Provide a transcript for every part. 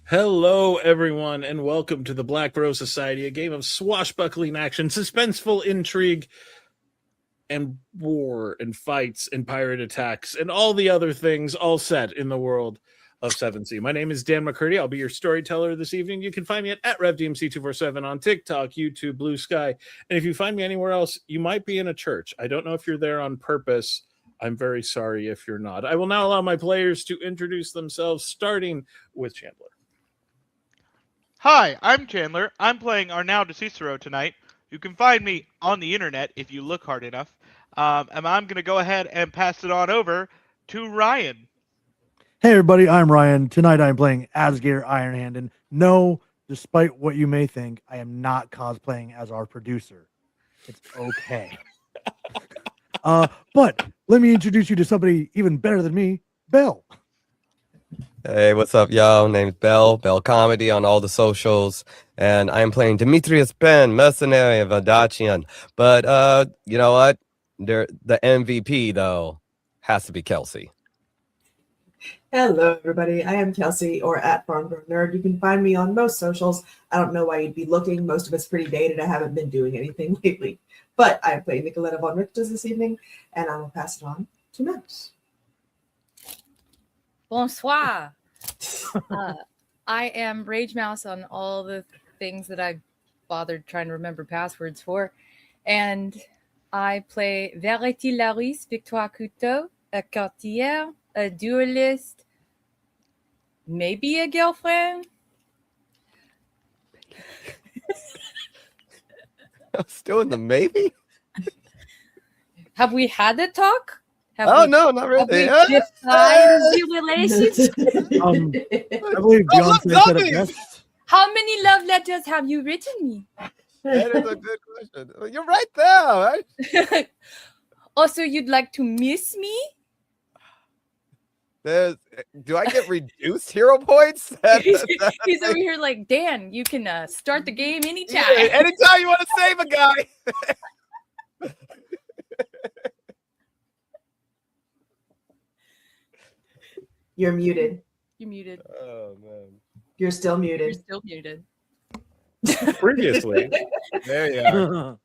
Hello, everyone, and welcome to the Black Rose Society, a game of swashbuckling action, suspenseful intrigue, and war, and fights, and pirate attacks, and all the other things all set in the world of 7C. My name is Dan McCurdy. I'll be your storyteller this evening. You can find me at RevDMC247 on TikTok, YouTube, Blue Sky, and if you find me anywhere else, you might be in a church. I don't know if you're there on purpose. I'm very sorry if you're not. I will now allow my players to introduce themselves, starting with Chandler. Hi, I'm Chandler. I'm playing Arnau Cecero tonight. You can find me on the internet if you look hard enough. And I'm going to go ahead and pass it on over to Ryan. Hey everybody, I'm Ryan. Tonight I'm playing Asgeir Ironhand, and no, despite what you may think, I am not cosplaying as our producer. It's okay. But let me introduce you to somebody even better than me, Bell. Hey, what's up, y'all? Name's Bell Comedy on all the socials, and I am playing Demetrius Penn, mercenary of Adachian. But you know what? The MVP though has to be Kelsey. Hello, everybody. I am Kelsey, or at FarmGrown Nerd. You can find me on most socials. I don't know why you'd be looking. Most of it's pretty dated. I haven't been doing anything lately. But I am playing Nikoletta von Richter this evening, and I will pass it on to Max. Bonsoir. I am Rage Mouse on all the things that I bothered trying to remember passwords for. And I play Verity, Laurys, Victoire-Couteau, a courtière, a duelist, maybe a girlfriend. I'm still in the maybe? Have we had a talk? No, not really. Have we defined the relationship? I believe Oh, Beyonce said it look, best. How many love letters have you written me? That is a good question. You're right there, right? Also, you'd like to miss me? Do I get reduced hero points? He's over here like, Dan, you can start the game anytime. Yeah, anytime you want to save a guy. You're muted. You're muted. Oh man. You're still You're muted. still muted. Previously, There you are.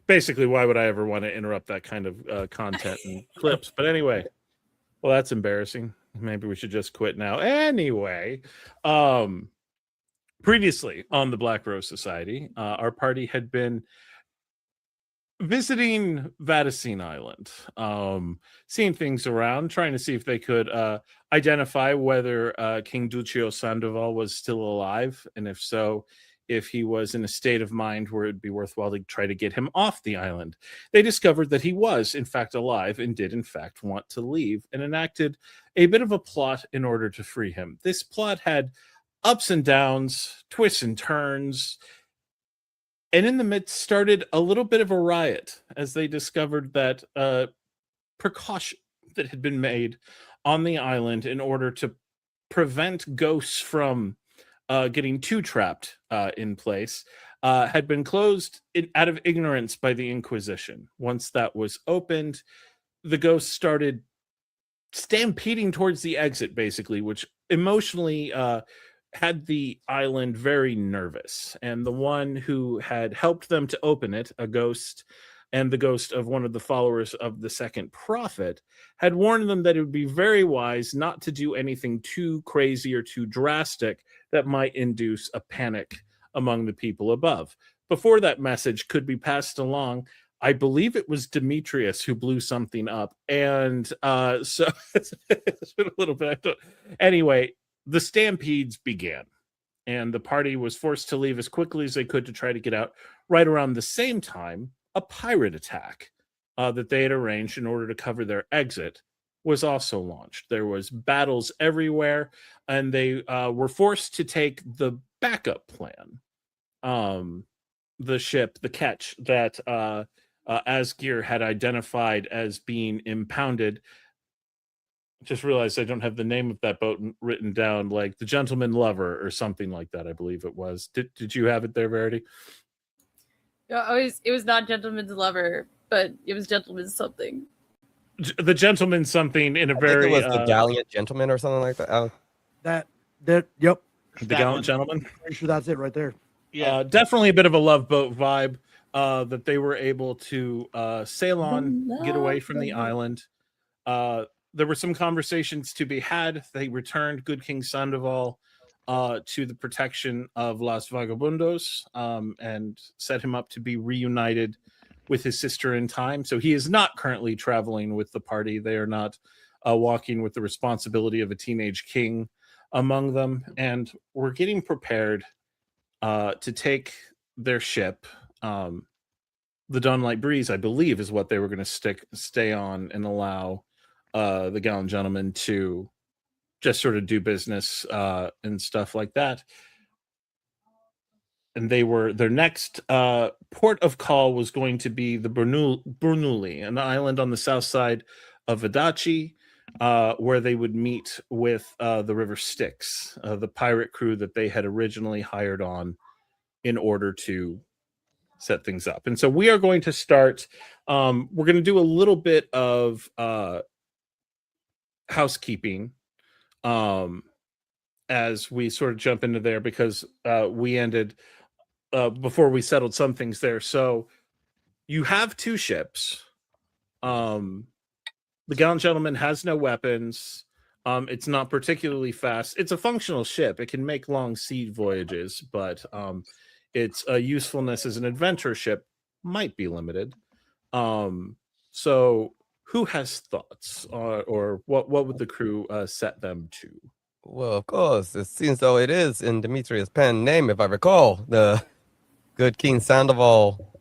basically, why would I ever want to interrupt that kind of content and clips? But anyway, well, that's embarrassing. Maybe we should just quit now. Anyway, previously on the Black Rose Society, our party had been visiting Vaticine Island, seeing things around, trying to see if they could identify whether King Duccio Sandoval was still alive, and if so, if he was in a state of mind where it'd be worthwhile to try to get him off the island. They discovered that he was, in fact, alive and did, in fact, want to leave, and enacted a bit of a plot in order to free him. This plot had ups and downs, twists and turns, and in the midst started a little bit of a riot as they discovered that precaution that had been made on the island in order to prevent ghosts from getting too trapped in place had been closed out of ignorance by the Inquisition. Once that was opened, the ghosts started stampeding towards the exit, basically, which emotionally had the island very nervous. And the one who had helped them to open it, a ghost, and the ghost of one of the followers of the second prophet, had warned them that it would be very wise not to do anything too crazy or too drastic that might induce a panic among the people above. Before that message could be passed along, I believe it was Demetrius who blew something up. And so it's been a little bit. Anyway, the stampedes began, and the party was forced to leave as quickly as they could to try to get out. Right around the same time, a pirate attack that they had arranged in order to cover their exit was also launched. There was battles everywhere, and they were forced to take the backup plan. The ship, the ketch that Asgeir had identified as being impounded. Just realized I don't have the name of that boat written down, like the Gentleman Lover or something like that, I believe it was. Did you have it there, Verity? It was not Gentleman's Lover, but it was Gentleman's something. The Gentleman something in a I very... think it was the Gallant Gentleman or something like that. Yep. The That gallant one. gentleman. Pretty sure that's it right there. Yeah. Definitely a bit of a love boat vibe that they were able to sail on, get away from the island. There were some conversations to be had. They returned Good King Sandoval to the protection of Los Vagabundos and set him up to be reunited with his sister in time. So he is not currently traveling with the party. They are not walking with the responsibility of a teenage king among them. And we're getting prepared to take their ship. The Dawnlight Breeze, I believe, is what they were going to stay on and allow the gallant gentleman to just sort of do business and stuff like that. And their next port of call was going to be the Bernoulli, an island on the south side of Vadachi, where they would meet with the River Styx, the pirate crew that they had originally hired on in order to set things up. And so we are going to start. We're going to do a little bit of housekeeping as we sort of jump into there, because we ended before we settled some things there. So you have two ships. The gallant gentleman has no weapons. It's not particularly fast. It's a functional ship. It can make long sea voyages, but its usefulness as an adventure ship might be limited. So who has thoughts, or what would the crew set them to? Well, of course, it seems though it is in Demetrius Penn name, if I recall, the Good King Sandoval,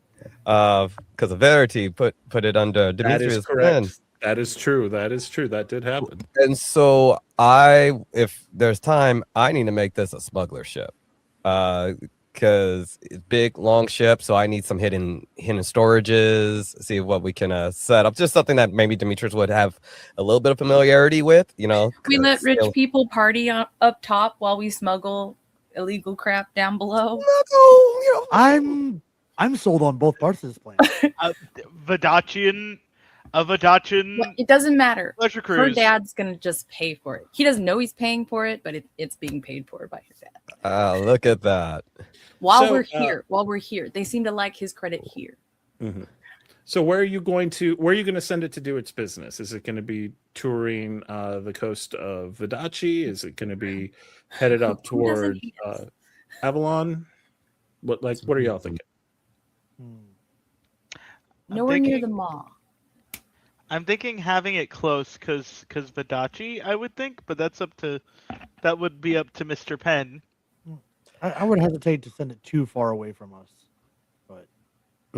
because of Verity put it under Demetrius Penn. That is true. That is true. That did happen. And so if there's time, I need to make this a smuggler ship, because it's big, long ship. So I need some hidden storages. See what we can set up. Just something that maybe Demetrius would have a little bit of familiarity with. You know, We let rich people party up top while we smuggle illegal crap down below. I'm sold on both parts of this plan. Vadachian. Well, it doesn't matter. Pleasure Her cruise. dad's gonna just pay for it. He doesn't know he's paying for it, but it's being paid for by his dad. Look at that. While we're here, they seem to like his credit here. Mm-hmm. So where are you going to send it to do its business? Is it going to be touring the coast of Vadachi? Is it going to be headed up toward Avalon? What are y'all thinking? Nowhere near the mall. I'm thinking having it close because Vadachi, I would think, but that would be up to Mr. Penn. I would hesitate to send it too far away from us. But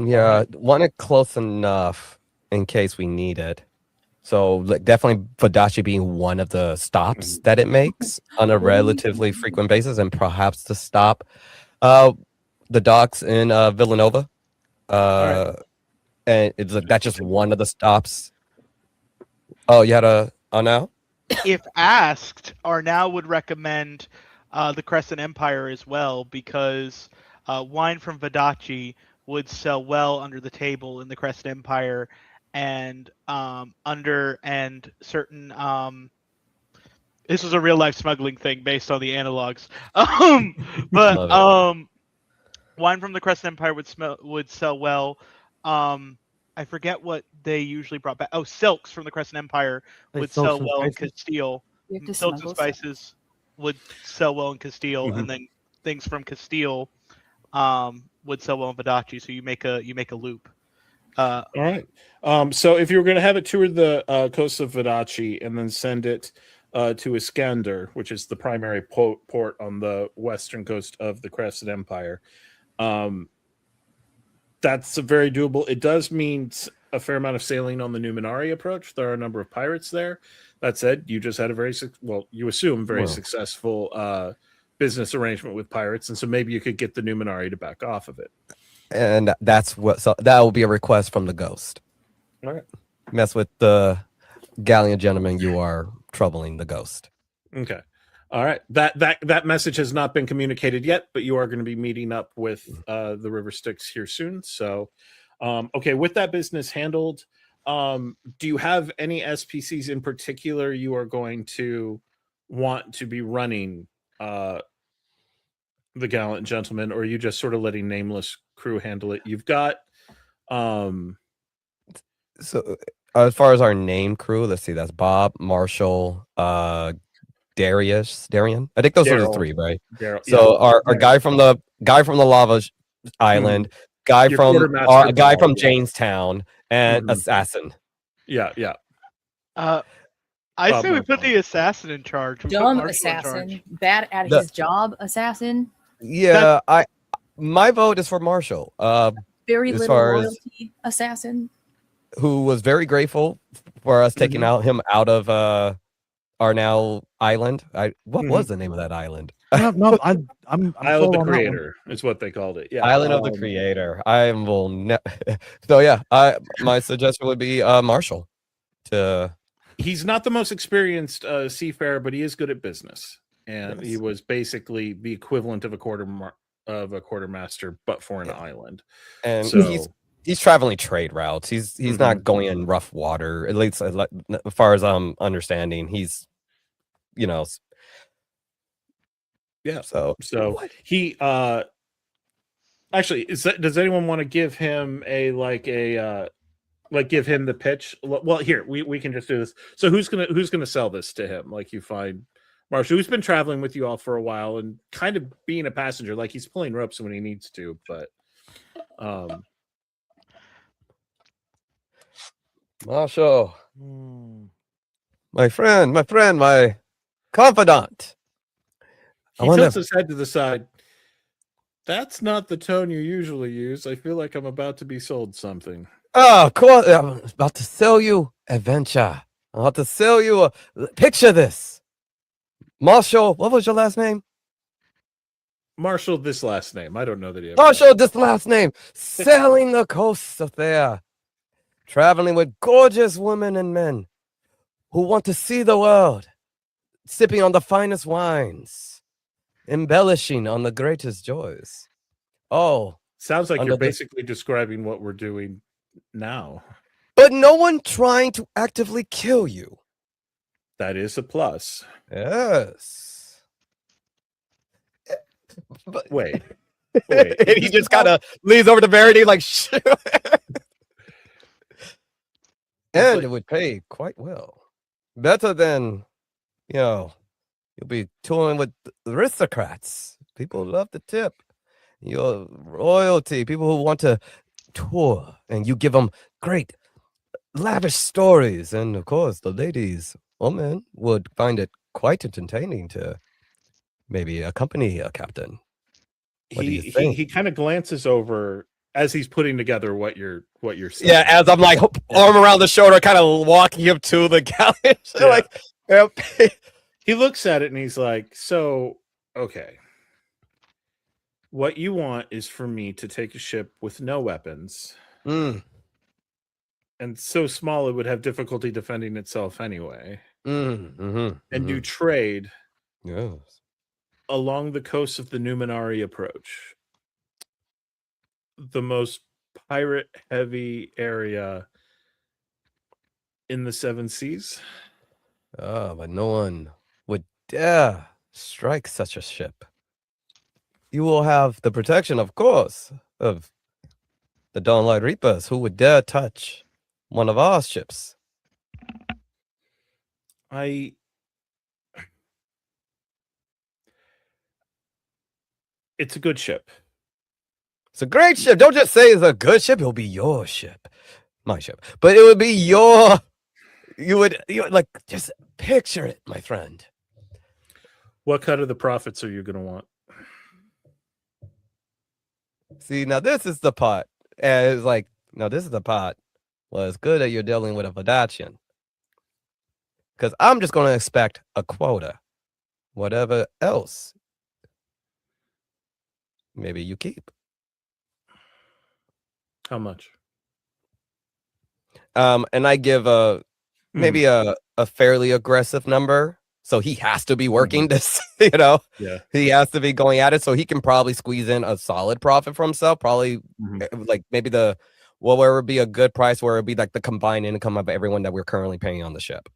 Yeah, want it close enough in case we need it. So definitely Vadachi being one of the stops that it makes on a relatively frequent basis, and perhaps to stop the docks in Villanova. Right. And it's that's just one of the stops. Oh, you had Arnau? If asked, Arnau would recommend the Crescent Empire as well, because wine from Vadachi would sell well under the table in the Crescent Empire, and certain this was a real life smuggling thing based on the analogs. Wine from the Crescent Empire would sell well. I forget what they usually brought back. Oh, silks from the Crescent Empire would sell well in Castile. Silks and spices would sell well in Castile, and then things from Castile would sell well in Vadachi. So you make a loop. All right. So if you were going to have it tour the coast of Vadachi and then send it to Iskander, which is the primary port on the western coast of the Crescent Empire, that's very doable. It does mean a fair amount of sailing on the Numenari approach. There are a number of pirates there. That said, you just had a very successful business arrangement with pirates, and so maybe you could get the Numenari to back off of it. And that will be a request from the ghost. All right. Mess with the gallant gentleman, you are troubling the ghost. Okay. All right. That message has not been communicated yet, but you are going to be meeting up with the River Styx here soon. So, okay, with that business handled, do you have any SPCs in particular you are going to want to be running the Gallant Gentleman, or are you just sort of letting nameless crew handle it? You've got So as far as our name crew, let's see, that's Bob, Marshall, Darian. I think those are the Daryl. three, right? Daryl, So yeah. our guy from the lava island, guy Your from quartermaster a guy Bob, from yeah. Jamestown, and assassin. Yeah. I say we put the assassin in charge. We put Dumb Marshall in assassin, charge. bad at his job assassin. Yeah, my vote is for Marshall. Very as little far as- loyalty assassin. Who was very grateful for us taking him out of Arnau Island. What was the name of that island? No, I'm Island of the sold on that one. Creator is what they called it. Yeah, Island of the Creator. I will so yeah, my suggestion would be Marshall. He's not the most experienced seafarer, but he is good at business, and he was basically the equivalent of a quartermaster, but for an island. And so, he's traveling trade routes. He's not going in rough water. At least as far as I'm understanding, he's yeah. So he actually does anyone want to give him give him the pitch? Well, here we can just do this. So who's gonna sell this to him? Like, you find Marshall, who's been traveling with you all for a while and kind of being a passenger, like he's pulling ropes when he needs to, but Marshall, my friend, my confidant. He tilts his head to the side. That's not the tone you usually use. I feel like I'm about to be sold something. Oh, of course. I'm about to sell you adventure. I'm about to sell you picture this. Marshall, what was your last name? Marshall, this last name. I don't know that he Marshall, this last name. Sailing the coasts of Thea. Traveling with gorgeous women and men who want to see the world. Sipping on the finest wines. Embellishing on the greatest joys. Oh. Sounds like you're basically describing what we're doing now. But no one trying to actively kill you. That is a plus. Yes. But wait. And he just kind of leans over to Verity like, shit. And it would pay quite well. Better than, you'll be touring with aristocrats. People love the tip. Your royalty, people who want to tour, and you give them great, lavish stories. And of course, the ladies or men would find it quite entertaining to maybe accompany a captain. He kind of glances over as he's putting together what you're saying. Yeah, as I'm like arm around the shoulder, kind of walking him to the galley. He looks at it and he's like, so, okay. What you want is for me to take a ship with no weapons. And so small it would have difficulty defending itself anyway. And do trade along the coast of the Numenari approach. The most pirate-heavy area in the Seven Seas. Oh, but no one would dare strike such a ship. You will have the protection, of course, of the Dawnlight Reapers, who would dare touch one of our ships. It's a good ship. It's a great ship. Don't just say it's a good ship. It'll be your ship. My ship. But it would be you would like, just picture it, my friend. What cut of the profits are you going to want? See, now this is the part. And it's like, now this is the part. Well, it's good that you're dealing with a Vadachian. Because I'm just going to expect a quota. Whatever else, maybe you keep. How much? And I give maybe a fairly aggressive number. So he has to be working this, Yeah. He has to be going at it. So he can probably squeeze in a solid profit for himself. Probably like maybe where would be a good price where it would be like the combined income of everyone that we're currently paying on the ship.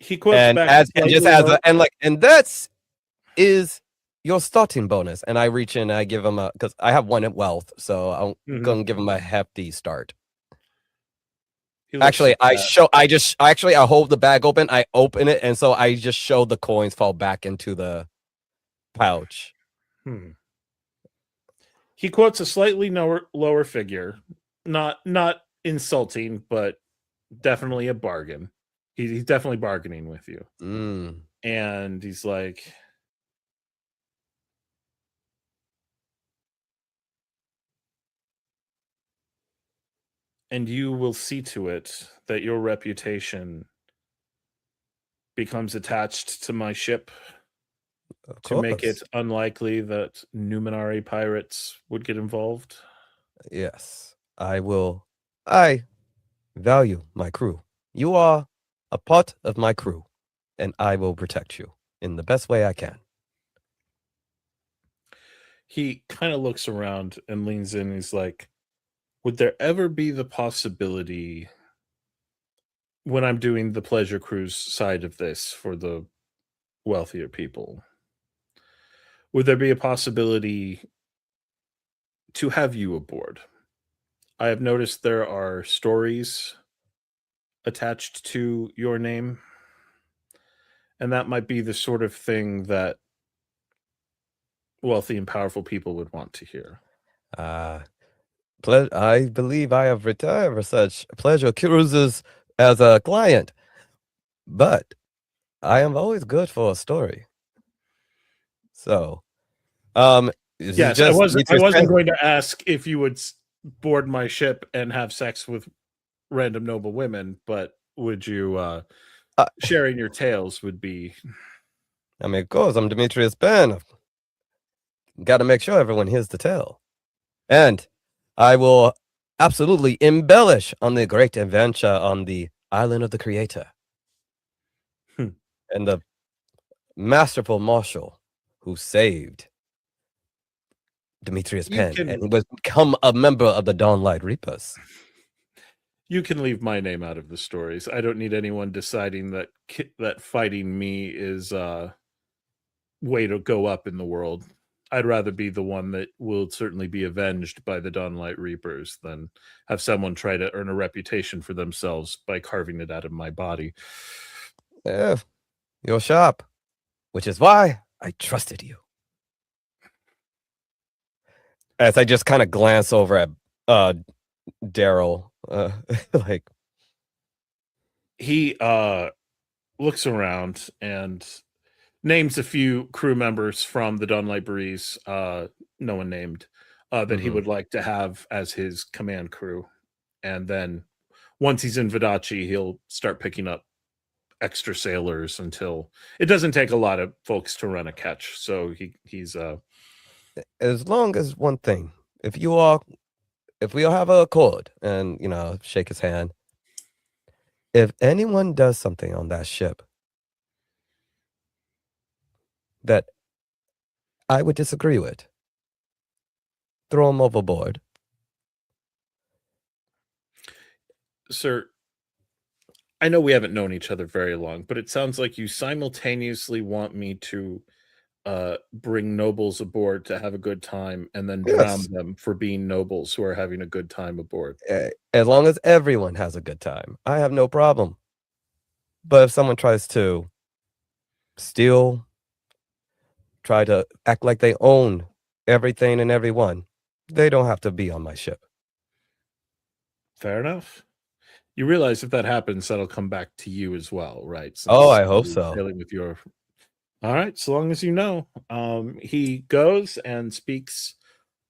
He quotes and back as and just as low. and that's is your starting bonus. And I reach in and I give him a, because I have 1 at wealth, so I'm gonna give him a hefty start. Actually, I hold the bag open, I open it, and so I just show the coins fall back into the pouch. He quotes a slightly lower figure, not insulting, but definitely a bargain. He's definitely bargaining with you. And he's like, and you will see to it that your reputation becomes attached to my ship to make it unlikely that Numenari pirates would get involved. Yes, I will. I value my crew. You are a part of my crew, and I will protect you in the best way I can. He kind of looks around and leans in. He's like, would there ever be the possibility when I'm doing the pleasure cruise side of this for the wealthier people, would there be a possibility to have you aboard? I have noticed there are stories attached to your name, and that might be the sort of thing that wealthy and powerful people would want to hear. I believe I have retired for such pleasure cruises as a client, but I am always good for a story. So, yes, I wasn't going to ask if you would board my ship and have sex with random noble women, but would you sharing your tales would be. I mean, of course, I'm Demetrius Penn. Got to make sure everyone hears the tale. And I will absolutely embellish on the great adventure on the island of the Creator. And the masterful marshal who saved Demetrius Penn and was become a member of the Dawnlight Reapers. You can leave my name out of the stories. I don't need anyone deciding that fighting me is a way to go up in the world. I'd rather be the one that will certainly be avenged by the Dawnlight Reapers than have someone try to earn a reputation for themselves by carving it out of my body. Yeah, you're sharp, which is why I trusted you. As I just kind of glance over at Daryl, like he looks around and names a few crew members from the Dawnlight Breeze, no one named, that he would like to have as his command crew. And then once he's in Vodacce, he'll start picking up extra sailors until it doesn't take a lot of folks to run a catch. So he's as long as one thing, if we all have a accord and, shake his hand, if anyone does something on that ship that I would disagree with, throw him overboard. Sir, I know we haven't known each other very long, but it sounds like you simultaneously want me to bring nobles aboard to have a good time and then drown them for being nobles who are having a good time aboard. As long as everyone has a good time, I have no problem. But if someone tries to steal, try to act like they own everything and everyone, they don't have to be on my ship. Fair enough. You realize if that happens, that'll come back to you as well, right? Since I hope so. Dealing with your... All right, so long as you know. He goes and speaks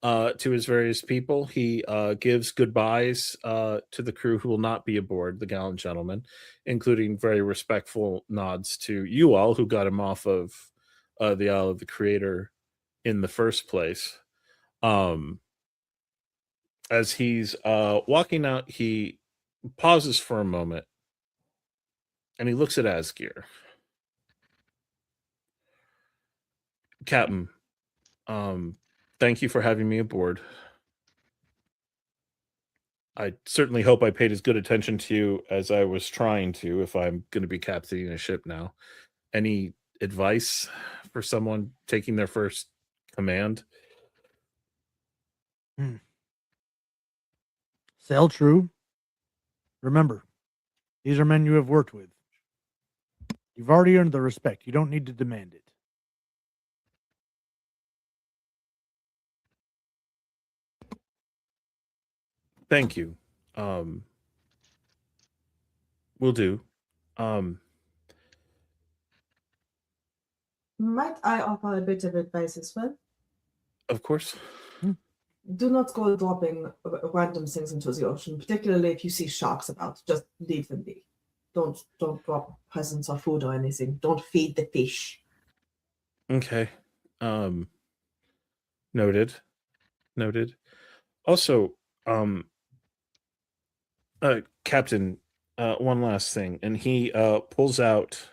to his various people. He gives goodbyes to the crew who will not be aboard, the gallant gentlemen, including very respectful nods to you all who got him off of the Isle of the Creator in the first place. As he's walking out, he pauses for a moment and he looks at Asgeir. Captain, thank you for having me aboard. I certainly hope I paid as good attention to you as I was trying to if I'm going to be captaining a ship now. Any advice for someone taking their first command? Sail true. Remember, these are men you have worked with. You've already earned the respect. You don't need to demand it. Thank you. Will do. Might I offer a bit of advice as well? Of course. Do not go dropping random things into the ocean, particularly if you see sharks about. Just leave them be. Don't drop presents or food or anything. Don't feed the fish. Okay. Noted. Also, Captain, one last thing, and he pulls out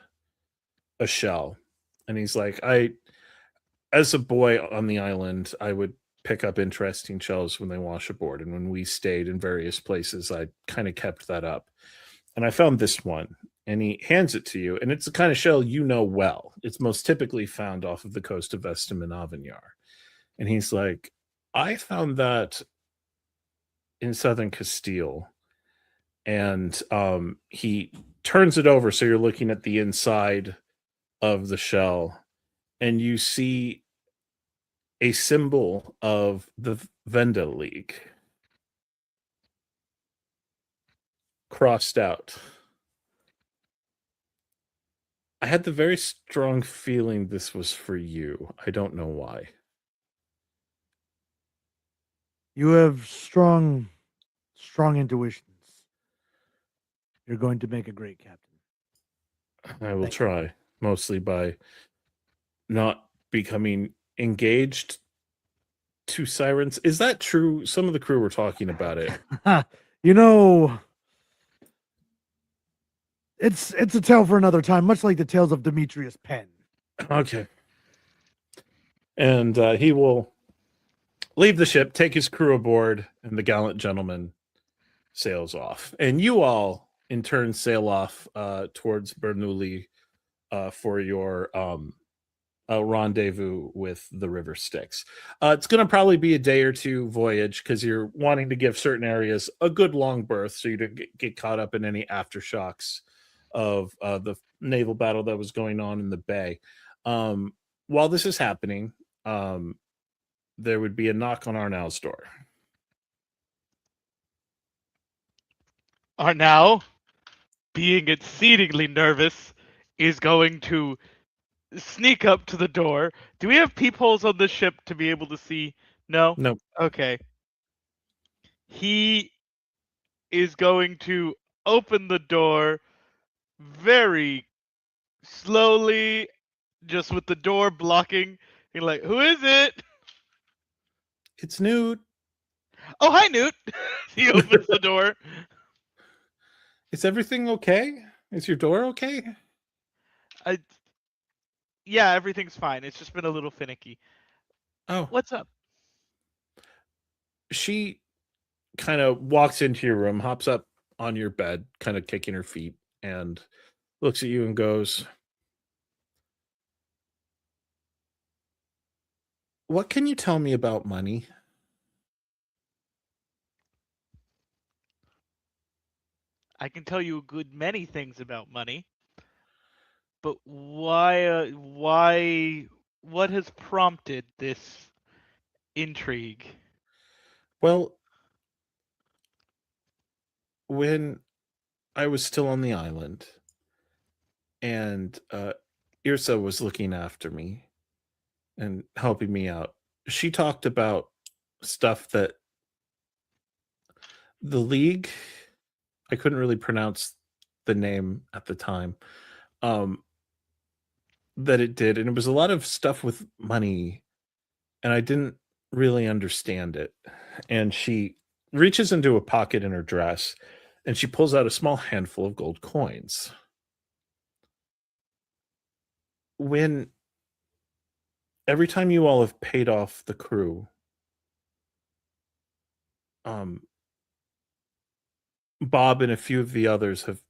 a shell, and he's like, as a boy on the island, I would pick up interesting shells when they wash aboard, and when we stayed in various places, I kind of kept that up. And I found this one, and he hands it to you, and it's the kind of shell you know well. It's most typically found off of the coast of Vestem and Avignar. And he's like, I found that in southern Castile. And he turns it over so you're looking at the inside of the shell, and you see a symbol of the Venda League crossed out. I had the very strong feeling this was for you. I don't know why. You have strong intuitions. You're going to make a great captain. I will try, mostly by not becoming engaged to sirens. Is that true? Some of the crew were talking about it. You know, it's a tale for another time, much like the tales of Demetrius Penn. Okay. And he will leave the ship, take his crew aboard, and the gallant gentleman sails off. And you all, in turn, sail off towards Bernoulli for your rendezvous with the River Styx. It's going to probably be a day or two voyage because you're wanting to give certain areas a good long berth so you don't get caught up in any aftershocks of the naval battle that was going on in the bay. While this is happening, there would be a knock on Arnau's door. Arnau, being exceedingly nervous, is going to sneak up to the door. Do we have peepholes on this ship to be able to see? No? No. Okay. He is going to open the door very slowly, just with the door blocking. He's like, who is it? It's Newt. Oh, hi, Newt. He opens the door. Is everything okay? Is your door okay? Yeah, everything's fine. It's just been a little finicky. Oh. What's up? She kind of walks into your room, hops up on your bed, kind of kicking her feet, and looks at you and goes, what can you tell me about money? I can tell you a good many things about money. But why, what has prompted this intrigue? Well, when I was still on the island and Irsa was looking after me and helping me out, she talked about stuff that the League, I couldn't really pronounce the name at the time, that it did. And it was a lot of stuff with money, and I didn't really understand it. And she reaches into a pocket in her dress, and she pulls out a small handful of gold coins. When every time you all have paid off the crew, Bob and a few of the others have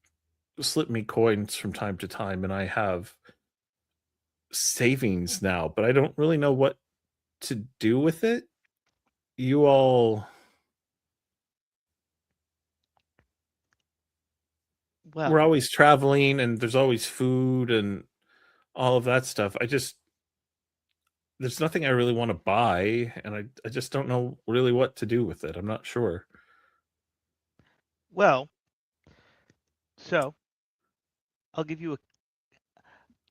slipped me coins from time to time, and I have savings now, but I don't really know what to do with it. You all... Well, we're always traveling, and there's always food and all of that stuff. There's nothing I really want to buy, and I just don't know really what to do with it. I'm not sure. well, so I'll give you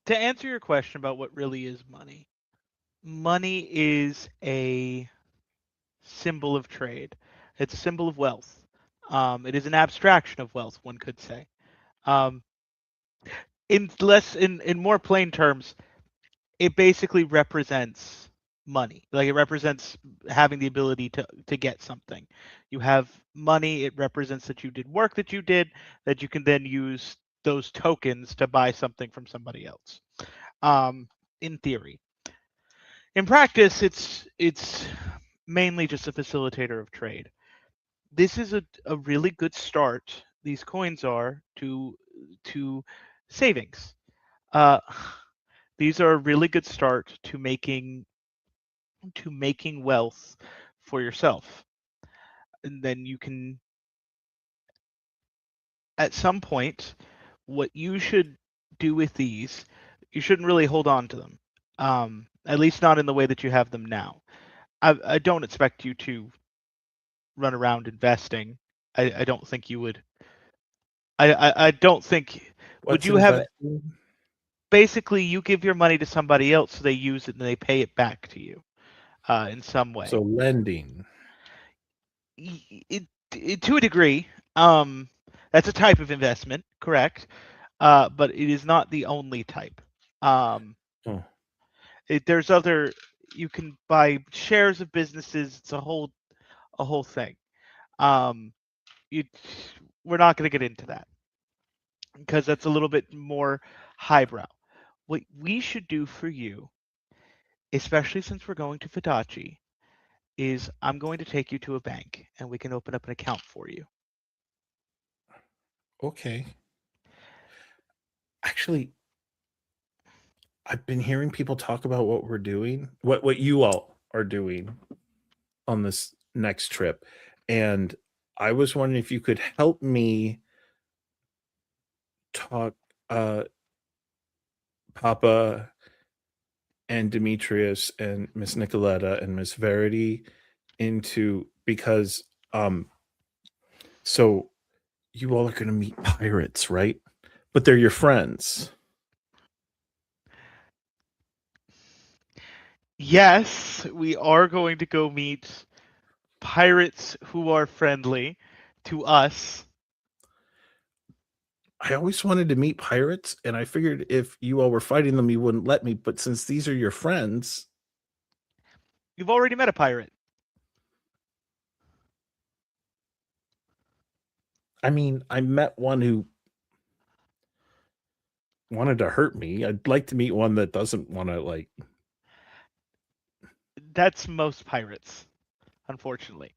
to answer your question about what really is money. Money is a symbol of trade. It's a symbol of wealth. It is an abstraction of wealth, one could say. In more plain terms, it basically represents money. Like, it represents having the ability to get something. You have money, it represents that you did work that you did, that you can then use those tokens to buy something from somebody else. In theory. In practice, it's mainly just a facilitator of trade. This is a really good start, these coins are, to savings. These are a really good start to making wealth for yourself. And then you can, at some point, what you should do with these, you shouldn't really hold on to them. At least not in the way that you have them now. I don't expect you to run around investing. I don't think you would. I don't think. Would you have? Basically, you give your money to somebody else, so they use it and they pay it back to you in some way. So lending. To a degree, that's a type of investment, correct? But it is not the only type. There's other. You can buy shares of businesses. It's a whole thing. We're not going to get into that because that's a little bit more highbrow. What we should do for you, especially since we're going to Fadachi, is I'm going to take you to a bank and we can open up an account for you. Okay. Actually, I've been hearing people talk about what we're doing, what you all are doing on this next trip. And I was wondering if you could help me talk Papa and Demetrius and Miss Nikoletta and Miss Verity into, because so you all are going to meet pirates, right? But they're your friends. Yes, we are going to go meet pirates who are friendly to us. I always wanted to meet pirates, and I figured if you all were fighting them, you wouldn't let me. But since these are your friends... You've already met a pirate. I mean, I met one who wanted to hurt me. I'd like to meet one that doesn't want to, like... That's most pirates, unfortunately.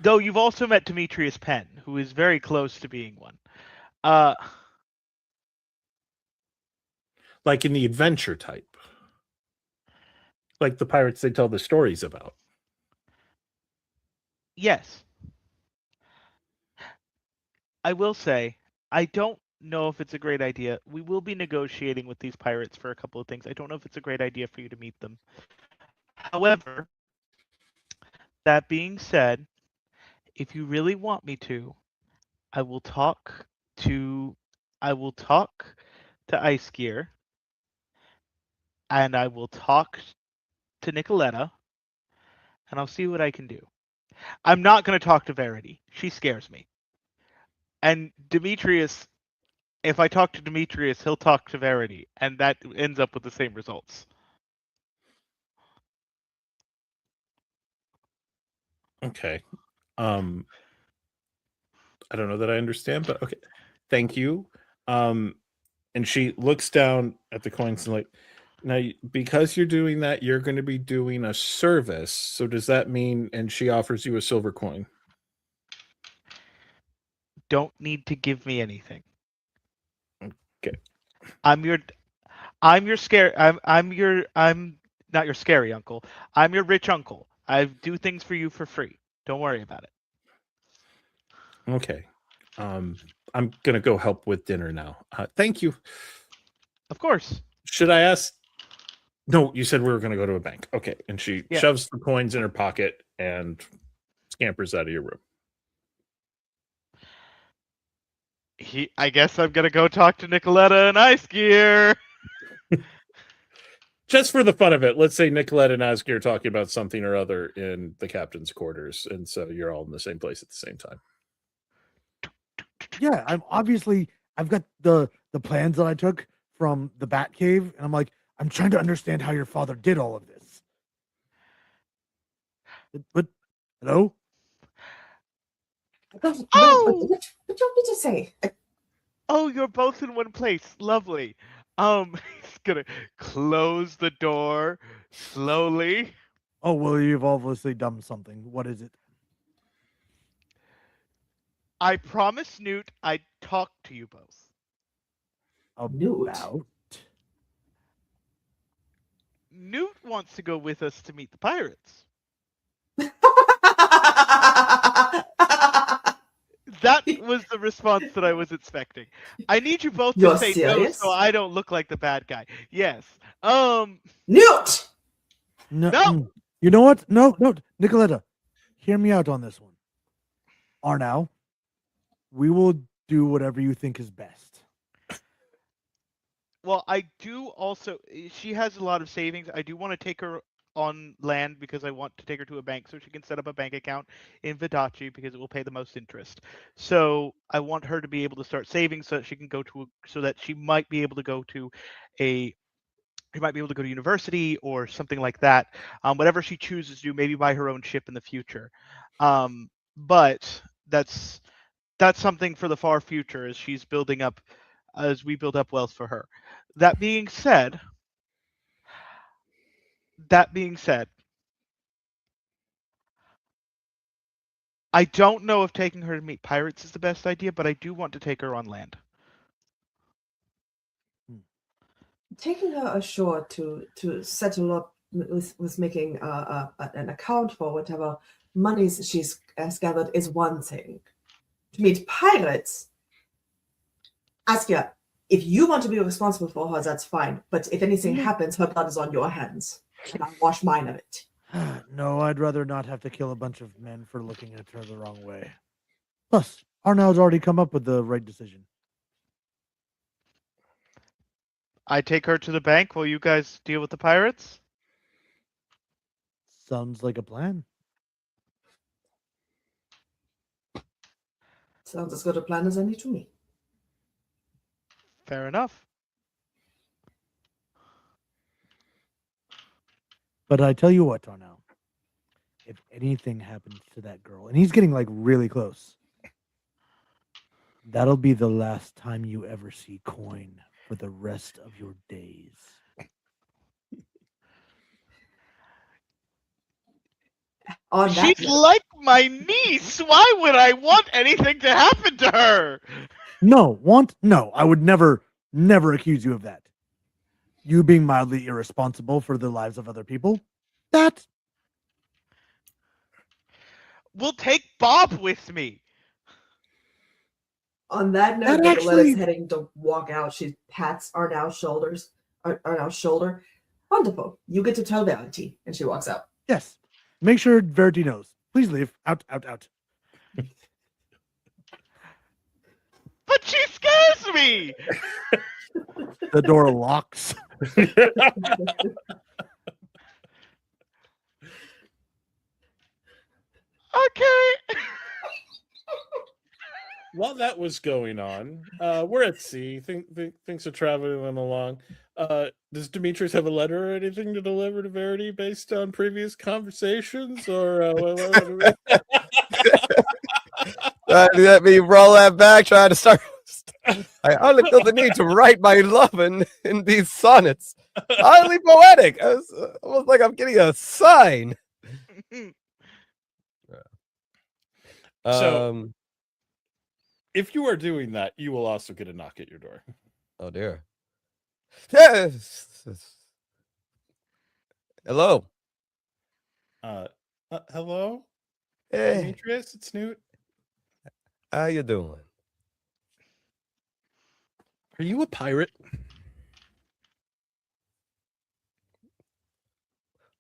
Though you've also met Demetrius Penn, who is very close to being one. Like in the adventure type. Like the pirates they tell the stories about. Yes. I will say, I don't know if it's a great idea. We will be negotiating with these pirates for a couple of things. I don't know if it's a great idea for you to meet them. However, that being said, if you really want me to, I will talk to Asgeir, and I will talk to Nikoletta, and I'll see what I can do. I'm not going to talk to Verity. She scares me. And Demetrius, if I talk to Demetrius, he'll talk to Verity, and that ends up with the same results. Okay. I don't know that I understand, but okay. Thank you. And she looks down at the coins and like, now, because you're doing that, you're going to be doing a service. So does that mean, and she offers you a silver coin? don't need to give me anything. Okay. I'm your I'm not your scary uncle. I'm your rich uncle. I do things for you for free. Don't worry about it. Okay. I'm gonna go help with dinner now. Thank you. Of course. Should I ask? No, you said we were gonna go to a bank. Okay. And she shoves the coins in her pocket and scampers out of your room. I guess I'm gonna go talk to Nikoletta and Asgeir. Just for the fun of it, let's say Nikoletta and Asgeir are talking about something or other in the captain's quarters, and so you're all in the same place at the same time. Yeah, I've got the plans that I took from the Bat Cave, and I'm trying to understand how your father did all of this. But hello? Oh! What do you want me to say? Oh, you're both in one place. Lovely. He's gonna close the door slowly. Oh, well, you've obviously done something. What is it? I promised Newt I'd talk to you both. About? Newt wants to go with us to meet the pirates. That was the response that I was expecting. I need you both to say serious? no so I don't look like the bad guy. Yes. Newt! No. You know what? No, Nikoletta, hear me out on this one. Arnau, we will do whatever you think is best. Well, I do also. She has a lot of savings. I do want to take her on land because I want to take her to a bank so she can set up a bank account in Verity because it will pay the most interest. So I want her to be able to start saving so that she can go to so that she might be able to go to university or something like that. Whatever she chooses to do, maybe buy her own ship in the future. But that's something for the far future as she's building up, as we build up wealth for her. That being said, I don't know if taking her to meet pirates is the best idea, but I do want to take her on land. Taking her ashore to settle up with making an account for whatever monies she's gathered is one thing. To meet pirates, Asgeir, if you want to be responsible for her, that's fine. But if anything happens, her blood is on your hands. And I'll wash mine of it. No, I'd rather not have to kill a bunch of men for looking at her the wrong way. Plus, Arnau's already come up with the right decision. I take her to the bank while you guys deal with the pirates? Sounds like a plan. Sounds as good a plan as any to me. Fair enough. But I tell you what, Arnau, if anything happens to that girl, and he's getting really close, that'll be the last time you ever see coin for the rest of your days. She's like my niece. Why would I want anything to happen to her? No, I would never accuse you of that. You being mildly irresponsible for the lives of other people, that. We'll take Bob with me. On that note, Nicoletta's heading to walk out. She pats Arnau's shoulder. Wonderful. You get to tell Verity. And she walks out. Yes. Make sure Verity knows. Please leave. Out. But she scares me. The door locks. Okay. While that was going on, we're at sea. Things are traveling along. Does Demetrius have a letter or anything to deliver to Verity based on previous conversations? Or let me roll that back, trying to start. I only feel the need to write my love in these sonnets. Highly poetic. It's almost like I'm getting a sign. So if you are doing that, you will also get a knock at your door. Oh dear. Yes. Hello. Hello, Hey, Demetrius. It's Newt. how you doing? Are you a pirate?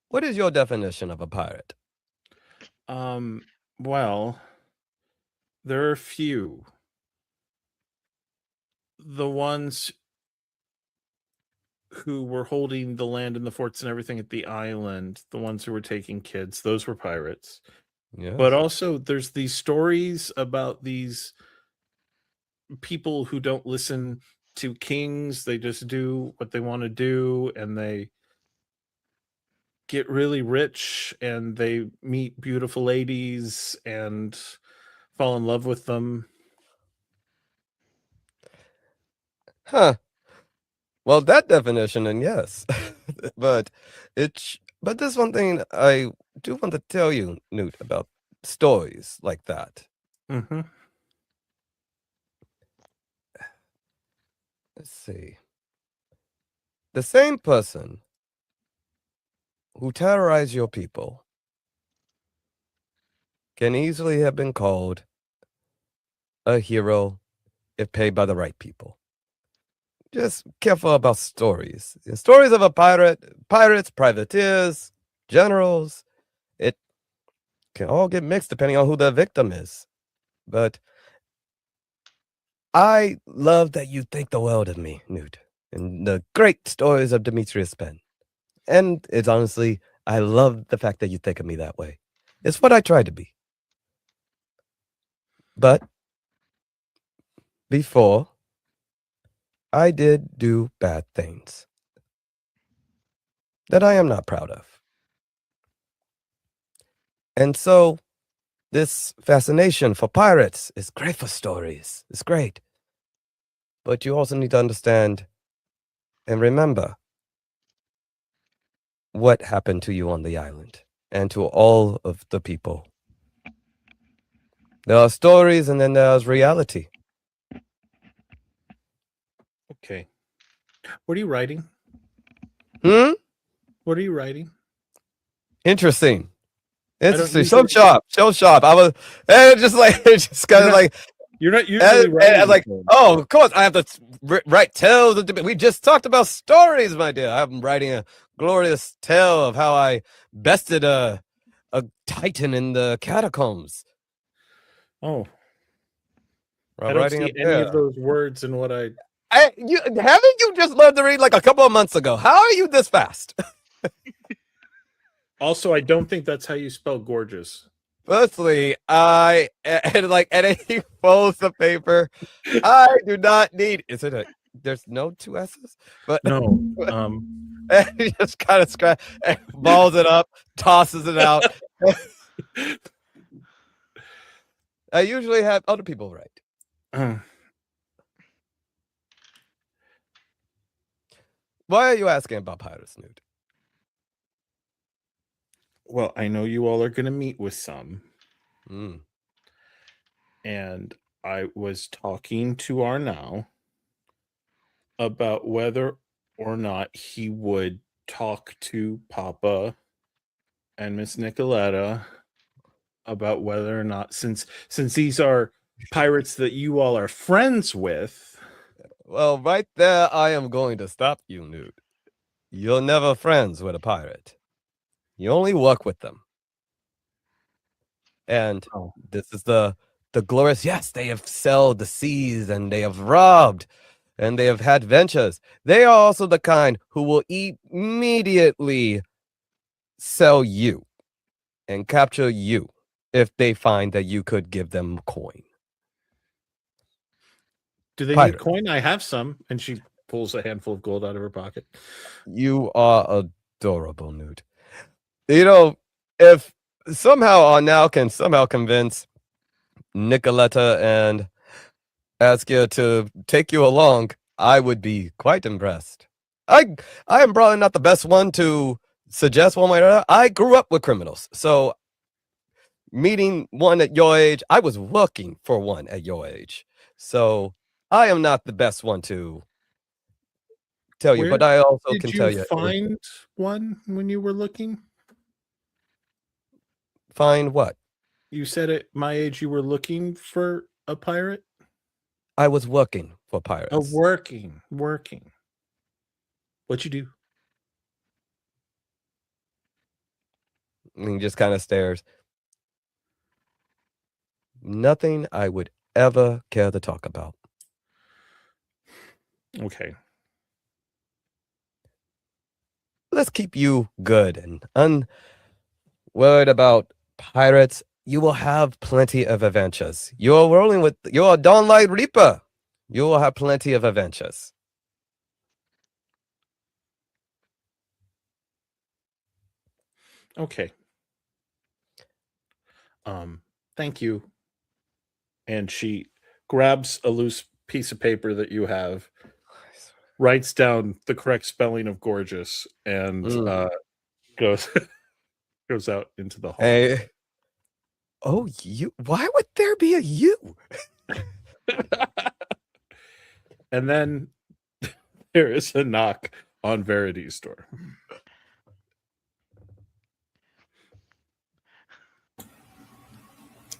What is your definition of a pirate? Well, there are a few. The ones who were holding the land and the forts and everything at the island, the ones who were taking kids, those were pirates. Yes. But also there's these stories about these people who don't listen to kings. They just do what they want to do, and they get really rich, and they meet beautiful ladies and fall in love with them. Huh. Well, that definition, and yes, but there's one thing I do want to tell you, Newt, about stories like that. Mm-hmm. Let's see. The same person who terrorized your people can easily have been called a hero if paid by the right people. Just careful about stories. The stories of a pirates, privateers, generals, it can all get mixed depending on who the victim is. But I love that you think the world of me, Newt, and the great stories of Demetrius Penn. And it's honestly, I love the fact that you think of me that way. It's what I try to be. But before, I did do bad things that I am not proud of. And so this fascination for pirates is great for stories. It's great. But you also need to understand and remember what happened to you on the island and to all of the people. There are stories and then there's reality. Okay. What are you writing? What are you writing? Interesting. Interesting. usually- Show sharp. I was just like just kind of like You're not usually writing. and like, oh, of course, I have to write tales. We just talked about stories, my dear. I'm writing a glorious tale of how I bested a titan in the catacombs. Oh, I'm I don't writing see up any there. of those words in what I. Haven't you just learned to read like a couple of months ago? How are you this fast? Also, I don't think that's how you spell gorgeous. Firstly, and he folds the paper. I do not need. Is it a? There's no two S's, but No. and he just kind of balls it up, tosses it out. I usually have other people write. Why are you asking about pirates, Newt? Well, I know you all are going to meet with some. And I was talking to Arnau about whether or not he would talk to Papa and Miss Nikoletta about whether or not, since these are pirates that you all are friends with. Well, right there, I am going to stop you, Newt. You're never friends with a pirate. You only work with them. And this is the glorious, yes, they have sailed the seas and they have robbed and they have had ventures. They are also the kind who will immediately sell you and capture you if they find that you could give them coin. Do they need coin? I have some. And she pulls a handful of gold out of her pocket. You are adorable, Newt. You know, if somehow Arnau can somehow convince Nikoletta and Asgeir to take you along, I would be quite impressed. I am probably not the best one to suggest one way or another. I grew up with criminals, so meeting one at your age, I was looking for one at your age. So I am not the best one to tell you, Where but I also did can you tell you. find one when you were looking? Find what? You said at my age you were looking for a pirate? I was working for Oh, pirates. working. What'd you do? And he just kind of stares. Nothing I would ever care to talk about. Okay. Let's keep you good and unworried about pirates. You will have plenty of adventures. You're rolling with your Dawnlight Reaper. You will have plenty of adventures. Okay. Thank you. And she grabs a loose piece of paper that you have, writes down the correct spelling of gorgeous, and goes goes out into the hall. Hey. Oh, you? Why would there be a you? And then there is a knock on Verity's door.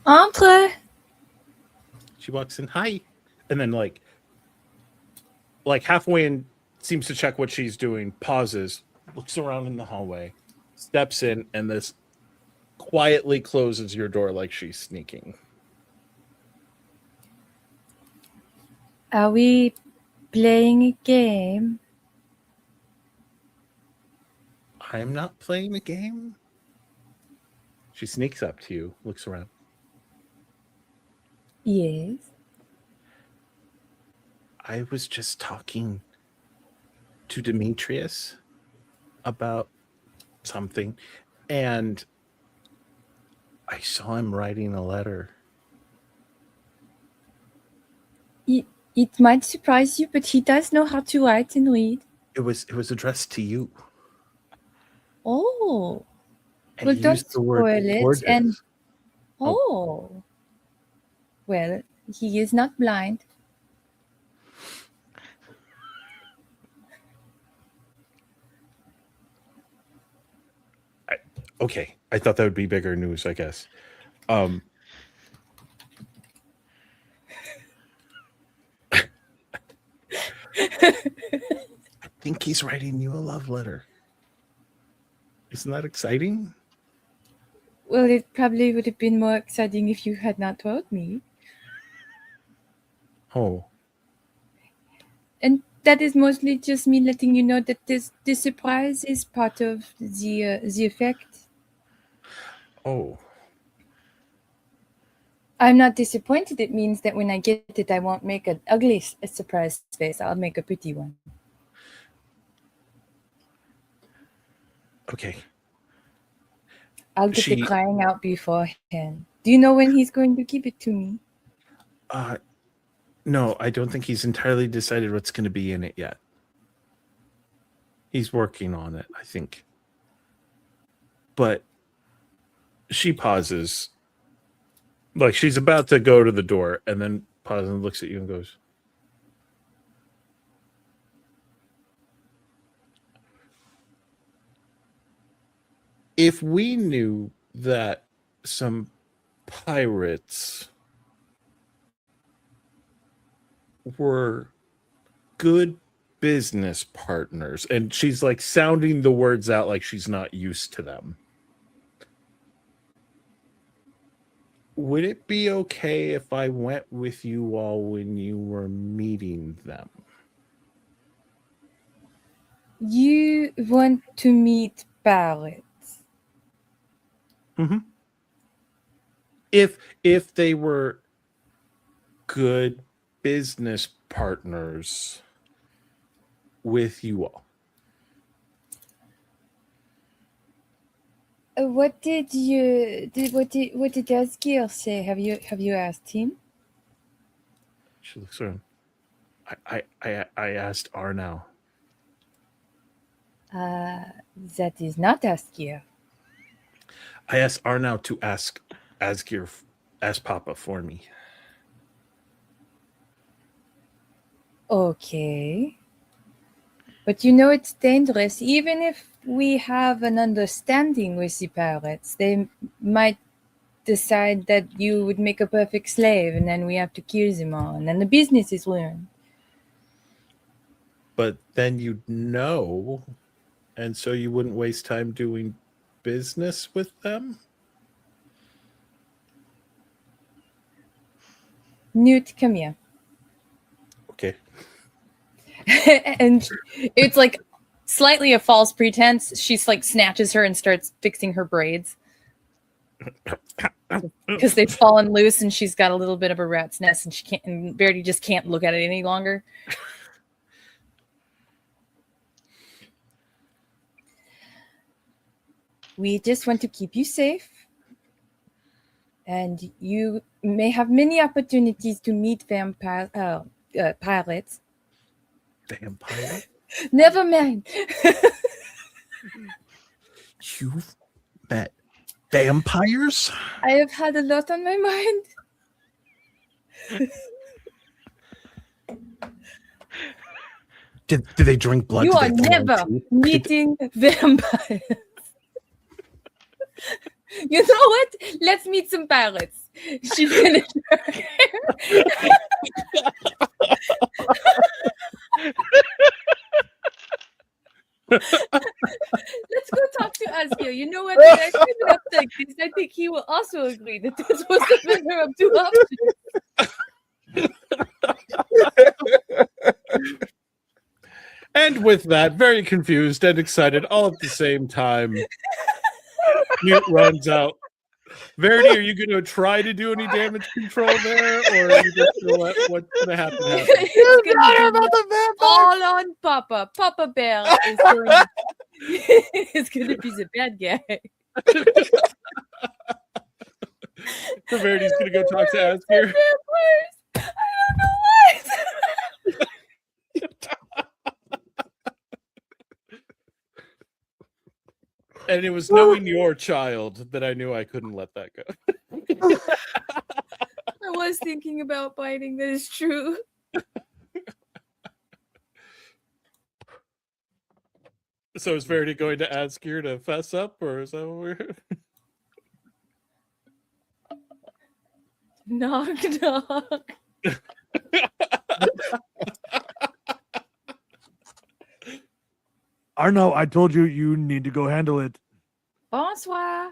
Entre. She walks in, hi, and then like halfway in, seems to check what she's doing, pauses, looks around in the hallway, steps in, and this quietly closes your door like she's sneaking. Are we playing a game? I'm not playing a game. She sneaks up to you, looks around. Yes. I was just talking to Demetrius about something, and I saw him writing a letter. It might surprise you, but he does know how to write and read. It was addressed to you. Oh. And Well, he don't used the word spoil it. gorgeous. And oh. Well, he is not blind. Okay, I thought that would be bigger news, I guess. I think he's writing you a love letter. Isn't that exciting? Well, it probably would have been more exciting if you had not told me. Oh. And that is mostly just me letting you know that this surprise is part of the effect. Oh. I'm not disappointed. It means that when I get it, I won't make an ugly surprise face. I'll make a pretty one. Okay. I'll get the crying out beforehand. Do you know when he's going to give it to me? No, I don't think he's entirely decided what's going to be in it yet. He's working on it, I think. But she pauses. Like she's about to go to the door and then pauses and looks at you and goes, if we knew that some pirates were good business partners, and she's like sounding the words out like she's not used to them, would it be okay if I went with you all when you were meeting them? You want to meet pirates? Mm-hmm. If they were good business partners with you all. What did Asgeir say? Have you asked him? She looks around. I asked Arnau. That is not Asgeir. I asked Arnau to ask Asgeir, ask Papa for me. Okay. But you know it's dangerous. Even if we have an understanding with the pirates, they might decide that you would make a perfect slave, and then we have to kill them all, and then the business is ruined. But then you'd know, and so you wouldn't waste time doing business with them? Newt, come here. Okay. And it's like slightly a false pretense. She's like snatches her and starts fixing her braids because they've fallen loose, and she's got a little bit of a rat's nest, and she can't. And Verity just can't look at it any longer. We just want to keep you safe, and you may have many opportunities to meet pirates. Vampire? Never mind. You've met vampires? I have had a lot on my mind. Do they drink blood? You Do are they never meeting vampires. You know what? Let's meet some pirates. She finished her hair. Let's go talk to Asgeir. You know what? When I frame it up like this, I think he will also agree that this was the better of two options. And with that, very confused and excited all at the same time, Newt runs out. Verity, are you going to try to do any damage control there, or are you just going to let what's going to happen happen? All on Papa. Papa Bear is going to be the bad guy. So Verity's going to go talk to Asgeir. I don't know why. And it was knowing your child that I knew I couldn't let that go. I was thinking about biting. That is true. So is Verity going to Asgeir to fess up, or is that what we're... Knock, knock. Arnau, I told you you need to go handle it. Bonsoir.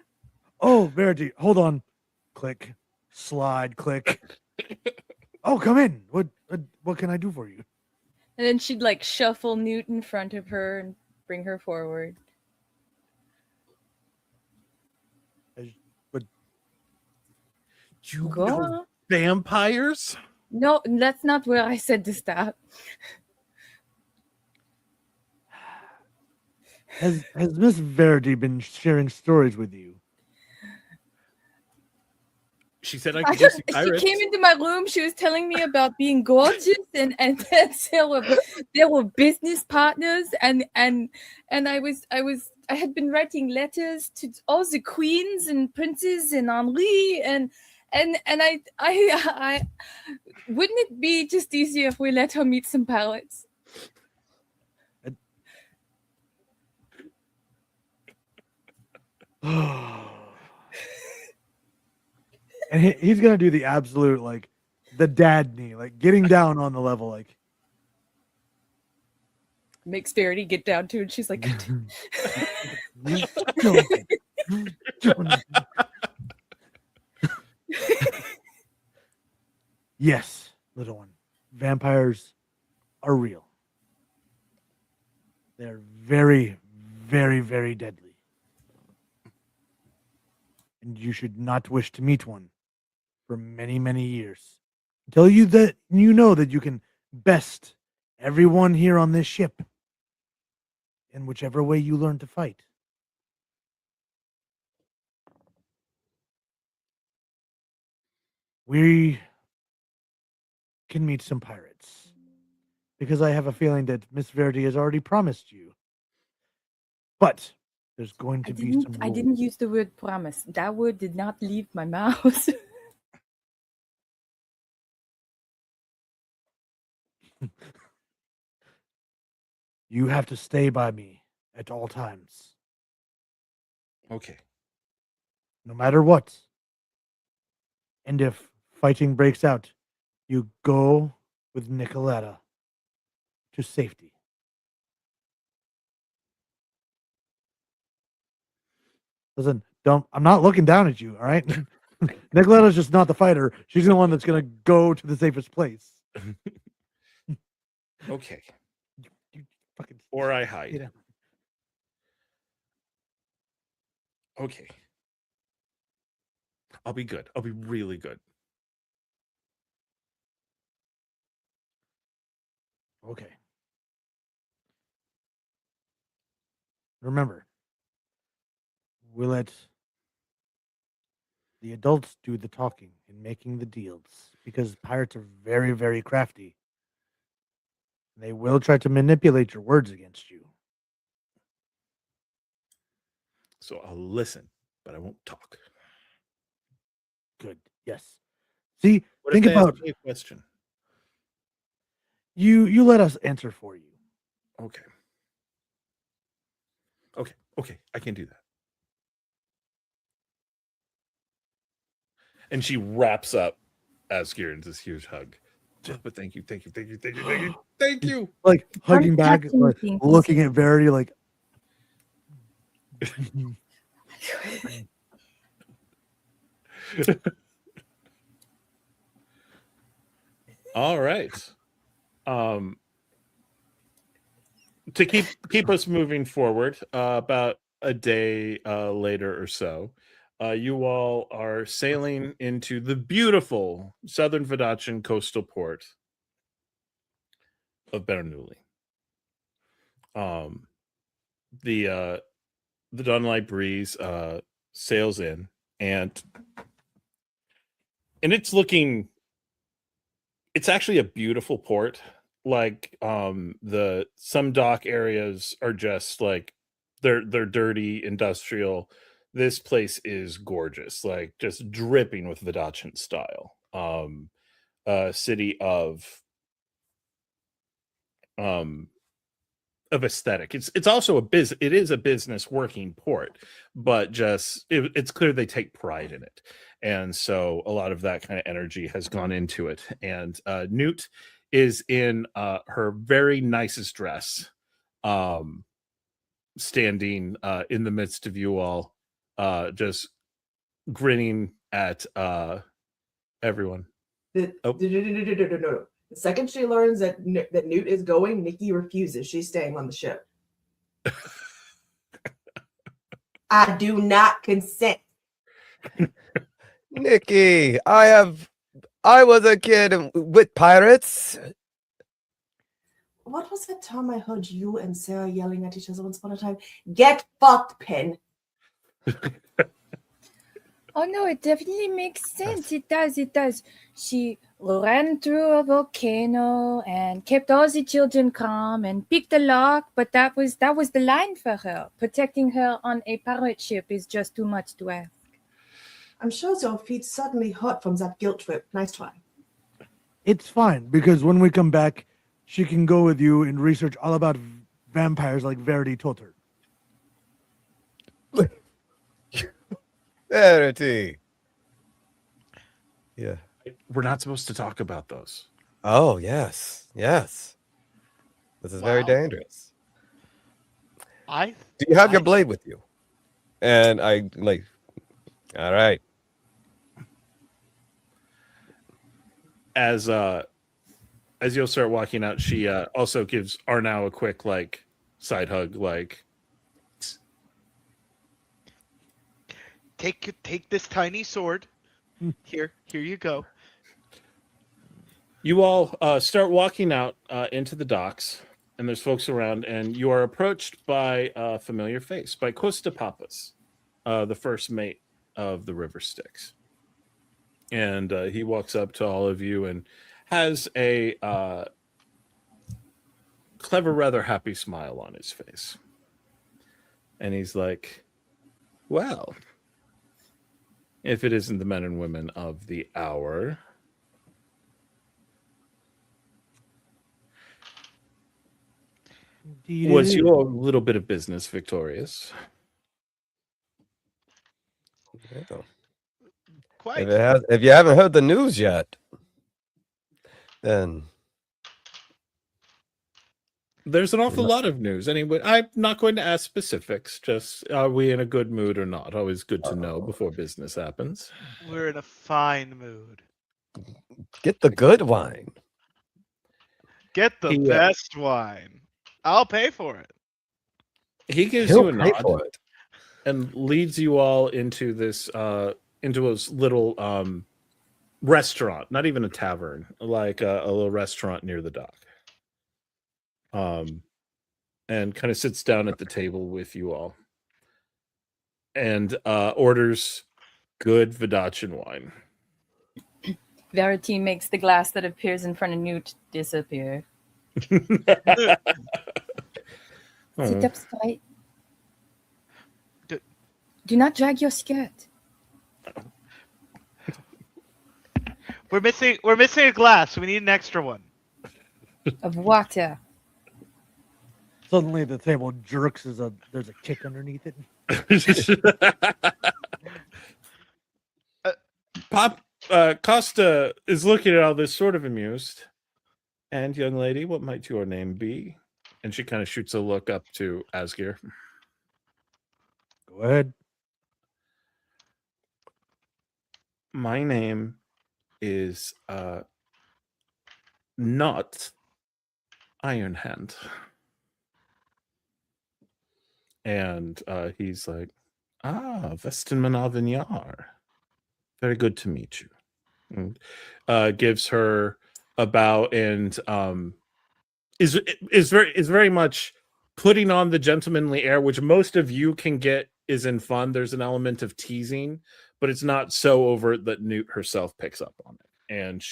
Oh, Verity, hold on. Click. Slide, click. Oh, come in. What can I do for you? And then she'd like shuffle Newt in front of her and bring her forward. But You Go know on. vampires? No, that's not where I said to stop. Has Miss Verity been sharing stories with you? She said I could go see She pirates. came into my room. She was telling me about being gorgeous, and there were business partners, and I had been writing letters to all the queens and princes and Henri, and I wouldn't it be just easier if we let her meet some pirates? And he's gonna do the absolute, like, the dad knee, like getting down on the level, like. Makes Verity get down to, and she's like, Yes, little one. Vampires are real. They're very, very, very deadly. And you should not wish to meet one for many, many years. Until you know that you can best everyone here on this ship in whichever way you learn to fight. We can meet some pirates. Because I have a feeling that Miss Verity has already promised you. But there's going to be some rules. I didn't use the word promise. That word did not leave my mouth. You have to stay by me at all times, Okay. no matter what. And if fighting breaks out, you go with Nikoletta to safety. Listen, I'm not looking down at you, all right? Nikoletta's just not the fighter. She's the one that's going to go to the safest place. Okay. You fucking Or I you hide. know. Okay. I'll be good. I'll be really good. Okay. Remember, we let the adults do the talking and making the deals because pirates are very, very crafty. They will try to manipulate your words against you. So I'll listen, but I won't talk. Good. Yes. See, What think if they ask about me a question? you let us answer for you. Okay. Okay. I can do that. And she wraps up Asgeir in this huge hug. But thank you. Thank you. Like hugging back, touching like, things. looking at Verity like All right. To keep us moving forward, about a day later or so, you all are sailing into the beautiful southern Vadachian coastal port of Bernoulli. The dawnlight breeze sails in, and it's actually a beautiful port. Like some dock areas are just like they're dirty, industrial. This place is gorgeous, like just dripping with Vadachian style. A city of aesthetic. It's also it is a business working port, but just it's clear they take pride in it, and so a lot of that kind of energy has gone into it. And Newt is in her very nicest dress, standing in the midst of you all, just grinning at everyone. Oh. No. The second she learns that Newt is going, Nikki refuses. She's staying on the ship. I do not consent. Nikki, I was a kid with pirates. What was that time I heard you and Sarah yelling at each other once upon a time? Get fucked, Penn. Oh no, it definitely makes sense. It does. She ran through a volcano and kept all the children calm and picked a lock, but that was the line for her. Protecting her on a pirate ship is just too much to ask. I'm sure your feet suddenly hurt from that guilt trip. Nice try. it's fine because when we come back, she can go with you and research all about vampires like Verity told her. Verity. Yeah. We're not supposed to talk about those. Oh, yes. This is very dangerous. Do you have your blade with you? And I like, all right. As you'll start walking out, she also gives Arnau a quick like side hug, like take this tiny sword. Here you go. You all start walking out into the docks, and there's folks around, and you are approached by a familiar face, by Costa Papas, the first mate of the River Styx. And he walks up to all of you and has a clever, rather happy smile on his face. And he's like, well, if it isn't the men and women of the hour... Indeed Was it is. your little bit of business victorious? Yeah. Quite. If you haven't heard the news yet, then There's an awful lot of news. Anyway, I'm not going to ask specifics. Just are we in a good mood or not? Always good to know before business happens. We're in a fine mood. get the good wine. Get the best wine. I'll pay for it. He gives He'll you a pay nod for it. and leads you all into this into a little restaurant, not even a tavern, like a little restaurant near the dock. And kind of sits down at the table with you all and orders good Vodachin wine. Verity makes the glass that appears in front of Newt disappear. Sit up straight. Do not drag your skirt. We're missing a glass, so we need an extra one. Of water. Suddenly the table jerks as there's a kick underneath it. Costa is looking at all this sort of amused. And young lady, what might your name be? And she kind of shoots a look up to Asgeir. Go ahead. My name is not Ironhand. And he's like, Vestinman Avignard. Very good to meet you. And, gives her a bow and is very much putting on the gentlemanly air, which most of you can get is in fun. There's an element of teasing, but it's not so overt that Newt herself picks up on it. And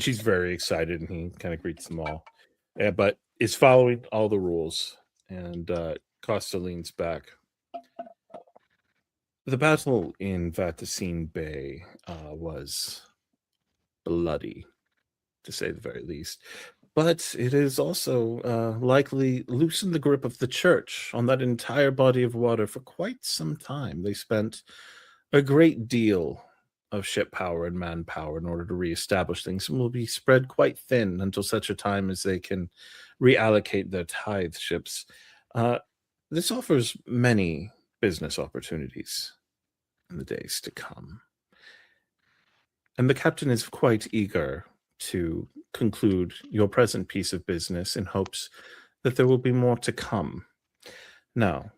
she's very excited, and he kind of greets them all. But is following all the rules. And Costa leans back. The battle in Vatacine Bay was bloody, to say the very least. But it is also likely loosened the grip of the church on that entire body of water for quite some time. They spent a great deal of ship power and manpower in order to reestablish things, and will be spread quite thin until such a time as they can reallocate their tithe ships. This offers many business opportunities in the days to come. And the captain is quite eager to conclude your present piece of business in hopes that there will be more to come. Now,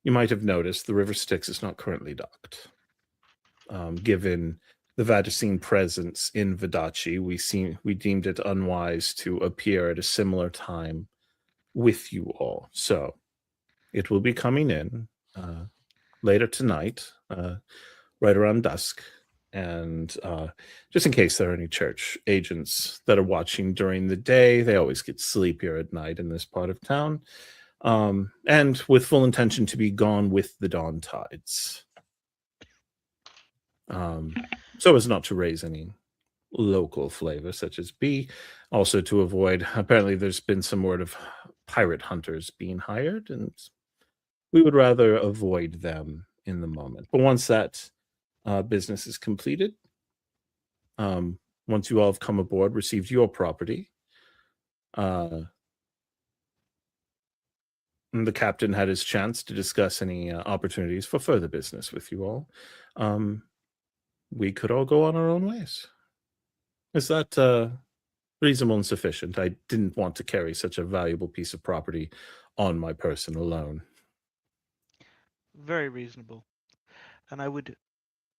you might have noticed the River Styx is not currently docked. Given the Vatacine presence in Vodacce, we deemed it unwise to appear at a similar time with you all. So it will be coming in later tonight, right around dusk. And just in case there are any church agents that are watching during the day, they always get sleepier at night in this part of town. And with full intention to be gone with the dawn tides. So as not to raise any local flavor, such as B. Also to avoid, apparently there's been some word of pirate hunters being hired, and we would rather avoid them in the moment. But once that business is completed, once you all have come aboard, received your property, and the captain had his chance to discuss any opportunities for further business with you all, we could all go on our own ways. Is that reasonable and sufficient? I didn't want to carry such a valuable piece of property on my person alone. Very reasonable. And I would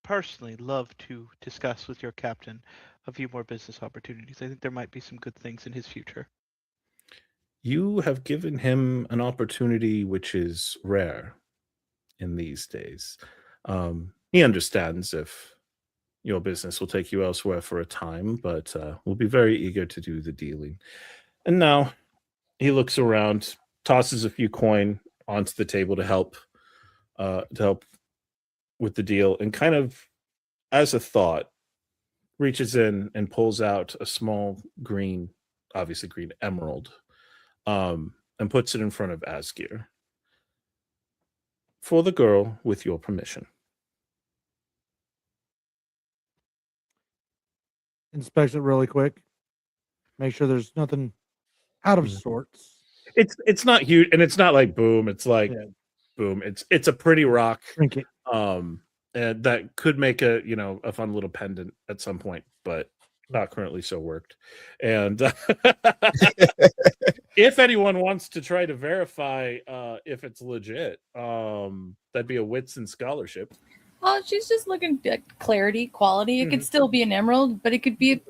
personally love to discuss with your captain a few more business opportunities. I think there might be some good things in his future. You have given him an opportunity which is rare in these days. He understands if your business will take you elsewhere for a time, but we'll be very eager to do the dealing. And now he looks around, tosses a few coin onto the table to help with the deal, and kind of as a thought, reaches in and pulls out a small green, obviously green emerald, and puts it in front of Asgeir. For the girl, with your permission. Inspects it really quick. Make sure there's nothing out of sorts. It's not huge, and it's not like boom. It's like boom. It's a pretty rock. Trinket. And that could make a a fun little pendant at some point, but not currently so worked. And if anyone wants to try to verify if it's legit, that'd be a wits and scholarship. Well, she's just looking at clarity, quality. It could still be an emerald, but it could be a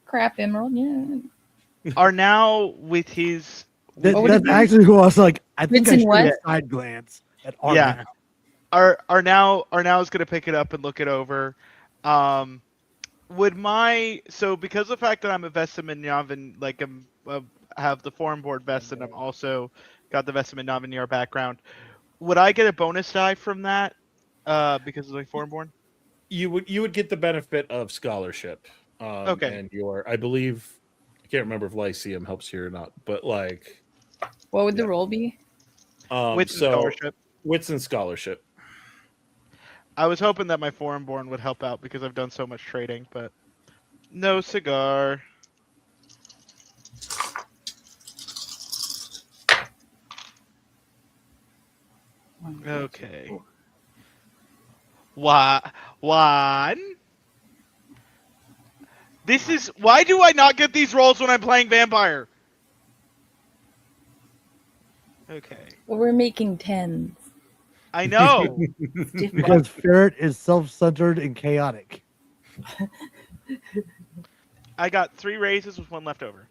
crap emerald. Yeah. Arnau with his. That's actually who I was like. I think I Vincent should what? get a side glance at Arnau. Yeah. Arnau is going to pick it up and look it over. Because of the fact that I'm a Vestamin Yavin, like have the foreign board vest, and I'm also got the Vestamin Yavin background, would I get a bonus die from that? Because of like foreign born? You would get the benefit of scholarship. Okay. And I believe, I can't remember if Lyceum helps here or not, but like, What would the role be? Wits and scholarship. Wits and scholarship. I was hoping that my foreign born would help out because I've done so much trading, but no cigar. Okay. One. Why do I not get these rolls when I'm playing vampire? Okay. Well, we're making tens. I know. Because Ferret is self-centered and chaotic. I got 3 raises with 1 left over.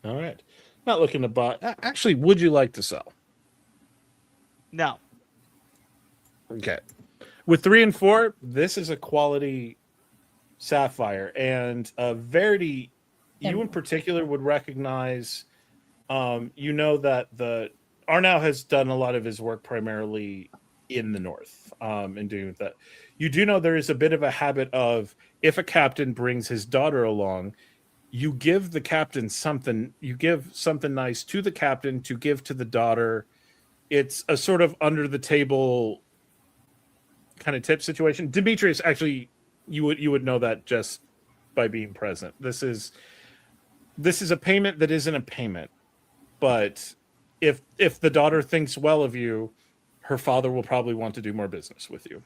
All right. Not looking to buy. Actually, would you like to sell? No. Okay. With 3 and 4, this is a quality sapphire. And Verity, you in particular would recognize, that Arnau has done a lot of his work primarily in the north, and doing with that. You do know there is a bit of a habit of, if a captain brings his daughter along, you give the captain something. You give something nice to the captain to give to the daughter. It's a sort of under the table kind of tip situation. Demetrius, actually, you would know that just by being present. This is a payment that isn't a payment, but if the daughter thinks well of you, her father will probably want to do more business with you.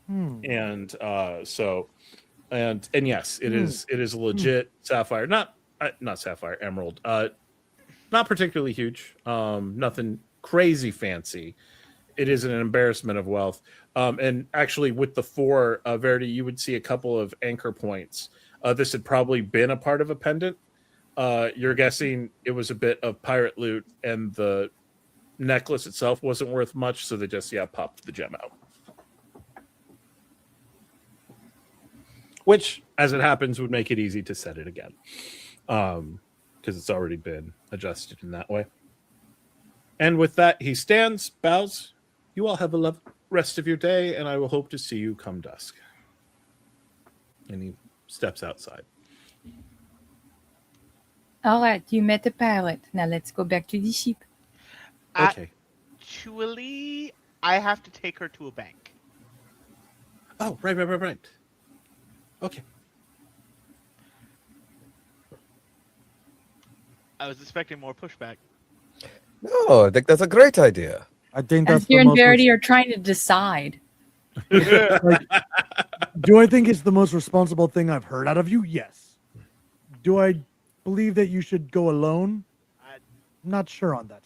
And and yes, it is a legit sapphire, not sapphire, emerald. Not particularly huge. Nothing crazy fancy. It is an embarrassment of wealth. And actually, with the 4, Verity, you would see a couple of anchor points. This had probably been a part of a pendant. You're guessing it was a bit of pirate loot, and the necklace itself wasn't worth much, so they just popped the gem out. Which, as it happens, would make it easy to set it again, because it's already been adjusted in that way. And with that, he stands, bows. You all have a lovely rest of your day, and I will hope to see you come dusk. And he steps outside. All right, you met the pilot. Now let's go back to the ship. Okay. Actually, I have to take her to a bank. Oh, right. Okay. I was expecting more pushback. No, I think that's a great idea. I think that's Asgeir the and most. Verity are trying to decide. Do I think it's the most responsible thing I've heard out of you? Yes. Do I believe that you should go alone? I'm not sure on that.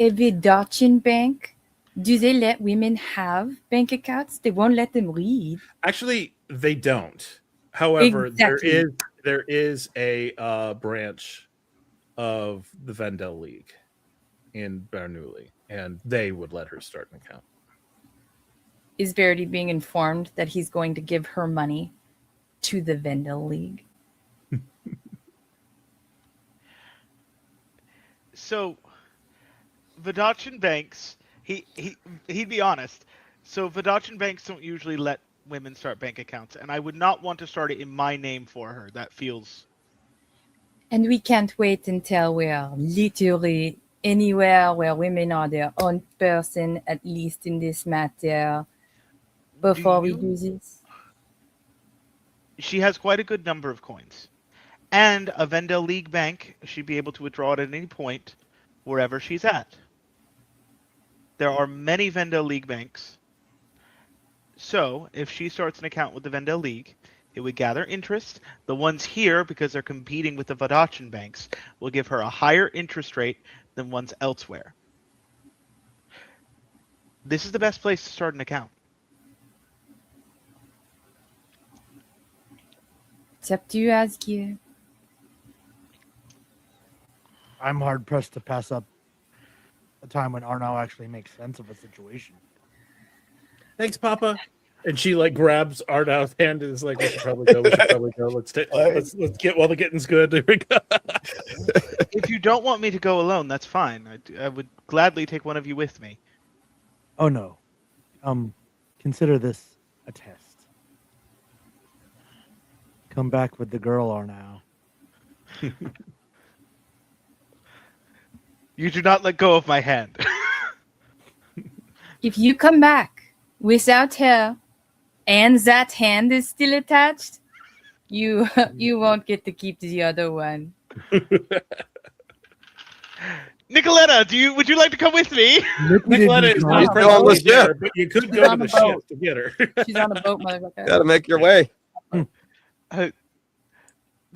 A Vedachian bank? Do they let women have bank accounts? They won't let them read. Actually, they don't. However, Exactly. there is a branch of the Vendel League in Bernoulli, and they would let her start an account. Is Verity being informed that he's going to give her money to the Vendel League? So, Vedachian banks, he'd be honest. So Vedachian banks don't usually let women start bank accounts, and I would not want to start it in my name for her. That feels. And we can't wait until we are literally anywhere where women are their own person, at least in this matter, before we do this. She has quite a good number of coins. And a Vendel League bank, she'd be able to withdraw it at any point, wherever she's at. There are many Vendel League banks. So, if she starts an account with the Vendel League, it would gather interest. The ones here, because they're competing with the Vodachan banks, will give her a higher interest rate than ones elsewhere. This is the best place to start an account. It's up to you, Asgeir. I'm hard pressed to pass up a time when Arnau actually makes sense of a situation. Thanks, Papa. And she like grabs Arnau's hand and is like, "We should probably go. We should probably go. Let's get while the getting's good." There we go. If you don't want me to go alone, that's fine. I would gladly take one of you with me. Oh no. Consider this a test. Come back with the girl, Arnau. You do not let go of my hand. If you come back without her and that hand is still attached, you won't get to keep the other one. Nikoletta, would you like to come with me? Nikoletta is not presently there, but you could go to the ship to get her. She's on a boat, motherfucker. Gotta make your way.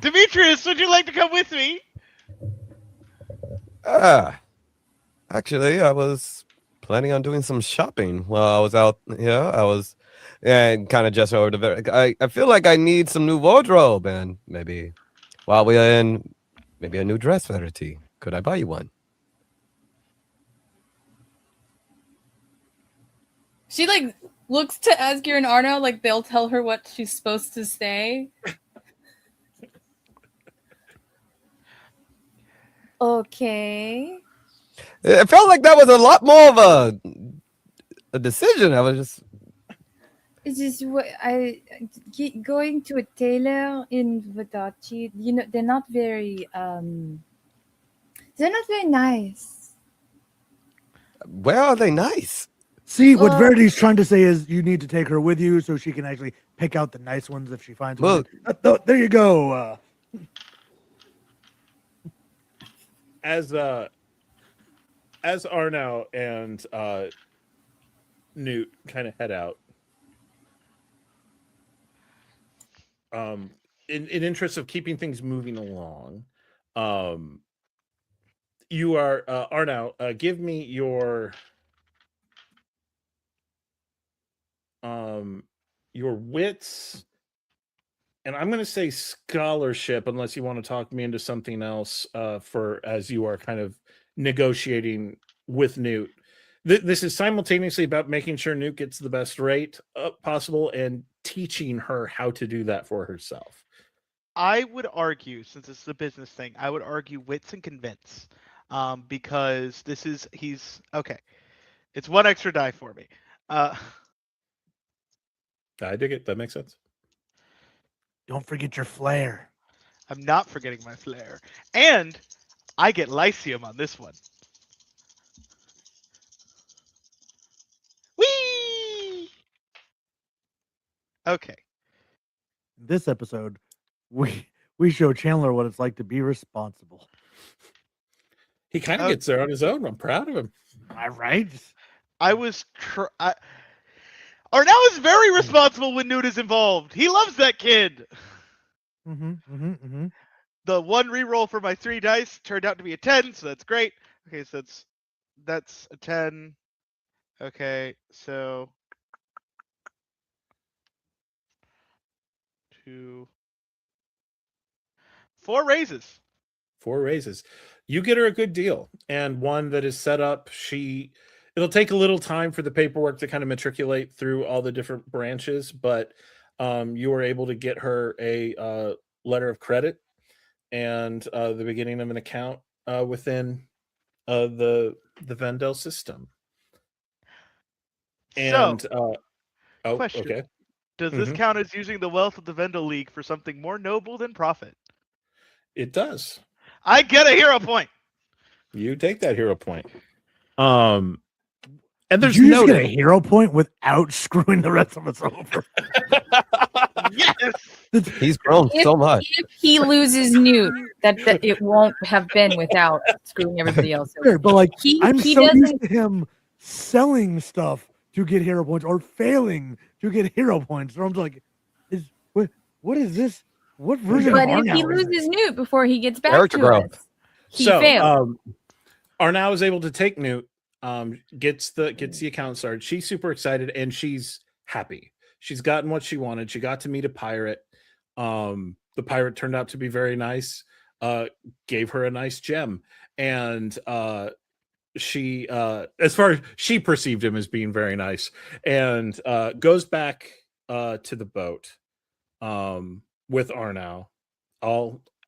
Demetrius, would you like to come with me? Actually, I was planning on doing some shopping while I was out here. I was, and kind of gesture over to Verity. I feel like I need some new wardrobe, and maybe while we're in, maybe a new dress, Verity. Could I buy you one? She like looks to Asgeir and Arnau like they'll tell her what she's supposed to say. Okay. It felt like that was a lot more of a decision. I was just. It's just what going to a tailor in Vodachan. You know, they're not very nice. Where are they nice? See, what Verity's trying to say is you need to take her with you so she can actually pick out the nice ones if she finds one. There you go. As Arnau and Newt kind of head out, in interest of keeping things moving along, you are Arnau. Give me your wits, and I'm going to say scholarship, unless you want to talk me into something else. For as you are kind of negotiating with Newt, this is simultaneously about making sure Newt gets the best rate possible and teaching her how to do that for herself. I would argue, since this is a business thing, I would argue wits and convince, because he's okay. It's one extra die for me. I dig it. That makes sense. Don't forget your flair. I'm not forgetting my flair. And I get Lyceum on this one. Whee! Okay. In this episode, we show Chandler what it's like to be responsible. He kind of gets there on his own. I'm proud of him. Am I right? Arnau is very responsible when Newt is involved. He loves that kid. The one reroll for my 3 dice turned out to be a 10, so that's great. Okay, so that's a 10. Okay, so 2, 4 raises. 4 raises. You get her a good deal, and one that is set up. It'll take a little time for the paperwork to kind of matriculate through all the different branches, but you were able to get her a letter of credit and the beginning of an account within the Vendel system. And question. okay. Does this count as using the wealth of the Vendel League for something more noble than profit? It does. I get a hero point. You take that hero point. And there's you just get a hero point without screwing the rest of us over. Yes. He's grown so much. If he loses Newt, that it won't have been without screwing everybody else over. Sure, but like I'm he so used doesn't. to him selling stuff to get hero points or failing to get hero points. So I'm like, what is this? What version But of if he Arnau is loses Newt before he gets back Character to growth. us, he failed. Arnau is able to take Newt, gets the account started. She's super excited and she's happy. She's gotten what she wanted. She got to meet a pirate. The pirate turned out to be very nice. Gave her a nice gem, and she, as far as she perceived him as being very nice, and goes back to the boat with Arnau.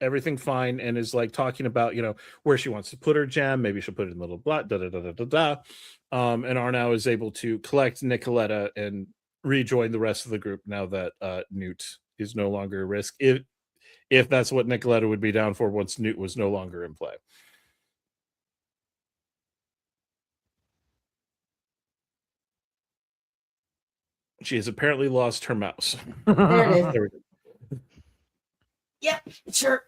Everything fine, and is like talking about, where she wants to put her gem. Maybe she'll put it in a little blot, and Arnau is able to collect Nikoletta and rejoin the rest of the group now that Newt is no longer a risk. If that's what Nikoletta would be down for once Newt was no longer in play. She has apparently lost her mouse. There it is. There we go. Yep, sure.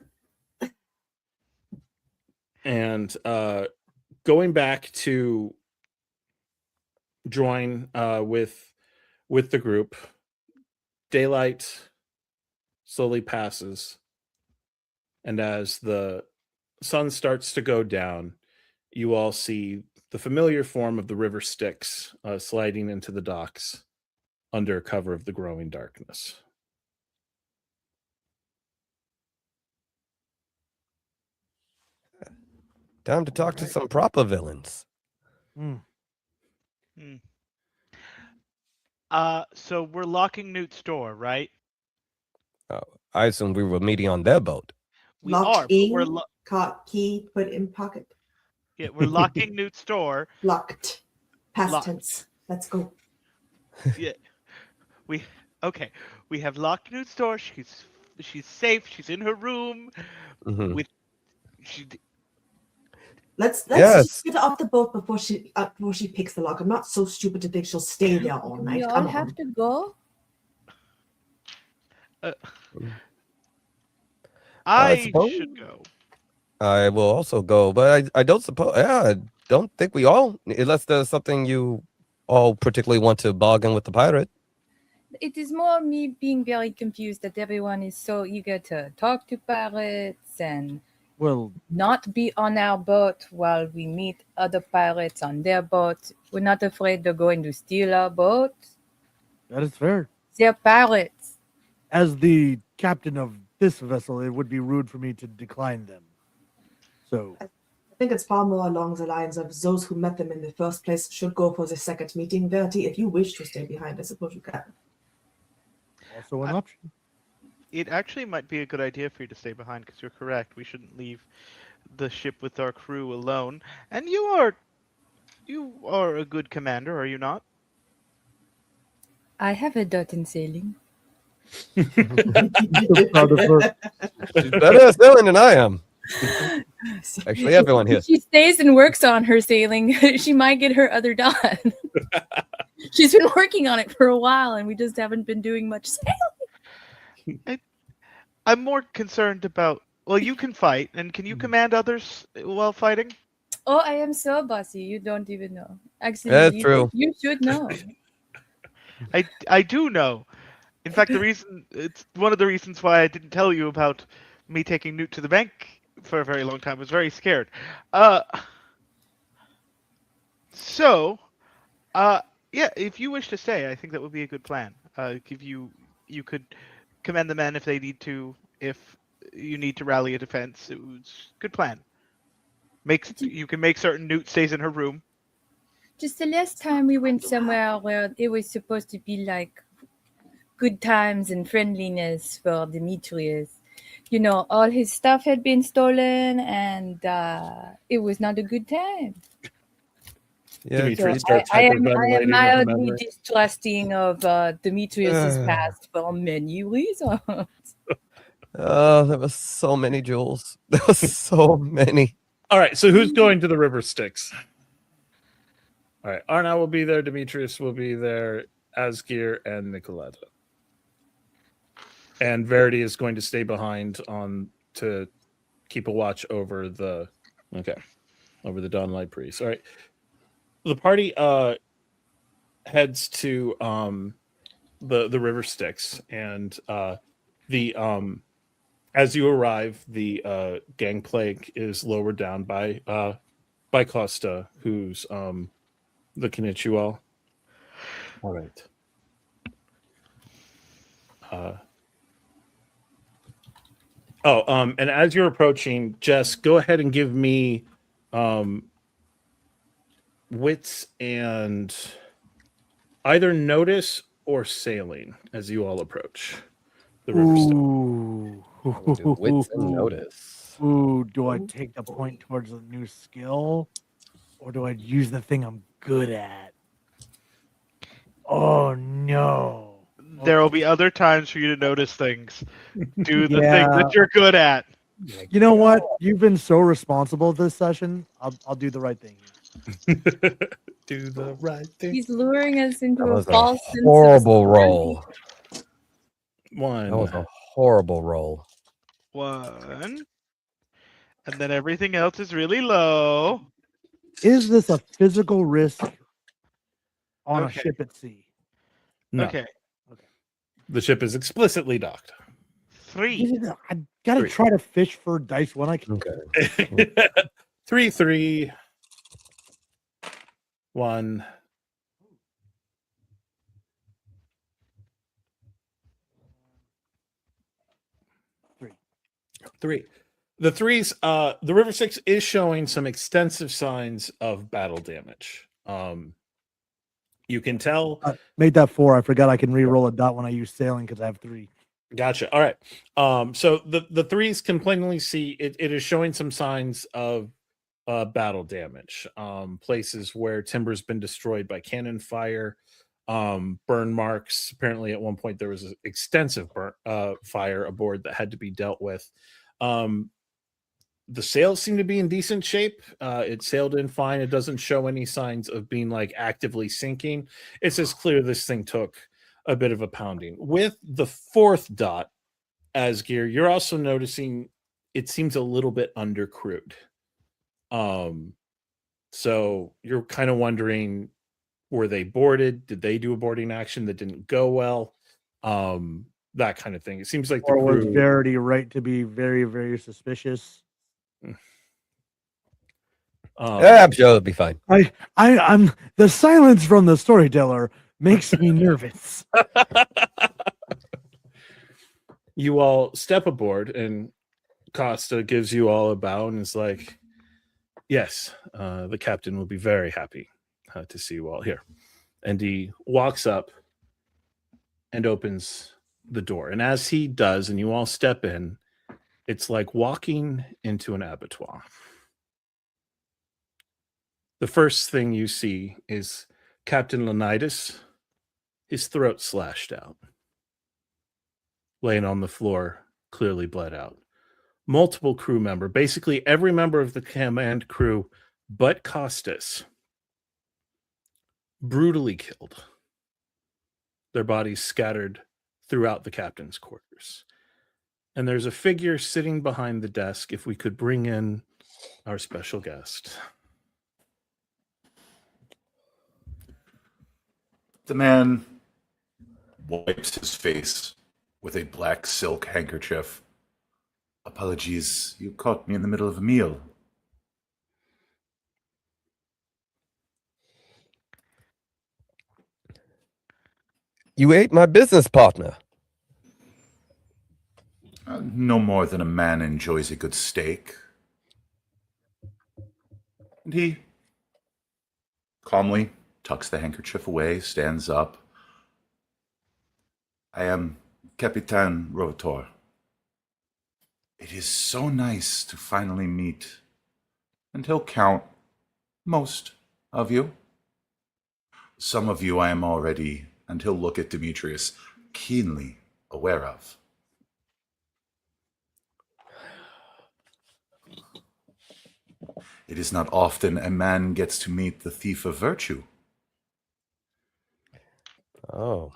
And going back to join with the group, daylight slowly passes, and as the sun starts to go down, you all see the familiar form of the river Styx sliding into the docks under cover of the growing darkness. Time to talk to some proper villains. So we're locking Newt's door, right? I assume we were meeting on their boat. We Locked are. in, We're caught key, put in pocket. yeah, we're locking Newt's door. Locked. Past Locked. tense. Let's go. Yeah. We have locked Newt's door. She's safe. She's in her room. Let's Yes. get her off the boat before she picks the lock. I'm not so stupid to think she'll stay there all night. We all Come have on. to go. I suppose- should go. I will also go, but I don't suppose. Yeah, I don't think we all, unless there's something you all particularly want to bargain with the pirate. It is more me being very confused that everyone is so eager to talk to pirates and not be on our boat while we meet other pirates on their boat. We're not afraid they're going to steal our boat. That is fair. They're pirates. As the captain of this vessel, it would be rude for me to decline them. So I think it's far more along the lines of those who met them in the first place should go for the second meeting. Verity, if you wish to stay behind, I suppose you can. also an option. It actually might be a good idea for you to stay behind because you're correct. We shouldn't leave the ship with our crew alone. And you are a good commander, are you not? I have a dot in sailing. She's better at sailing than I am. Actually, everyone here. If she stays and works on her sailing, she might get her other dot. She's been working on it for a while, and we just haven't been doing much sailing. I'm more concerned about. Well, you can fight, and can you command others while fighting? Oh, I am so bossy. You don't even know. Actually, That's true. You should know. I do know. In fact, it's one of the reasons why I didn't tell you about me taking Newt to the bank for a very long time. I was very scared. Yeah, if you wish to stay, I think that would be a good plan. If you could command the men if they need to, if you need to rally a defense. It was a good plan. You can make certain Newt stays in her room. Just the last time we went somewhere where it was supposed to be like good times and friendliness for Demetrius. You know, all his stuff had been stolen and it was not a good time. Yeah, Demetrius So starts I am hyperventilating with mildly memory. distrusting of Demetrius's past for many reasons. there was so many jewels. There was so many. All right, so who's going to the river Styx? All right, Arnau will be there. Demetrius will be there. Asgeir and Nikoletta. And Verity is going to stay behind to keep a watch over the Dawnlight Priest. All right, the party heads to the river Styx, and as you arrive, the gangplank is lowered down by Costa, who's looking at you all. All right. And as you're approaching, Jess, go ahead and give me wits and either notice or sailing as you all approach the river Styx. Ooh. Do wits and notice. Ooh, do I take the point towards a new skill? Or do I use the thing I'm good at? Oh no. There will be other times for you to notice things. Do the thing Yeah. that you're good at. You know what? You've been so responsible this session. I'll do the right thing. Do the right thing. He's luring us into That a was a false sense of horrible security. roll. One. That was a horrible roll. 1. And then everything else is really low. Is this a physical risk on Okay. a ship at sea? No. Okay. The ship is explicitly docked. 3. I gotta 3. try to fish for dice when I can. Okay. 3, 3, 1. Three. The threes, the River Styx is showing some extensive signs of battle damage. You can tell. Made that 4. I forgot I can re-roll a dot when I use sailing because I have 3. Gotcha. All right. So the threes can plainly see it is showing some signs of battle damage. Places where timber's been destroyed by cannon fire, burn marks. Apparently, at one point there was an extensive fire aboard that had to be dealt with. The sails seem to be in decent shape. It sailed in fine. It doesn't show any signs of being like actively sinking. It's as clear this thing took a bit of a pounding. With the 4th dot, Asgeir, you're also noticing it seems a little bit undercrewed. So you're kind of wondering, were they boarded? Did they do a boarding action that didn't go well? That kind of thing. It seems like the Or was crew... Verity right to be very, very suspicious? I'm sure it'll be fine. I'm the silence from the storyteller makes me nervous. You all step aboard, and Costa gives you all a bow and is like, "Yes, the captain will be very happy to see you all here." And he walks up and opens the door. And as he does, and you all step in, it's like walking into an abattoir. The first thing you see is Captain Leonidas, his throat slashed out, laying on the floor, clearly bled out. Multiple crew member, basically every member of the command crew but Costas, brutally killed. Their bodies scattered throughout the captain's quarters. And there's a figure sitting behind the desk. If we could bring in our special guest. The man wipes his face with a black silk handkerchief. Apologies, you caught me in the middle of a meal. You ate my business partner. No more than a man enjoys a good steak. And he calmly tucks the handkerchief away, stands up. I am Capitan Rotor. It is so nice to finally meet, and he'll count most of you Some of you I am already, and he'll look at Demetrius, keenly aware of. It is not often a man gets to meet the thief of virtue. Oh.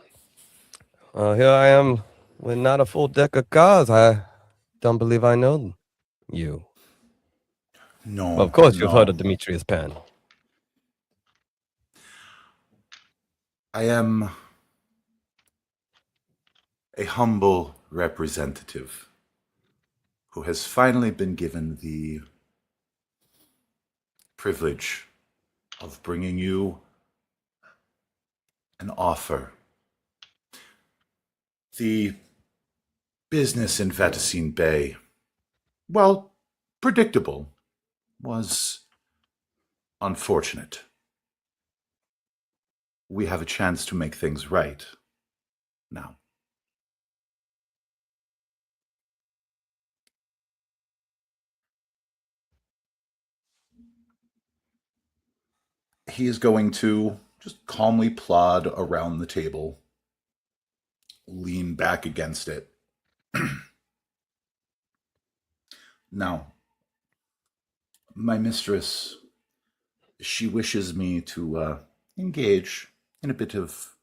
Here I am with not a full deck of cards. I don't believe I know you. No. Well, of course, you've no. heard of Demetrius Penn. I am a humble representative who has finally been given the privilege of bringing you an offer. The business in Vaticine Bay, well, predictable, was unfortunate. We have a chance to make things right now. He is going to just calmly plod around the table, lean back against it. Now, my mistress, she wishes me to engage in a bit of,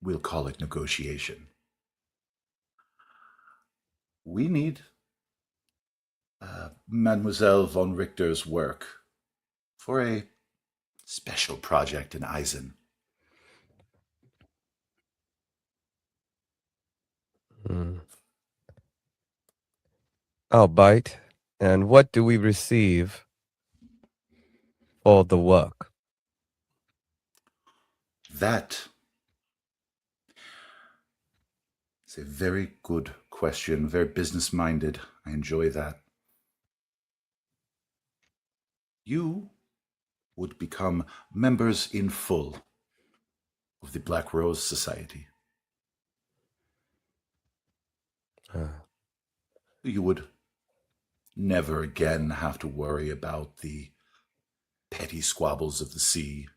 we'll call it negotiation. We need Mademoiselle von Richter's work for a special project in Eisen. I'll bite. And what do we receive for the work? That is a very good question, very business-minded. I enjoy that. You would become members in full of the Black Rose Society. You would never again have to worry about the petty squabbles of the sea.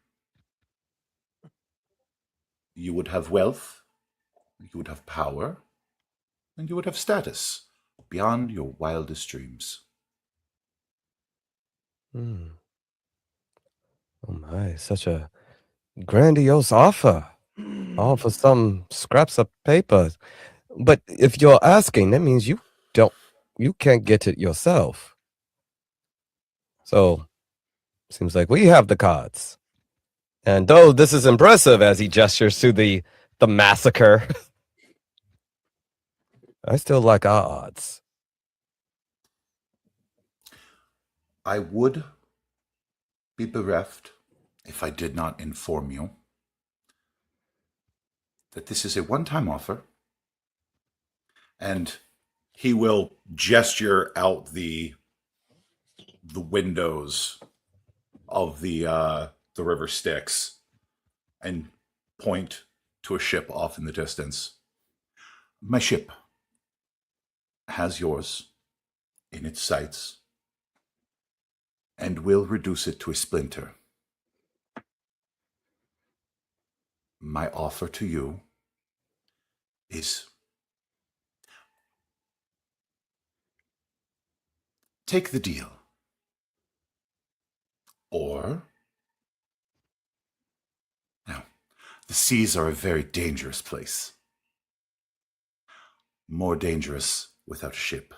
You would have wealth, you would have power, and you would have status beyond your wildest dreams. Oh my, such a grandiose offer. All for some scraps of paper. But if you're asking, that means you can't get it yourself. So, seems like we have the cards. And though this is impressive as he gestures to the massacre, I still like our odds. I would be bereft if I did not inform you that this is a one-time offer, and he will gesture out the windows of the river Styx and point to a ship off in the distance. My ship has yours in its sights and will reduce it to a splinter. My offer to you is take the deal. Or, now, the seas are a very dangerous place. More dangerous without a ship.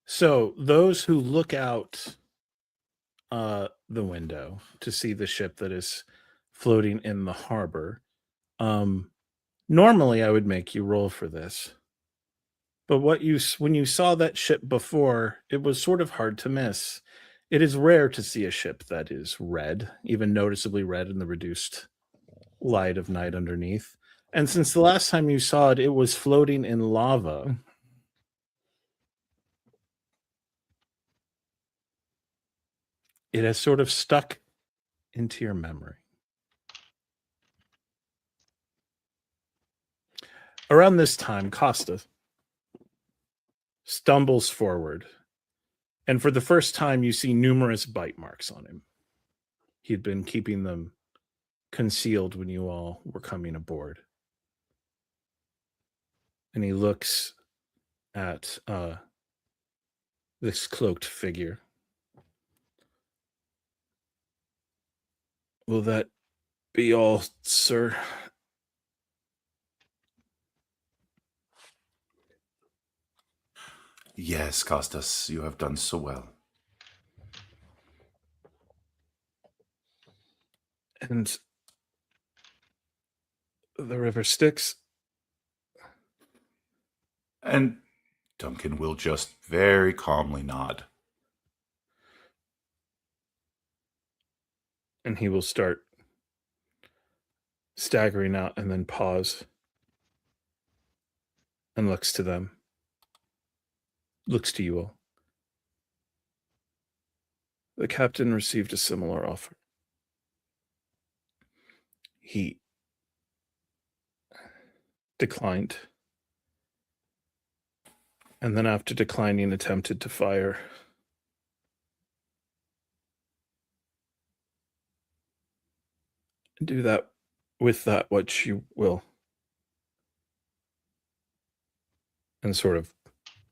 So those who look out the window to see the ship that is floating in the harbor, normally I would make you roll for this. But when you saw that ship before, it was sort of hard to miss. It is rare to see a ship that is red, even noticeably red in the reduced light of night underneath. And since the last time you saw it, it was floating in lava. It has sort of stuck into your memory. Around this time, Costa stumbles forward, and for the first time, you see numerous bite marks on him. he had been keeping them concealed when you all were coming aboard. And he looks at this cloaked figure. Will that be all, sir? Yes, Costas, you have done so well. And the river Styx? And Duncan will just very calmly nod. And he will start staggering out and then pause and looks to them. Looks to you all. The captain received a similar offer. He declined. And then after declining, attempted to fire. Do that with that what you will. And sort of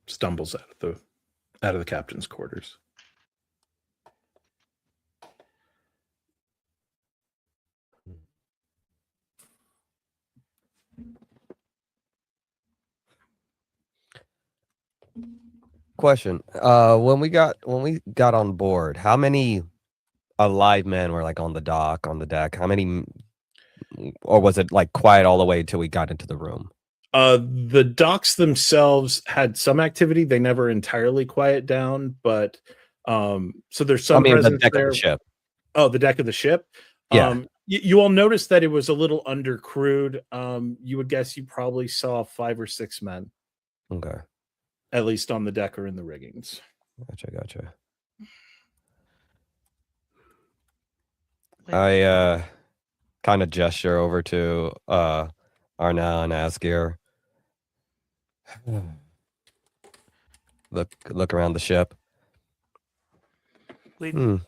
stumbles out of the captain's quarters. Question. When we got on board, how many alive men were like on the dock, on the deck? How many, or was it like quiet all the way until we got into the room? The docks themselves had some activity. They never entirely quiet down, but so there's some presence the deck there. of the ship. Oh, the deck of the ship. Yeah. You all noticed that it was a little undercrewed. You would guess you probably saw 5 or 6 men. Okay. At least on the deck or in the riggings. Gotcha. I kind of gesture over to Arnau and Asgeir. Look around the ship. When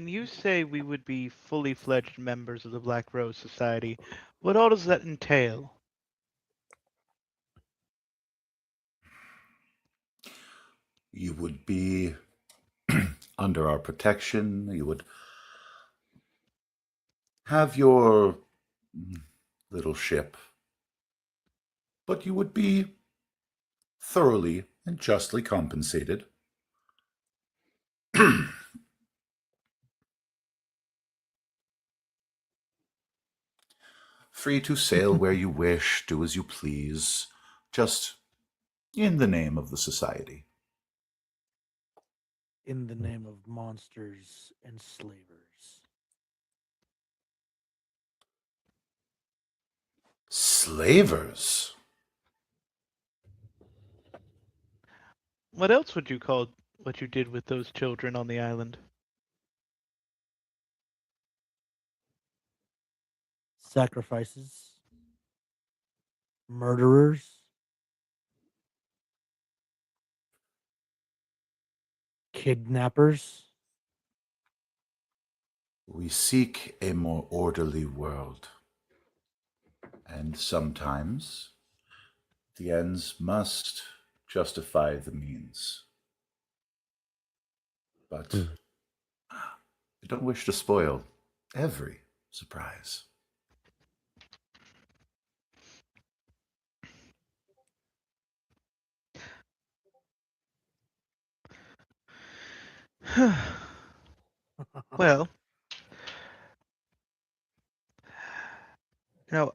you say we would be fully fledged members of the Black Rose Society, what all does that entail? You would be under our protection. You would have your little ship, but you would be thoroughly and justly compensated. Free to sail where you wish, do as you please, just in the name of the society. In the name of monsters and slavers. Slavers? What else would you call what you did with those children on the island? Sacrifices. Murderers. Kidnappers. We seek a more orderly world. And sometimes the ends must justify the means. But I don't wish to spoil every surprise. Well,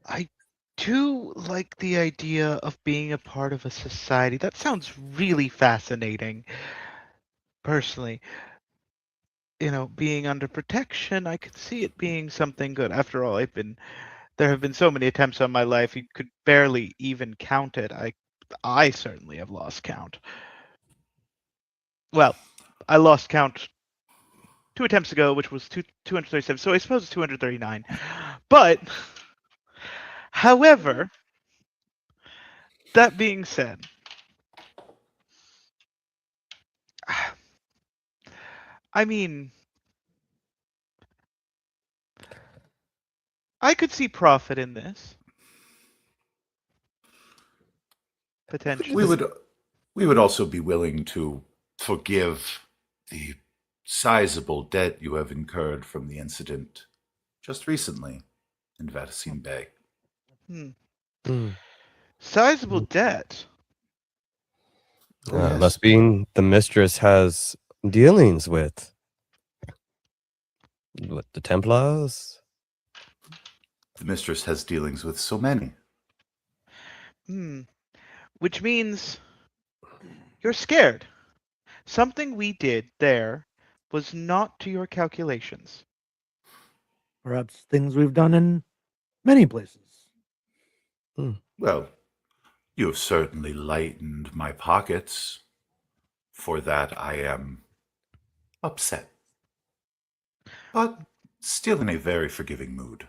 I do like the idea of being a part of a society. That sounds really fascinating. Personally, being under protection, I could see it being something good. After all, there have been so many attempts on my life, you could barely even count it. I certainly have lost count. Well, I lost count 2 attempts ago, which was 237. So I suppose it's 239. But, however, that being said, I mean, I could see profit in this. Potentially. We would also be willing to forgive the sizable debt you have incurred from the incident just recently in Vaticine Bay. Sizable debt. Yes. Must be the mistress has dealings with the Templars. The mistress has dealings with so many. Which means you're scared. Something we did there was not to your calculations. Perhaps things we've done in many places. Well, you have certainly lightened my pockets. For that, I am upset, but still in a very forgiving mood.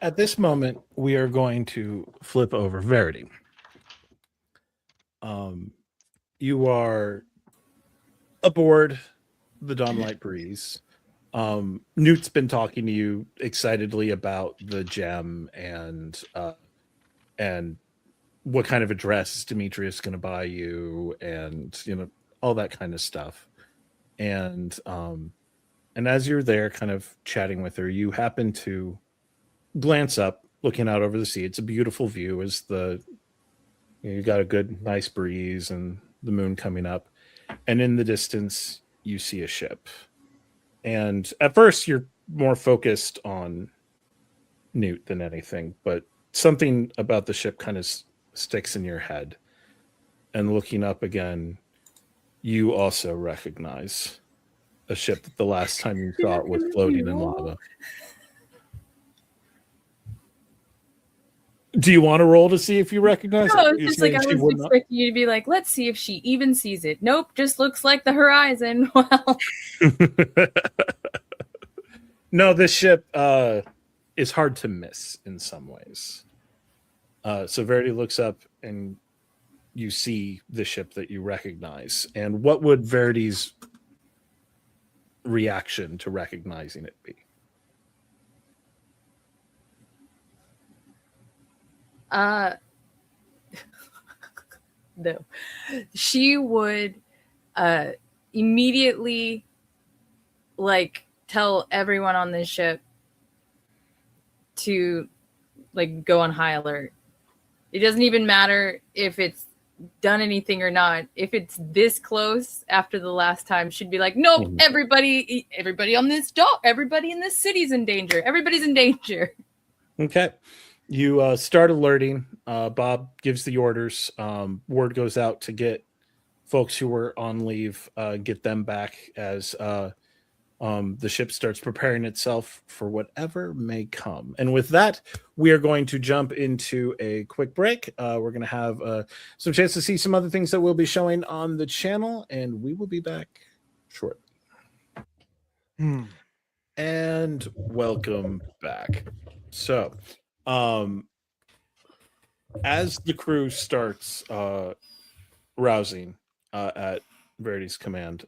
At this moment, we are going to flip over Verity. You are aboard the Dawnlight Breeze. Newt's been talking to you excitedly about the gem and what kind of a dress is Demetrius going to buy you, and all that kind of stuff. And as you're there, kind of chatting with her, you happen to glance up, looking out over the sea. It's a beautiful view as you got a good, nice breeze and the moon coming up. And in the distance, you see a ship. And at first, you're more focused on Newt than anything, but something about the ship kind of sticks in your head. And looking up again, you also recognize a ship that the last time you saw it was floating in lava. Do you want to roll to see if you recognize No, it? it's just like I was expecting you to be like, let's see if she even sees it. Nope, just looks like the horizon. Well, no, this ship is hard to miss in some ways. So Verity looks up and you see the ship that you recognize. And what would Verity's reaction to recognizing it be? No. She would immediately tell everyone on this ship to go on high alert. It doesn't even matter if it's done anything or not. If it's this close after the last time, she'd be like, nope, everybody on this dock, everybody in this city's in danger. Everybody's in danger. Okay. You start alerting. Bob gives the orders. Word goes out to get folks who were on leave, get them back as the ship starts preparing itself for whatever may come. And with that, we are going to jump into a quick break. We're going to have some chance to see some other things that we'll be showing on the channel, and we will be back shortly. And welcome back. So, as the crew starts rousing at Verity's command,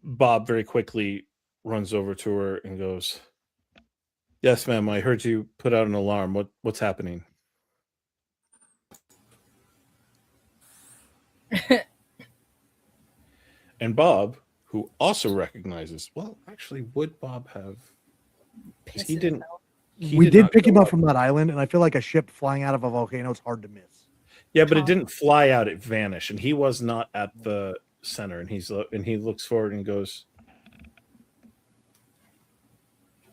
Bob very quickly runs over to her and goes, "Yes, ma'am, I heard you put out an alarm. What's happening?" And Bob, who also recognizes, well, actually, would Bob have? He didn't. We did pick him up from that island, and I feel like a ship flying out of a volcano is hard to miss. Yeah, but it didn't fly out; it vanished, and he was not at the center. And he looks forward and goes.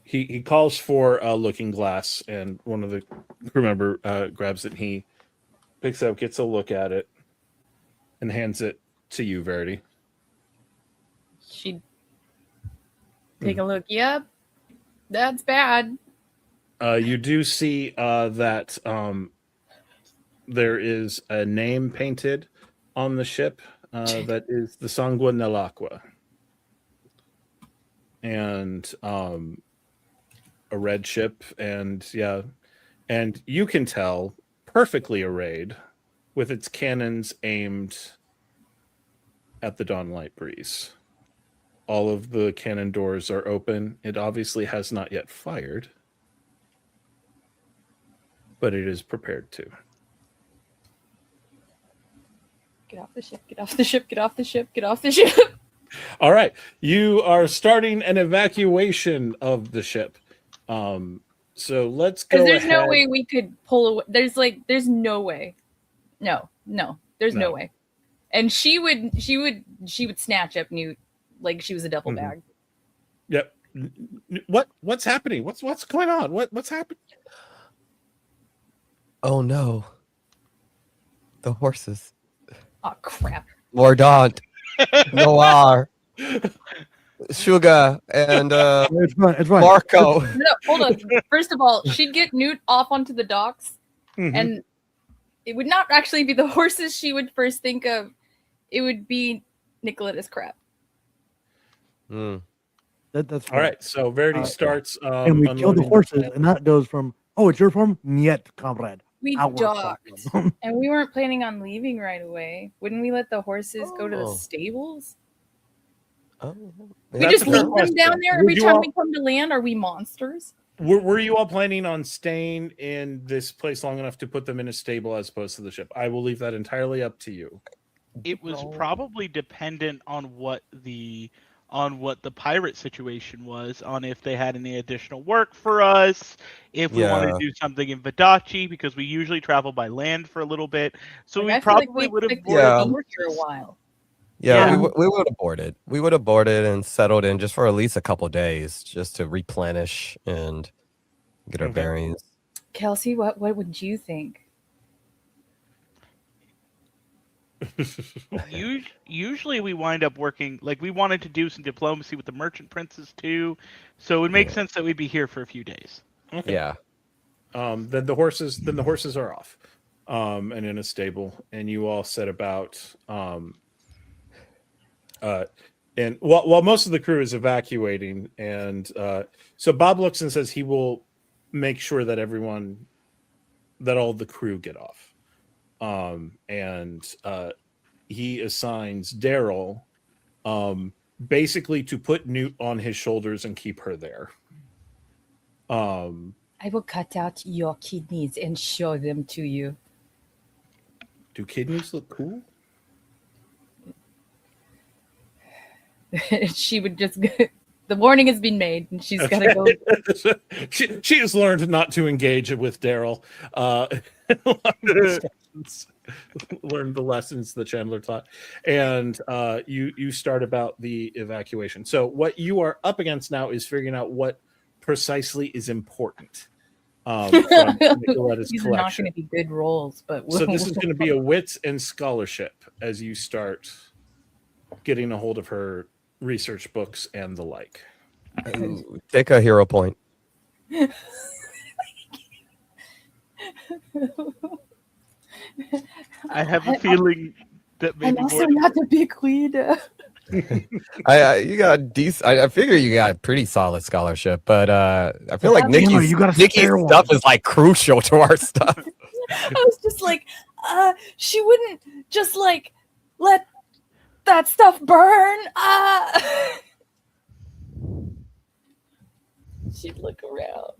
He calls for a looking glass, and one of the crew member grabs it. And he picks it up, gets a look at it, and hands it to you, Verity. She'd take a look. Yep, that's bad. You do see that there is a name painted on the ship that is the Sangue nell'Acqua. And a red ship, and you can tell perfectly arrayed with its cannons aimed at the Dawnlight Breeze. All of the cannon doors are open. It obviously has not yet fired, but it is prepared to. Get off the ship, get off the ship, get off the ship, get off the ship. All right. You are starting an evacuation of the ship. So let's go. Because there's ahead. no way we could pull away. There's no way. No, there's no way. And she would snatch up Newt like she was a duffel bag. Yep. What's happening? What's going on? What's happening? Oh no. The horses. Oh crap. Mordaunt. Noir. Sugar and It's fine. Marco. No, hold on. First of all, she'd get Newt off onto the docks, and it would not actually be the horses she would first think of. It would be Nikoletta's crap. That's fine. All right. So Verity starts. And we kill the horses, and that goes from, oh, it's your farm? Niet, comrade. We Our docked, farm. and we weren't planning on leaving right away. Wouldn't we let the horses go to the stables? Oh, We just leave them down there every time we come to land. Are we monsters? Were you all planning on staying in this place long enough to put them in a stable as opposed to the ship? I will leave that entirely up to you. It was probably dependent on what the pirate situation was, on if they had any additional work for us, if we wanted to do something in Vadachi, because we usually travel by land for a little bit. So we probably would have boarded for a while. Yeah, we would have boarded. We would have boarded and settled in just for at least a couple of days, just to replenish and get our bearings. Kelsey, what would you think? Usually we wind up working, like, we wanted to do some diplomacy with the merchant princes too, so it would make sense that we'd be here for a few days. Okay. Yeah. Then the horses are off, and in a stable, and you all set about. And while most of the crew is evacuating, and so Bob looks and says he will make sure that all the crew get off. And he assigns Daryl basically to put Newt on his shoulders and keep her there. I will cut out your kidneys and show them to you. Do kidneys look cool? She would just the warning has been made, and she's got to go. She has learned not to engage with Daryl. Learned the lessons that Chandler taught, and you start about the evacuation. So what you are up against now is figuring out what precisely is important. From Nikoletta's These collection. are not going to be good rolls, but So this is going to be a wits and scholarship as you start getting a hold of her research books and the like. Take a hero point. I have a feeling that maybe I'm also not a big leader. You got decent. I figure you got a pretty solid scholarship, but I feel like Nikki's stuff is like crucial to our stuff. I was just like, she wouldn't just like let that stuff burn. She'd look around.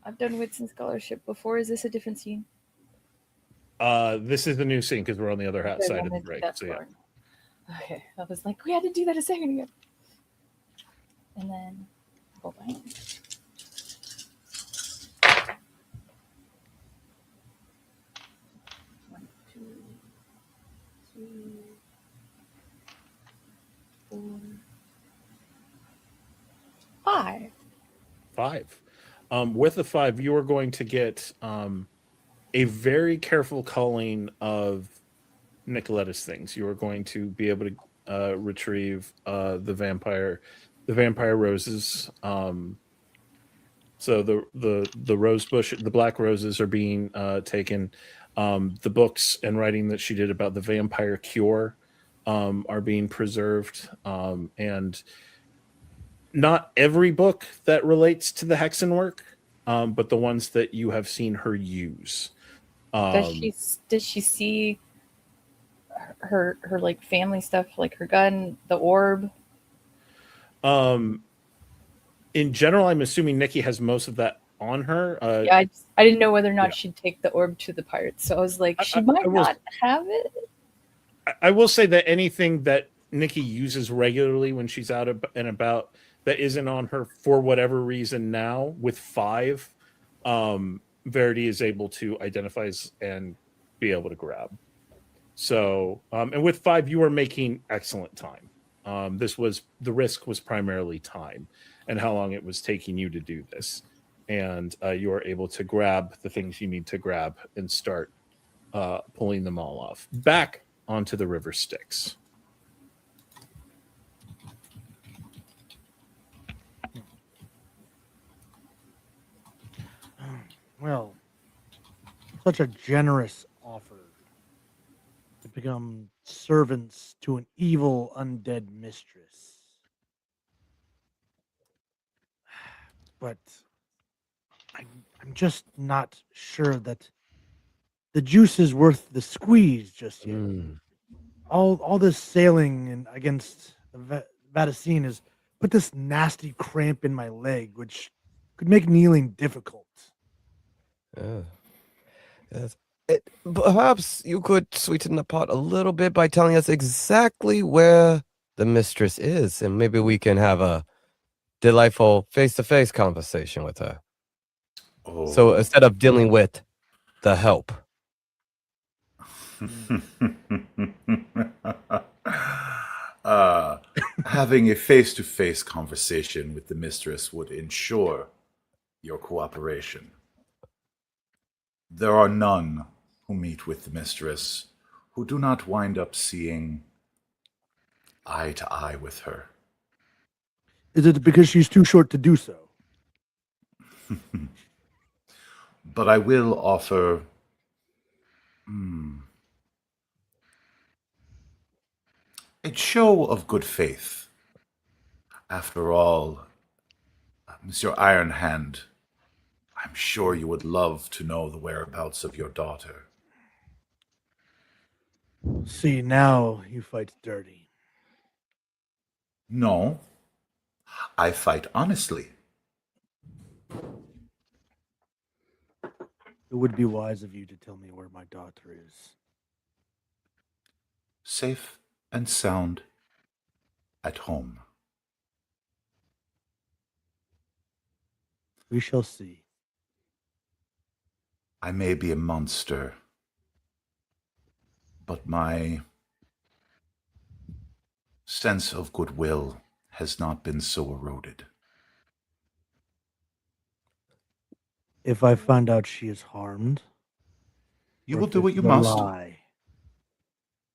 I've done wits and scholarship before. Is this a different scene? This is the new scene because we're on the other side of the break. So yeah. Okay, I was like, we had to do that a second ago. And then, hold on. 1, 2, 3, 4, 5. 5. With the 5, you are going to get a very careful culling of Nikoletta's things. You are going to be able to retrieve the vampire roses. So the rose bush, the black roses are being taken. The books and writing that she did about the vampire cure are being preserved. And not every book that relates to the Hexen work, but the ones that you have seen her use. Does she see her like family stuff, like her gun, the orb? In general, I'm assuming Nikki has most of that on her. Yeah, I didn't know whether or not she'd take the orb to the pirates, so I was like, she might not have it. I will say that anything that Nikki uses regularly when she's out and about that isn't on her for whatever reason now, with 5, Verity is able to identify and be able to grab. So, and with 5, you are making excellent time. The risk was primarily time and how long it was taking you to do this. And you are able to grab the things you need to grab and start pulling them all off. Back onto the river Styx. Well, such a generous offer to become servants to an evil undead mistress. But I'm just not sure that the juice is worth the squeeze just yet. All this sailing and against the Vaticine has put this nasty cramp in my leg, which could make kneeling difficult. Yes. Perhaps you could sweeten the pot a little bit by telling us exactly where the mistress is, and maybe we can have a delightful face-to-face conversation with her. So instead of dealing with the help. Having a face-to-face conversation with the mistress would ensure your cooperation. There are none who meet with the mistress who do not wind up seeing eye to eye with her. Is it because she's too short to do so? But I will offer a show of good faith. After all, Monsieur Ironhand, I'm sure you would love to know the whereabouts of your daughter. See, now you fight dirty. No, I fight honestly. It would be wise of you to tell me where my daughter is. Safe and sound at home. We shall see. I may be a monster, but my sense of goodwill has not been so eroded. If I find out she is harmed, you will do what you must. Lie,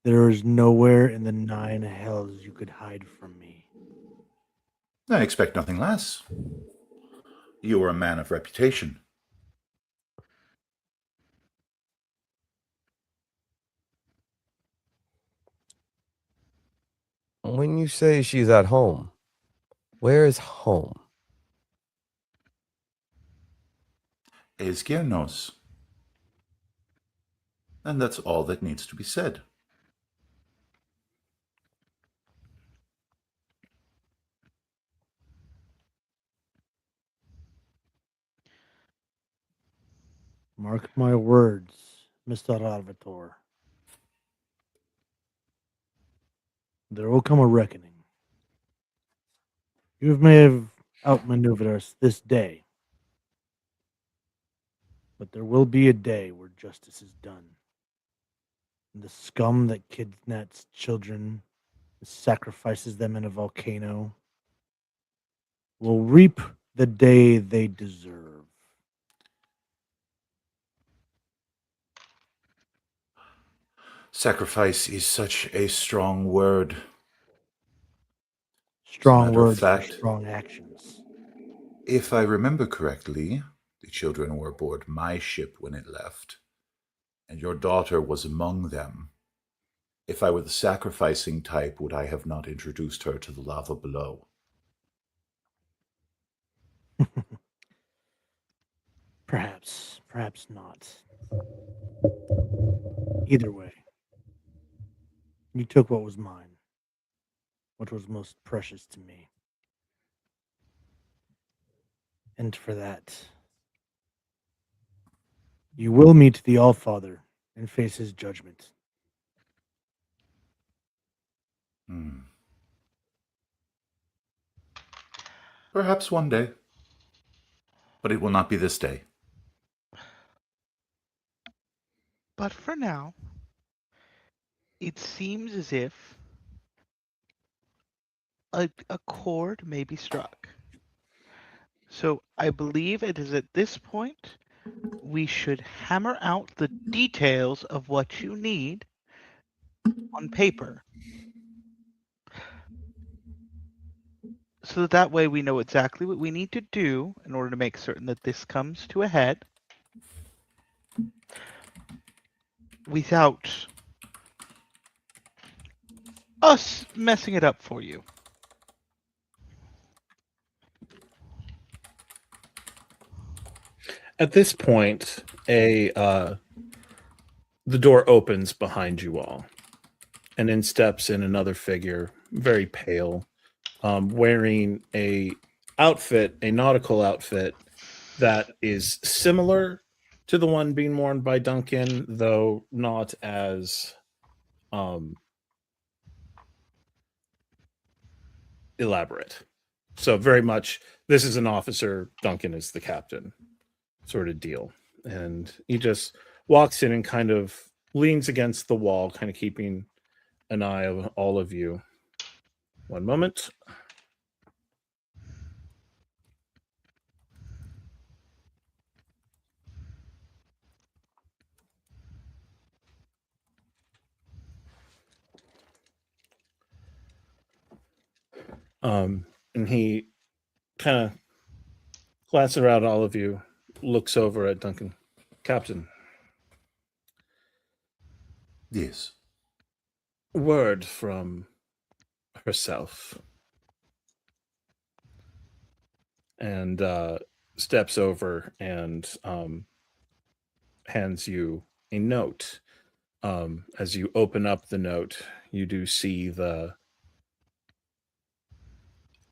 there is nowhere in the 9 hells you could hide from me. I expect nothing less. You are a man of reputation. When you say she's at home, where is home? Asgeir knows. And that's all that needs to be said. Mark my words, Mr. Arvitor. There will come a reckoning. You may have outmaneuvered us this day, but there will be a day where justice is done. And the scum that kidnaps children and sacrifices them in a volcano will reap the day they deserve. Sacrifice is such a strong word. Strong words for strong actions. If I remember correctly, the children were aboard my ship when it left, and your daughter was among them. If I were the sacrificing type, would I have not introduced her to the lava below? Perhaps not. Either way, You took what was mine, what was most precious to me. And for that, you will meet the Allfather and face his judgment. Perhaps one day. But it will not be this day. But for now, it seems as if a chord may be struck. So I believe it is at this point we should hammer out the details of what you need on paper. So that way we know exactly what we need to do in order to make certain that this comes to a head without us messing it up for you. At this point, the door opens behind you all, and in steps in another figure, very pale, wearing a nautical outfit that is similar to the one being worn by Duncan, though not as elaborate. So very much, this is an officer, Duncan is the captain sort of deal. And he just walks in and kind of leans against the wall, kind of keeping an eye on all of you. One moment. And he kind of glances around all of you, looks over at Duncan. Captain. Yes. Word from herself. And steps over and hands you a note. As you open up the note, you do see the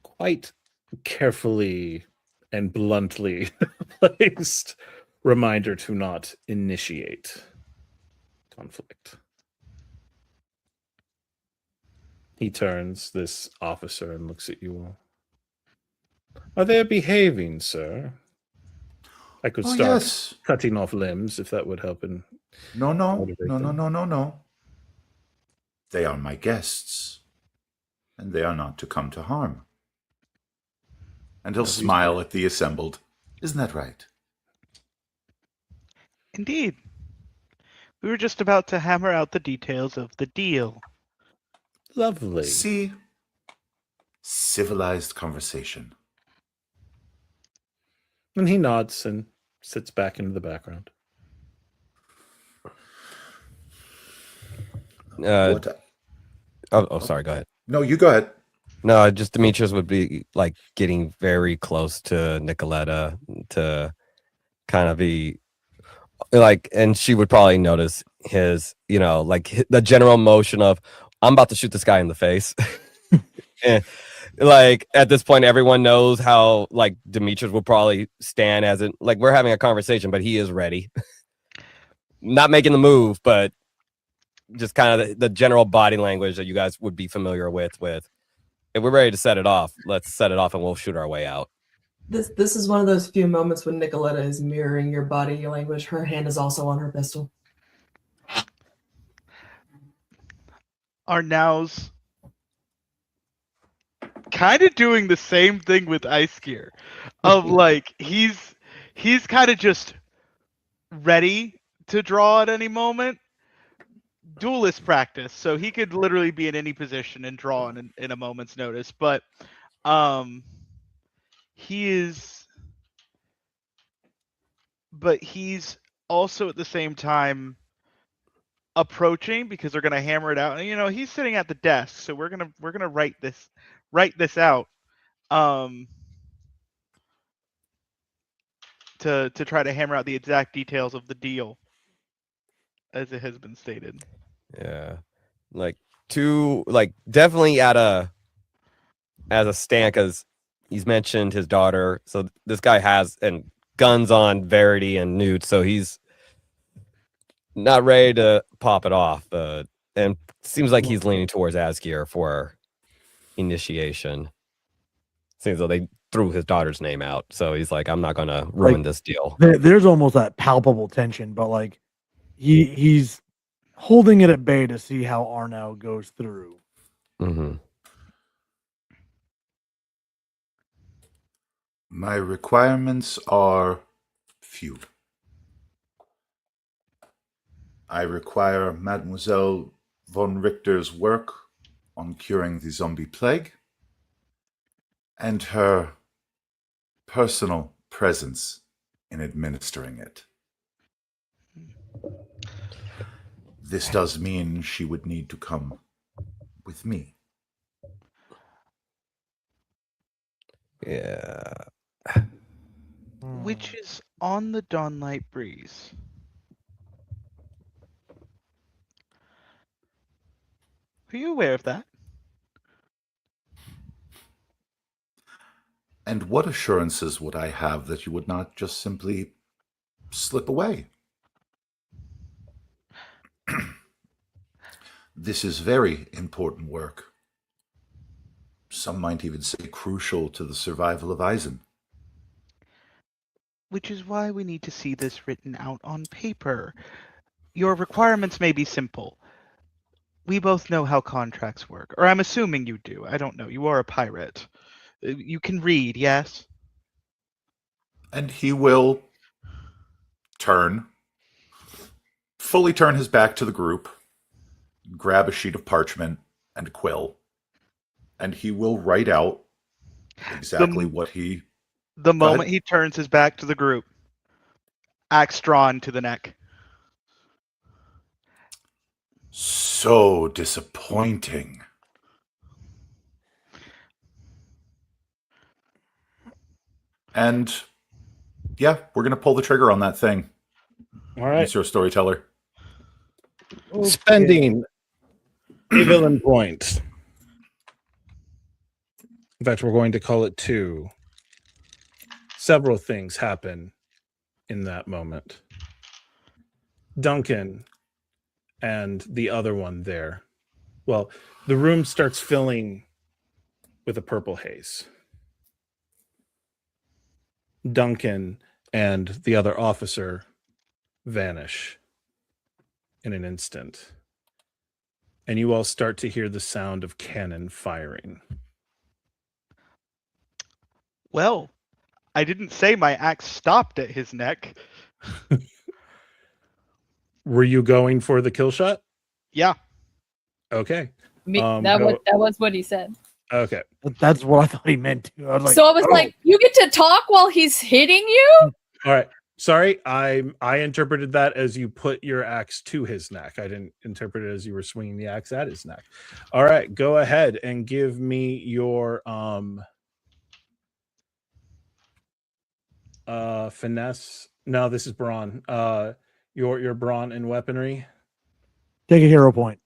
quite carefully and bluntly placed reminder to not initiate conflict. He turns, this officer, and looks at you all. Are they behaving, sir? I could start cutting off limbs if that would help. No. They are my guests, and they are not to come to harm. And he'll smile at the assembled. Isn't that right? Indeed. We were just about to hammer out the details of the deal. Lovely. See? Civilized conversation. And he nods and sits back into the background. Sorry, go ahead. No, you go ahead. No, just Demetrius would be like getting very close to Nikoletta to kind of be like, and she would probably notice his, like the general motion of, I'm about to shoot this guy in the face. And like at this point, everyone knows how like Demetrius will probably stand as it, like we're having a conversation, but he is ready. Not making the move, but just kind of the general body language that you guys would be familiar with. If we're ready to set it off, let's set it off and we'll shoot our way out. This is one of those few moments when Nikoletta is mirroring your body language. Her hand is also on her pistol. Arnau's kind of doing the same thing with Asgeir. Of like he's kind of just ready to draw at any moment. Duelist practice, so he could literally be in any position and draw in a moment's notice. But he's also at the same time approaching because they're gonna hammer it out. And he's sitting at the desk, so we're gonna write this out to try to hammer out the exact details of the deal as it has been stated. Yeah, like definitely as a stand, because he's mentioned his daughter. So this guy has and guns on Verity and Newt, so he's not ready to pop it off. And seems like he's leaning towards Asgeir for initiation. Seems like they threw his daughter's name out, so he's like, I'm not gonna ruin this deal. There's almost that palpable tension, but like he's holding it at bay to see how Arnau goes through. Mm-hmm. My requirements are few. I require Mademoiselle von Richter's work on curing the zombie plague and her personal presence in administering it. This does mean she would need to come with me. Yeah. Which is on the Dawnlight Breeze. Are you aware of that? And what assurances would I have that you would not just simply slip away? This is very important work. Some might even say crucial to the survival of Eisen. Which is why we need to see this written out on paper. Your requirements may be simple. We both know how contracts work. Or I'm assuming you do. I don't know. You are a pirate. You can read, yes? And he will fully turn his back to the group, grab a sheet of parchment and a quill, and he will write out exactly what he... The moment he turns his back to the group, axe drawn to the neck. So disappointing. And yeah, we're going to pull the trigger on that thing. All right. Mr. Storyteller. Okay. Spending a villain point. In fact, we're going to call it 2. Several things happen in that moment. Duncan and the other one there. Well, the room starts filling with a purple haze. Duncan and the other officer vanish in an instant. And you all start to hear the sound of cannon firing. Well, I didn't say my axe stopped at his neck. Were you going for the kill shot? Yeah. Okay. That was what he said. Okay. That's what I thought he meant too. I was like, So I was like, you get to talk while he's hitting you? All right. Sorry, I interpreted that as you put your axe to his neck. I didn't interpret it as you were swinging the axe at his neck. All right, go ahead and give me your finesse. No, this is brawn. Your brawn and weaponry. Take a hero point.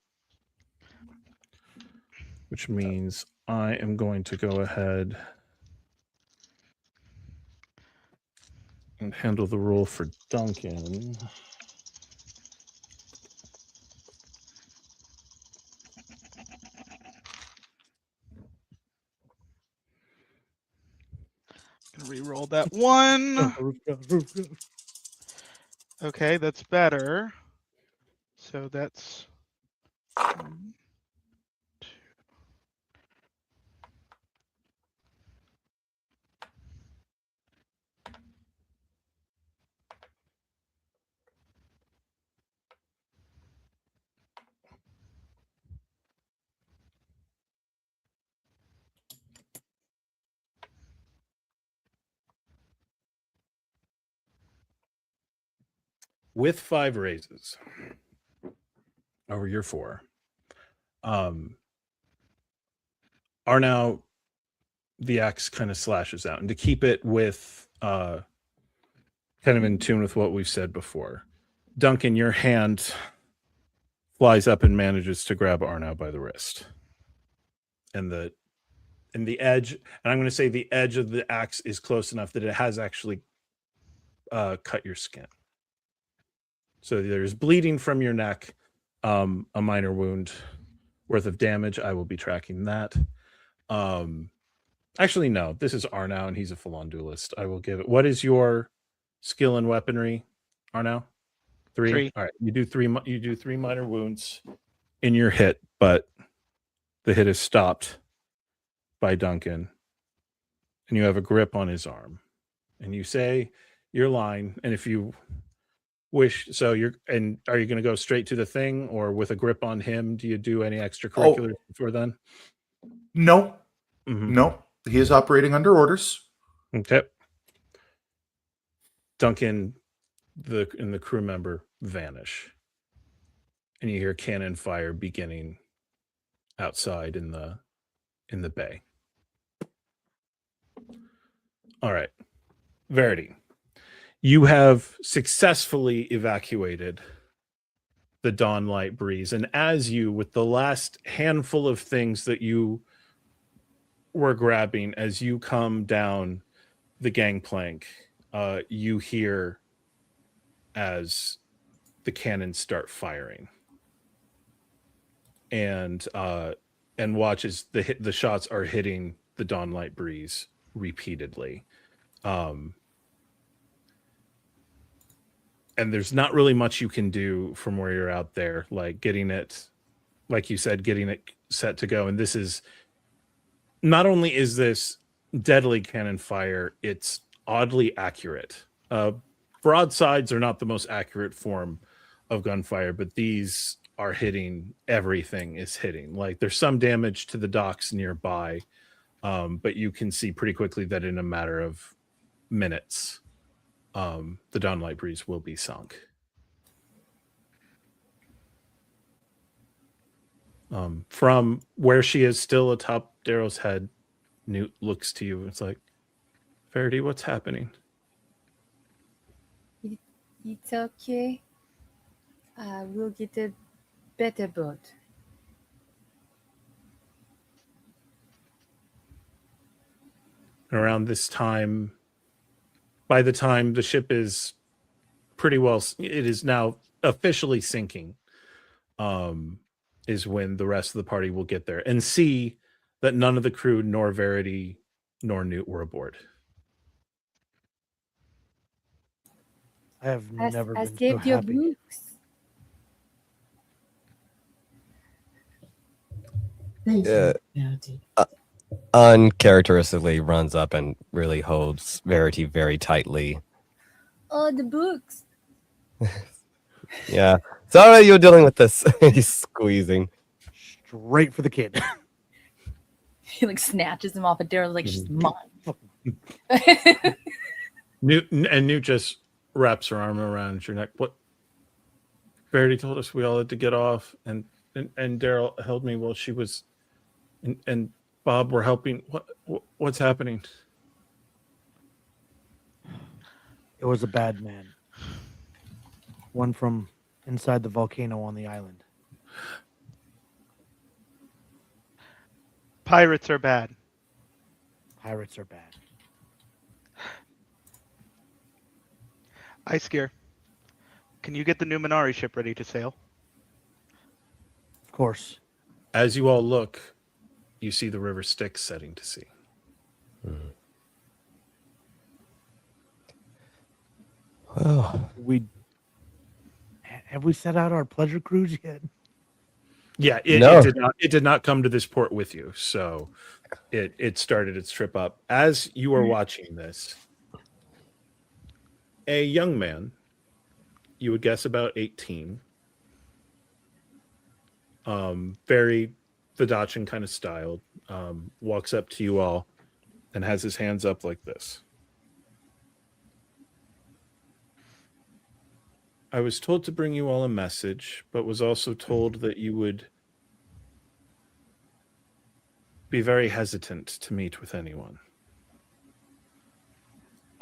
Which means I am going to go ahead and handle the roll for Duncan. Gonna re-roll that 1. Okay, that's better. So that's 1, 2. With 5 raises over your 4. Arnau, the axe kind of slashes out. And to keep it with kind of in tune with what we've said before, Duncan, your hand flies up and manages to grab Arnau by the wrist. And the edge, and I'm going to say the edge of the axe is close enough that it has actually cut your skin. So there's bleeding from your neck, a minor wound worth of damage. I will be tracking that. Actually, no, this is Arnau, and he's a full-on duelist. I will give it. What is your skill in weaponry, Arnau? Three. All right, you do three. You do 3 minor wounds in your hit, but the hit is stopped by Duncan, and you have a grip on his arm, and you say your line. And if you wish, so are you going to go straight to the thing, or with a grip on him? Do you do any extracurriculars before then? No, no. He is operating under orders. Okay. Duncan, and the crew member vanish, and you hear cannon fire beginning outside in the bay. All right, Verity, you have successfully evacuated the Dawnlight Breeze, and as you, with the last handful of things that you were grabbing, as you come down the gangplank, you hear as the cannons start firing, and watch as the shots are hitting the Dawnlight Breeze repeatedly. And there's not really much you can do from where you're out there, like getting it, like you said, getting it set to go. And this is, not only is this deadly cannon fire, it's oddly accurate. Broadsides are not the most accurate form of gunfire, but these are hitting, everything is hitting. Like, there's some damage to the docks nearby, but you can see pretty quickly that in a matter of minutes, the Dawnlight Breeze will be sunk. From where she is still atop Darrow's head, Newt looks to you. It's like, Verity, what's happening? It's okay. We'll get a better boat. Around this time, by the time the ship is pretty well, it is now officially sinking, is when the rest of the party will get there and see that none of the crew, nor Verity, nor Newt were aboard. I have never been so saved your happy. books. Thank Yeah. you, Verity. Uncharacteristically runs up and really holds Verity very tightly. Oh, the books. Yeah. Sorry you're dealing with this. He's squeezing. Straight for the kid. He like snatches him off of Darrow's, like, she's mine. Newt just wraps her arm around your neck. What? Verity told us we all had to get off, and Darrow held me while she was, and Bob were helping. What's happening? It was a bad man. One from inside the volcano on the island. Pirates are bad. Pirates are bad. Asgeir, can you get the Numenari ship ready to sail? Of course. As you all look, you see the river Styx setting to sea. Well, Have we set out our pleasure cruise yet? Yeah, No. it did not come to this port with you, so it started its trip up. As you are watching this, a young man, you would guess about 18, very Vidachin kind of styled, walks up to you all and has his hands up like this. I was told to bring you all a message, but was also told that you would be very hesitant to meet with anyone.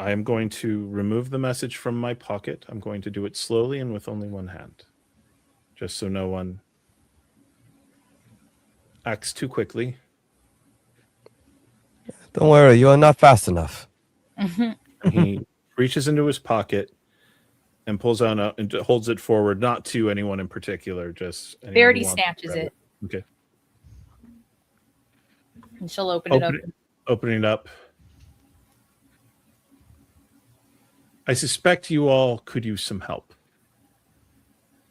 I am going to remove the message from my pocket. I'm going to do it slowly and with only one hand, just so no one acts too quickly. Don't worry, you are not fast enough. And he reaches into his pocket and pulls out and holds it forward, not to anyone in particular, just Verity snatches it. Okay. And she'll open it up. Opening it up. I suspect you all could use some help.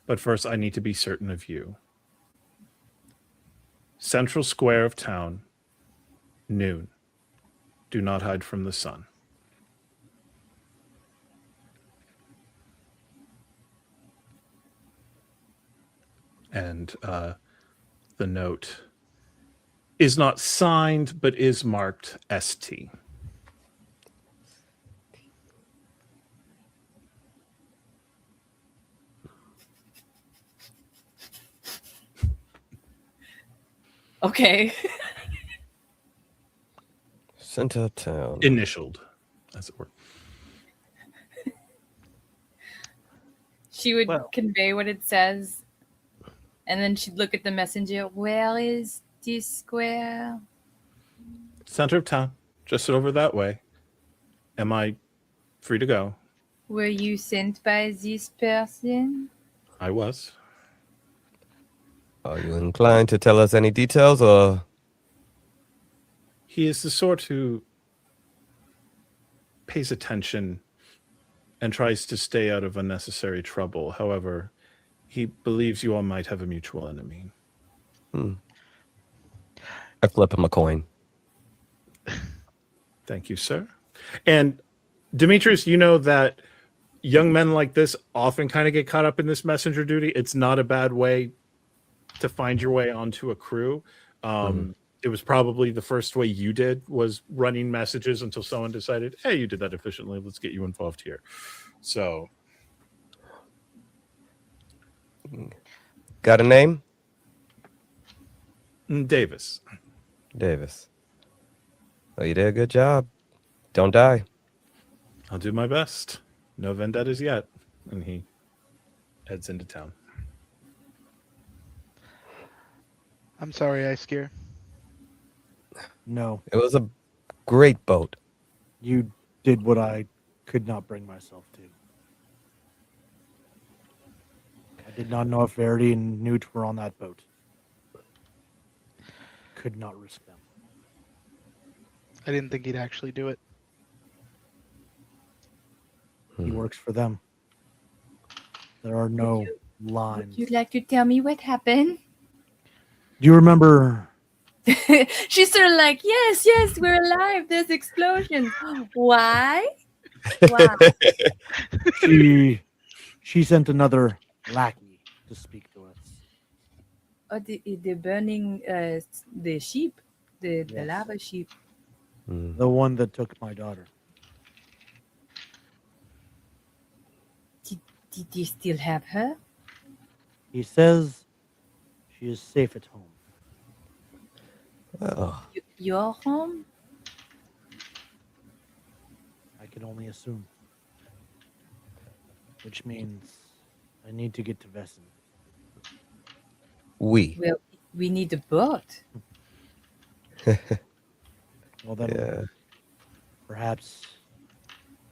But first, I need to be certain of you. Central square of town, noon. Do not hide from the sun. And the note is not signed, but is marked ST. Okay. Center town. Initialed, as it were. She would convey what it says, and then she'd look at the messenger. Where is this square? Center of town, just over that way. Am I free to go? Were you sent by this person? I was. Are you inclined to tell us any details, or? He is the sort who pays attention and tries to stay out of unnecessary trouble. However, he believes you all might have a mutual enemy. I flip him a coin. Thank you, sir. And Demetrius, you know that young men like this often kind of get caught up in this messenger duty. It's not a bad way to find your way onto a crew. It was probably the first way you did, was running messages until someone decided, hey, you did that efficiently. Let's get you involved here. So. Got a name? Davis. Davis. Well, you did a good job. Don't die. I'll do my best. No vendettas yet. And he heads into town. I'm sorry, Asgeir. No, It was a great boat. you did what I could not bring myself to. I did not know if Verity and Newt were on that boat. Could not risk them. I didn't think he'd actually do it. He works for them. There are no lines. Would you like to tell me what happened? Do you remember? She's sort of like, yes, we're alive. There's explosions. Why? Wow. She sent another lackey to speak to us. Oh, the burning the sheep, the Yes. lava sheep. The one that took my daughter. Did you still have her? He says she is safe at home. Oh, Your home? I can only assume. Which means I need to get to Vesson. we. Well, we need a boat. Well, then Yeah. perhaps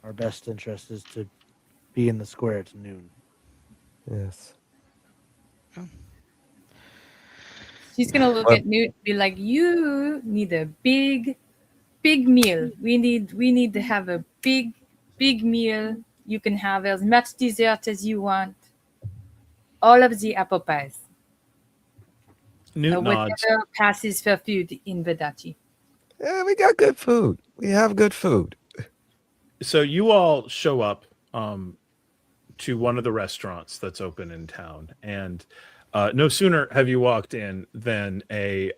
our best interest is to be in the square at noon. Yes. She's gonna look Well- at Newt and be like, "You need a big meal. We need to have a big meal. You can have as much dessert as you want. All of the apple pies, Newt or nods. whatever passes for food in Verity." Yeah, we got good food. We have good food. So you all show up to one of the restaurants that's open in town, and no sooner have you walked in than a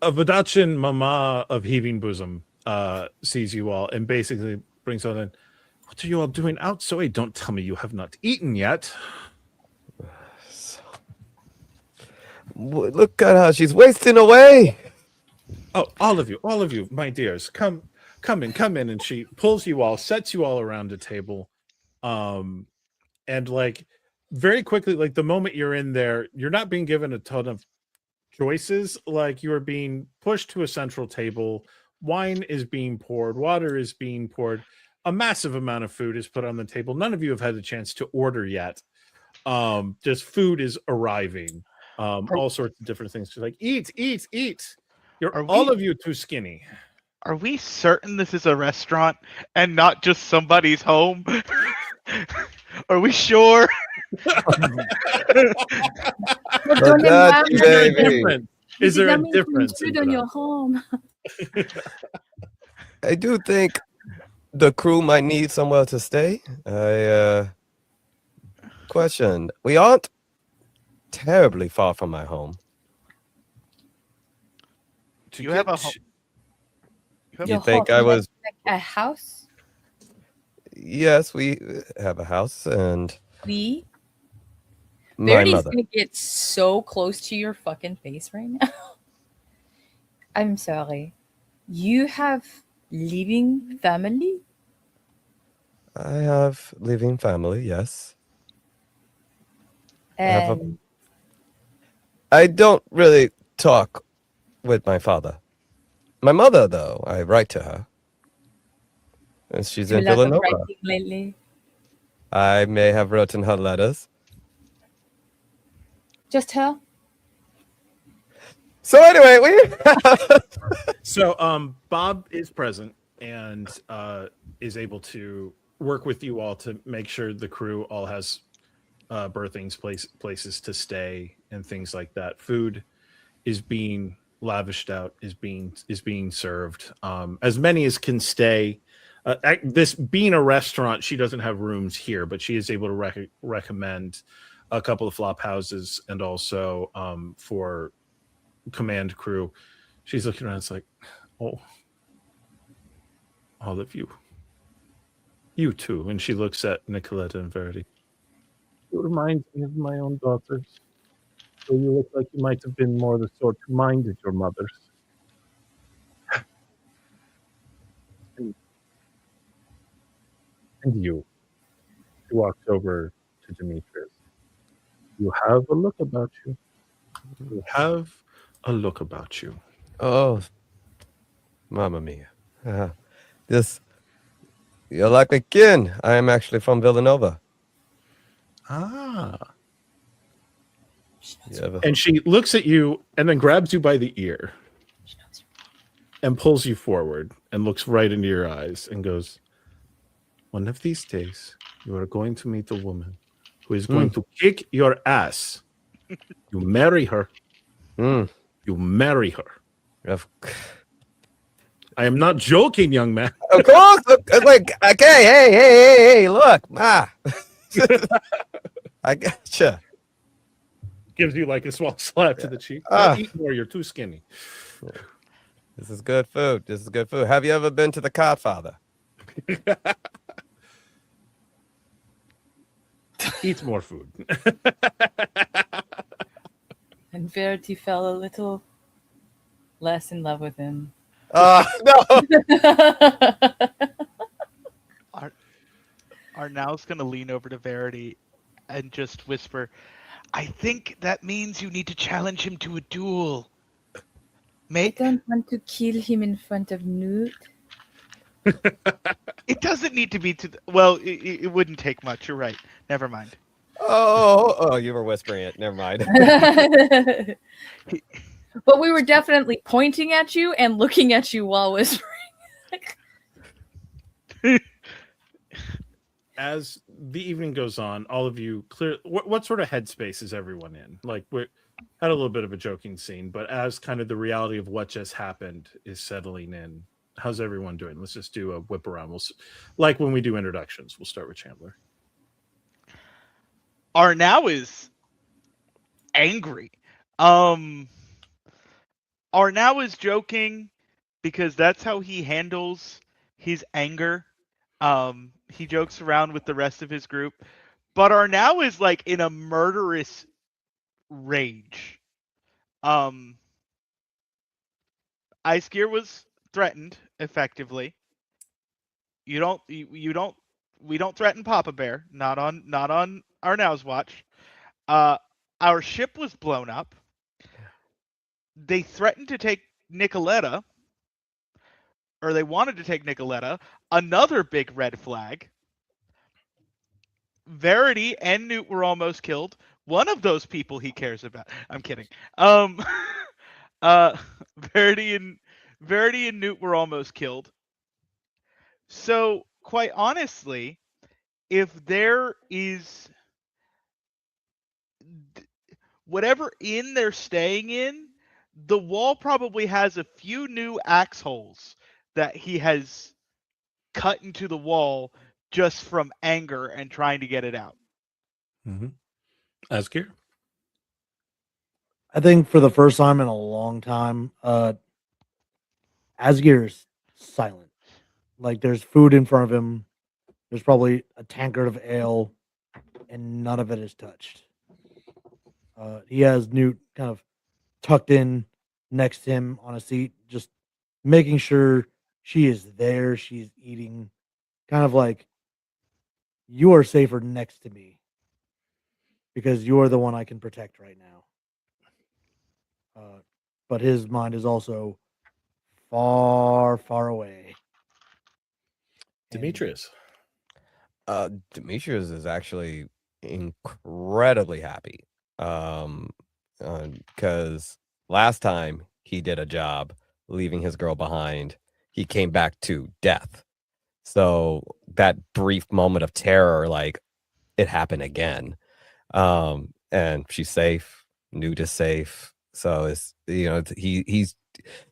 Vadachin mama of heaving bosom sees you all and basically brings on in. What are you all doing out so late? Don't tell me you have not eaten yet. Look at her. She's wasting away. Oh, all of you, my dears, come in. And she pulls you all, sets you all around a table. And like very quickly, like the moment you're in there, you're not being given a ton of choices. Like you are being pushed to a central table. Wine is being poured. Water is being poured. A massive amount of food is put on the table. None of you have had a chance to order yet. Just food is arriving. All sorts of different things. Just like eat, eat, eat. All of you too skinny. Are we certain this is a restaurant and not just somebody's home? Are we sure? Is there a difference in your home? I do think the crew might need somewhere to stay. Question: we aren't terribly far from my home. Do you have a home? You think I was like a house? Yes, we have a house, and my Verity's mother. gonna get so close to your fucking face right now. I'm sorry. You have living family? I have living family, yes. And I don't really talk with my father. My mother, though, I write to her. And she's in Villanova. writing lately? I may have written her letters. Just her? So anyway, So Bob is present and is able to work with you all to make sure the crew all has berthings, places to stay, and things like that. Food is being lavished out, is being served. As many as can stay. This being a restaurant, she doesn't have rooms here, but she is able to recommend a couple of flop houses, and also for command crew. She's looking around. It's like, oh, all of you, you too. And she looks at Nikoletta and Verity. You remind me of my own daughters. So you look like you might have been more the sort who minded your mothers. And you. She walks over to Demetrius. You have a look about you. You have a look about you. Oh, mamma mia. You're like a kin. I am actually from Villanova. Ah. Yeah, and she looks at you and then grabs you by the ear and pulls you forward and looks right into your eyes and goes, one of these days, you are going to meet a woman who is going to kick your ass. You marry her. You marry her. I am not joking, young man. Of course. Like, okay, hey, look. I gotcha. Gives you like a small slap to the cheek. Eat more, you're too skinny. This is good food. Have you ever been to the Godfather? Eats more food. And Verity fell a little less in love with him. No. Arnau's going to lean over to Verity and just whisper, I think that means you need to challenge him to a duel. I don't want to kill him in front of Newt. It doesn't need to be well, it wouldn't take much. You're right. Never mind. Oh, you were whispering it. Never mind. But we were definitely pointing at you and looking at you while whispering. As the evening goes on, all of you clear. What sort of headspace is everyone in? Like, we had a little bit of a joking scene, but as kind of the reality of what just happened is settling in, how's everyone doing? Let's just do a whip around. Like when we do introductions, we'll start with Chandler. Arnau is angry. Arnau is joking because that's how he handles his anger. He jokes around with the rest of his group, but Arnau is like in a murderous rage. Asgeir was threatened effectively. We don't threaten Papa Bear, not on Arnau's watch. Our ship was blown up. they threatened to take Nikoletta, or they wanted to take Nikoletta. Another big red flag. Verity and Newt were almost killed. One of those people he cares about. I'm kidding. Verity and Newt were almost killed. So, quite honestly, if there is whatever inn they're staying in, the wall probably has a few new axe holes that he has cut into the wall just from anger and trying to get it out. Mm-hmm. Asgeir? I think for the first time in a long time, Asgeir's silent. Like there's food in front of him. There's probably a tankard of ale, and none of it is touched. He has Newt kind of tucked in next to him on a seat, just making sure she is there. She's eating, kind of like, you are safer next to me because you are the one I can protect right now. But his mind is also far, far away. Demetrius. Demetrius is actually incredibly happy. Because last time he did a job leaving his girl behind, he came back to death. So that brief moment of terror, like it happened again. And she's safe. Newt is safe. So it's, you know, he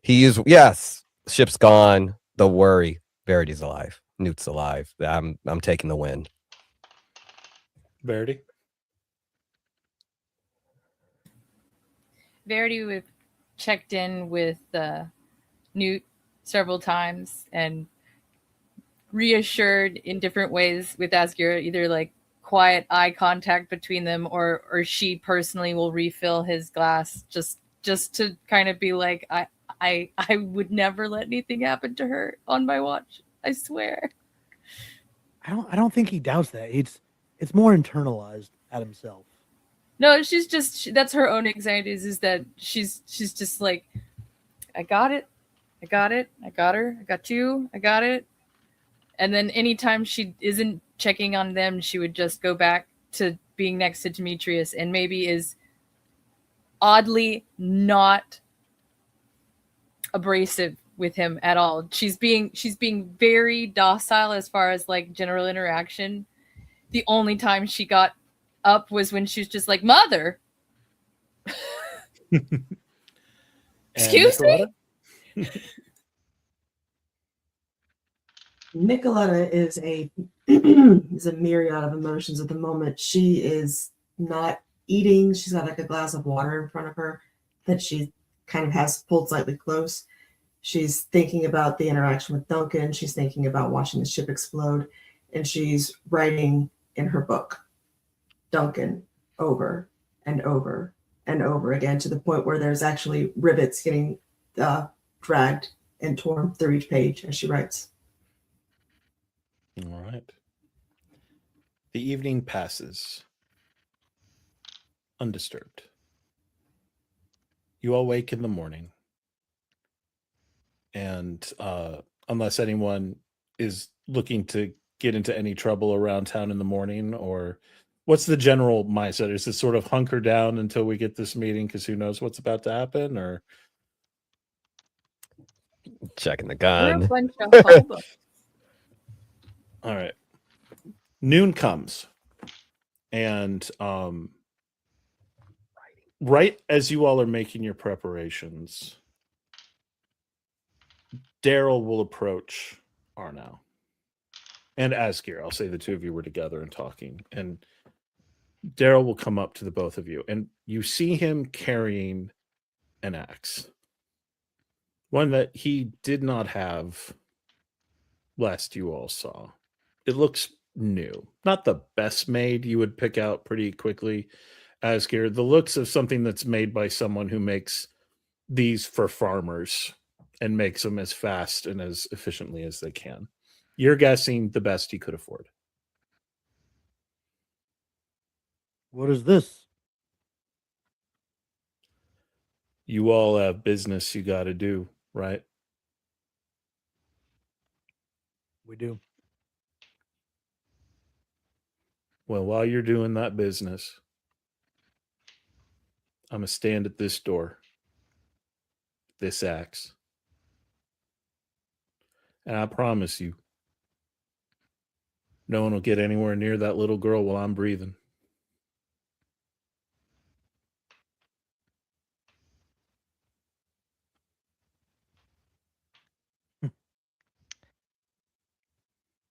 is, yes, ship's gone. Don't worry. Verity's alive. Newt's alive. I'm taking the win. Verity? Verity would checked in with Newt several times and reassured in different ways with Asgeir, either like quiet eye contact between them, or she personally will refill his glass just to kind of be like, I would never let anything happen to her on my watch. I swear. I don't think he doubts that. It's more internalized at himself. No, she's just, that's her own anxieties, is that she's just like, I got it. I got it. I got her. I got you. I got it. And then anytime she isn't checking on them, she would just go back to being next to Demetrius, and maybe is oddly not abrasive with him at all. She's being very docile as far as like general interaction. The only time she got up was when she was just like, Mother. Excuse me? Nikoletta is is a myriad of emotions at the moment. She is not eating. She's got like a glass of water in front of her that she kind of has pulled slightly close. She's thinking about the interaction with Duncan. She's thinking about watching the ship explode, and she's writing in her book Duncan over and over and over again, to the point where there's actually rivets getting dragged and torn through each page as she writes. All right. The evening passes undisturbed. You all wake in the morning, and unless anyone is looking to get into any trouble around town in the morning, or what's the general mindset? Is it sort of hunker down until we get this meeting because who knows what's about to happen, or checking the gun? We're a bunch of hobos. All right. Noon comes, and right as you all are making your preparations, Daryl will approach Arnau and Asgeir. I'll say the two of you were together and talking, and Daryl will come up to the both of you, and you see him carrying an axe, one that he did not have last you all saw. It looks new, not the best made. You would pick out pretty quickly, Asgeir, the looks of something that's made by someone who makes these for farmers and makes them as fast and as efficiently as they can. You're guessing the best he could afford. What is this? You all have business you got to do, right? We do. Well, while you're doing that business, I'm going to stand at this door, this axe. And I promise you, no one will get anywhere near that little girl while I'm breathing.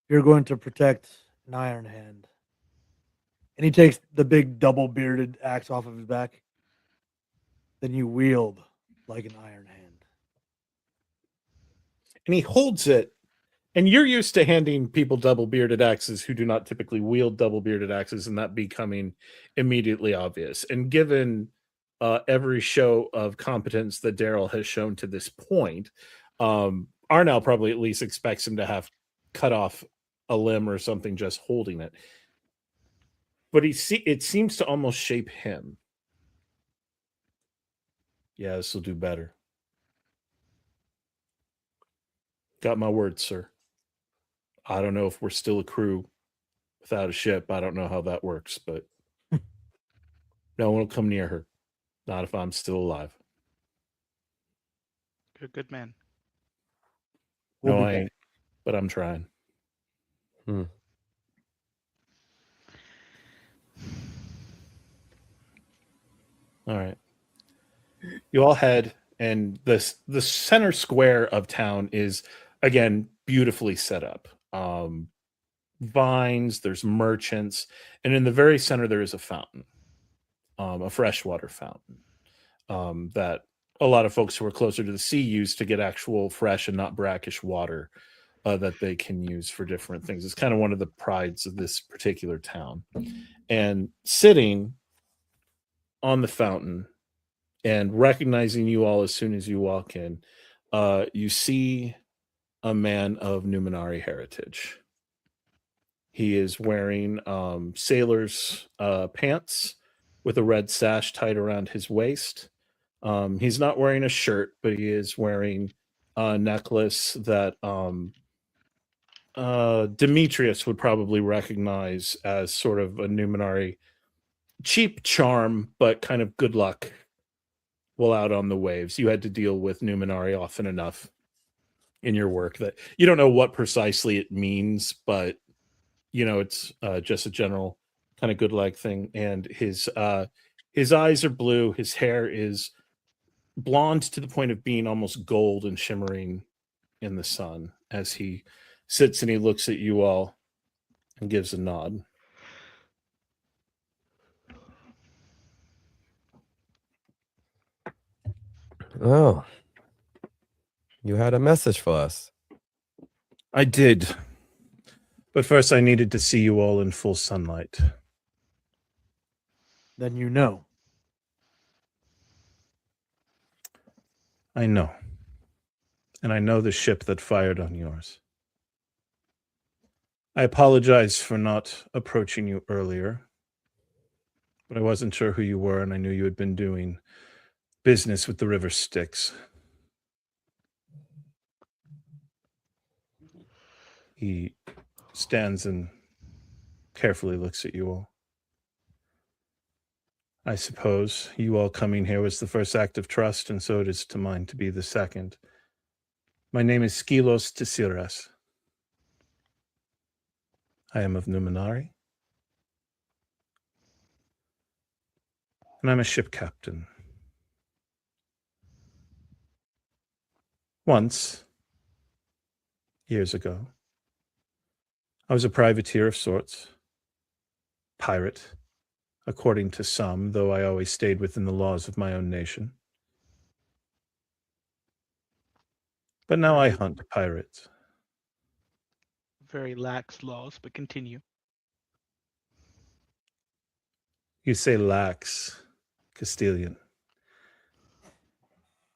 You're going to protect an Iron Hand. And he takes the big double bearded axe off of his back. Then you wield like an Iron Hand. And he holds it. And you're used to handing people double bearded axes who do not typically wield double bearded axes, and that becoming immediately obvious. And given every show of competence that Daryl has shown to this point, Arnau probably at least expects him to have cut off a limb or something just holding it. But it seems to almost shape him. Yeah, this will do better. Got my word, sir. I don't know if we're still a crew without a ship. I don't know how that works, but no one will come near her. Not if I'm still alive. Good man. No, I ain't, but I'm trying. Hmm. All right. You all head, and the center square of town is, again, beautifully set up. Vines, there's merchants, and in the very center there is a fountain, a freshwater fountain that a lot of folks who are closer to the sea use to get actual fresh and not brackish water that they can use for different things. It's kind of one of the prides of this particular town. And sitting on the fountain and recognizing you all as soon as you walk in, you see a man of Numenari heritage. He is wearing sailor's pants with a red sash tied around his waist. He's not wearing a shirt, but he is wearing a necklace that Demetrius would probably recognize as sort of a Numenari cheap charm, but kind of good luck while out on the waves. You had to deal with Numenari often enough in your work that you don't know what precisely it means, but you know it's just a general kind of good luck thing. And his eyes are blue, his hair is blonde to the point of being almost gold and shimmering in the sun as he sits and he looks at you all and gives a nod. Oh, you had a message for us. I did. But first I needed to see you all in full sunlight. Then you know. I know. And I know the ship that fired on yours. I apologize for not approaching you earlier, but I wasn't sure who you were, and I knew you had been doing business with the River Styx. He stands and carefully looks at you all. I suppose you all coming here was the first act of trust, and so it is to mine to be the second. My name is Skilos Tisiras. I am of Numenari, and I'm a ship captain. Once, years ago, I was a privateer of sorts, pirate, according to some, though I always stayed within the laws of my own nation. But now I hunt pirates. Very lax laws, but continue. You say lax, Castilian.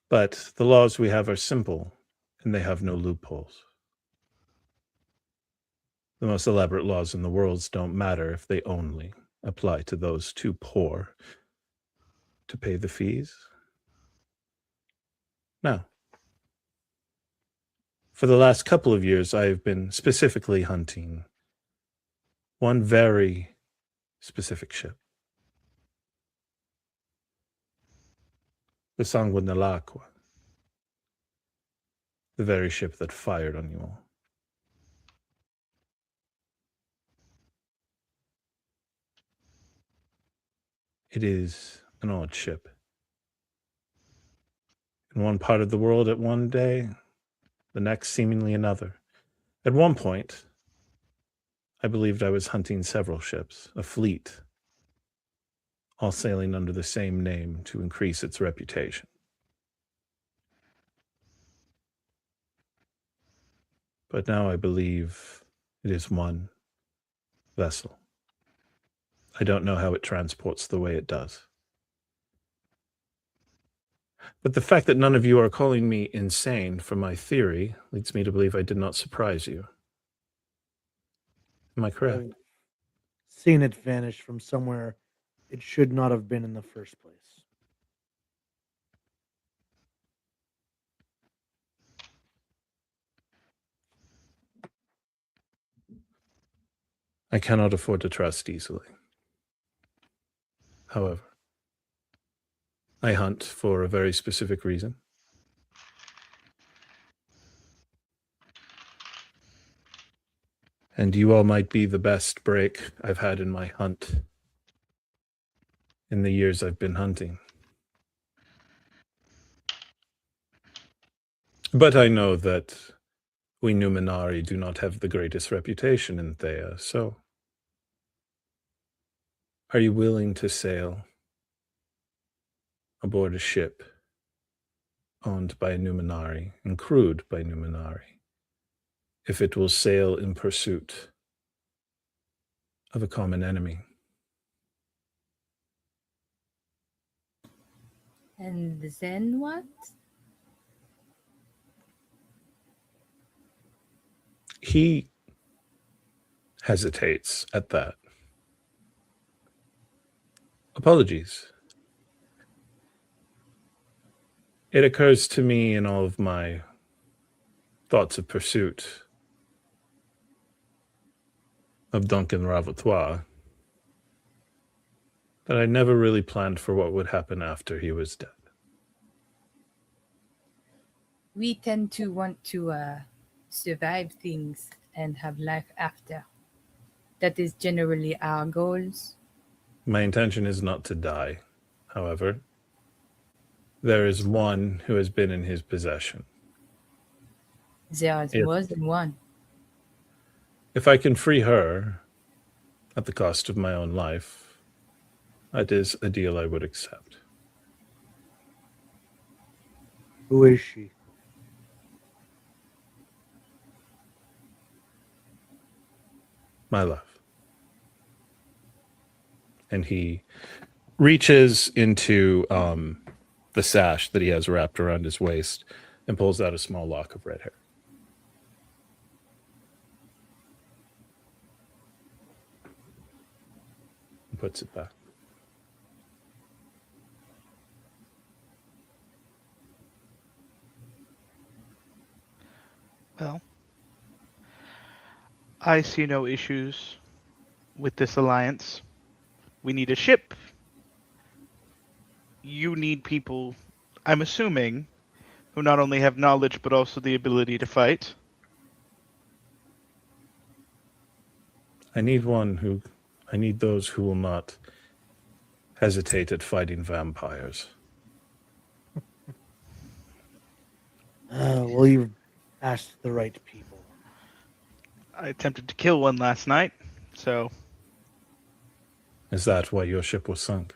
But the laws we have are simple, and they have no loopholes. The most elaborate laws in the world don't matter if they only apply to those too poor to pay the fees. Now, for the last couple of years, I have been specifically hunting one very specific ship. The Sangue nell'Acqua. The very ship that fired on you all. It is an odd ship. In one part of the world at one day, the next seemingly another. At one point, I believed I was hunting several ships, a fleet, all sailing under the same name to increase its reputation. But now I believe it is one vessel. I don't know how it transports the way it does. But the fact that none of you are calling me insane for my theory leads me to believe I did not surprise you. Am I correct? I've seen it vanish from somewhere it should not have been in the first place. I cannot afford to trust easily. However, I hunt for a very specific reason. And you all might be the best break I've had in my hunt in the years I've been hunting. But I know that we Numenari do not have the greatest reputation in Thea, so are you willing to sail aboard a ship owned by Numenari and crewed by Numenari, if it will sail in pursuit of a common enemy? And then what? He hesitates at that. Apologies. It occurs to me in all of my thoughts of pursuit of Duncan Ravotois that I never really planned for what would happen after he was dead. We tend to want to survive things and have life after. That is generally our goals. My intention is not to die, however. There is one who has been in his possession. There is more than one. If I can free her at the cost of my own life, that is a deal I would accept. Who is she? My love. And he reaches into the sash that he has wrapped around his waist and pulls out a small lock of red hair. And puts it back. Well, I see no issues with this alliance. We need a ship. You need people, I'm assuming, who not only have knowledge but also the ability to fight. I need those who will not hesitate at fighting vampires. Well, you've asked the right people. I attempted to kill one last night, so... Is that why your ship was sunk?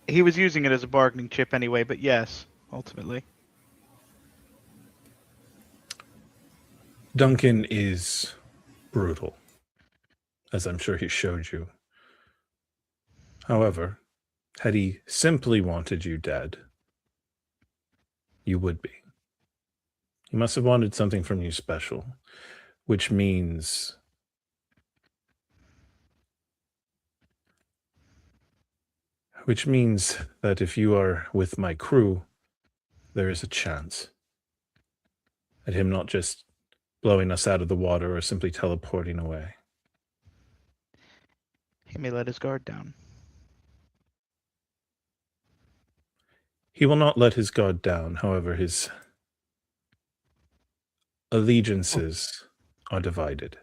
He was using it as a bargaining chip anyway, but yes, ultimately. Duncan is brutal, as I'm sure he showed you. However, had he simply wanted you dead, you would be. He must have wanted something from you special, which means Which means that if you are with my crew, there is a chance at him not just blowing us out of the water or simply teleporting away. He may let his guard down. He will not let his guard down, however, his allegiances are divided.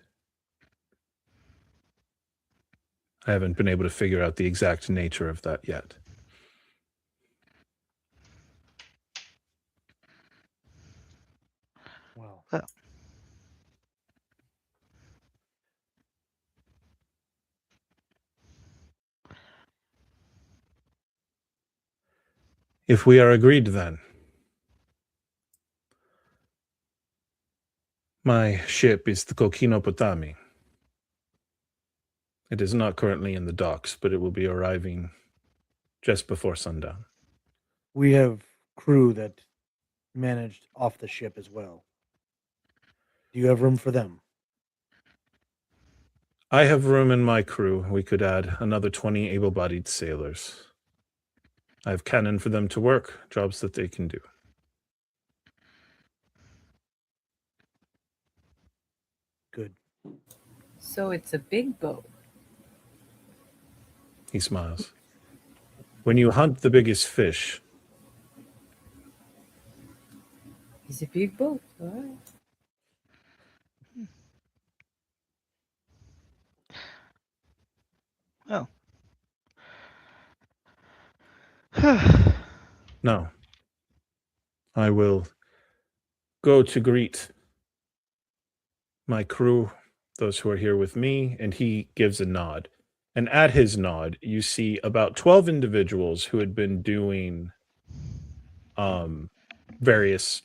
I haven't been able to figure out the exact nature of that yet. Well, If we are agreed, then, my ship is the Kokino Potami. It is not currently in the docks, but it will be arriving just before sundown. we have crew that managed off the ship as well. Do you have room for them? I have room in my crew. We could add another 20 able-bodied sailors. I have cannon for them to work, jobs that they can do. Good. So it's a big boat. He smiles. When you hunt the biggest fish, It's a big boat. All right. Oh. no. I will go to greet my crew, those who are here with me, and he gives a nod. And at his nod, you see about 12 individuals who had been doing various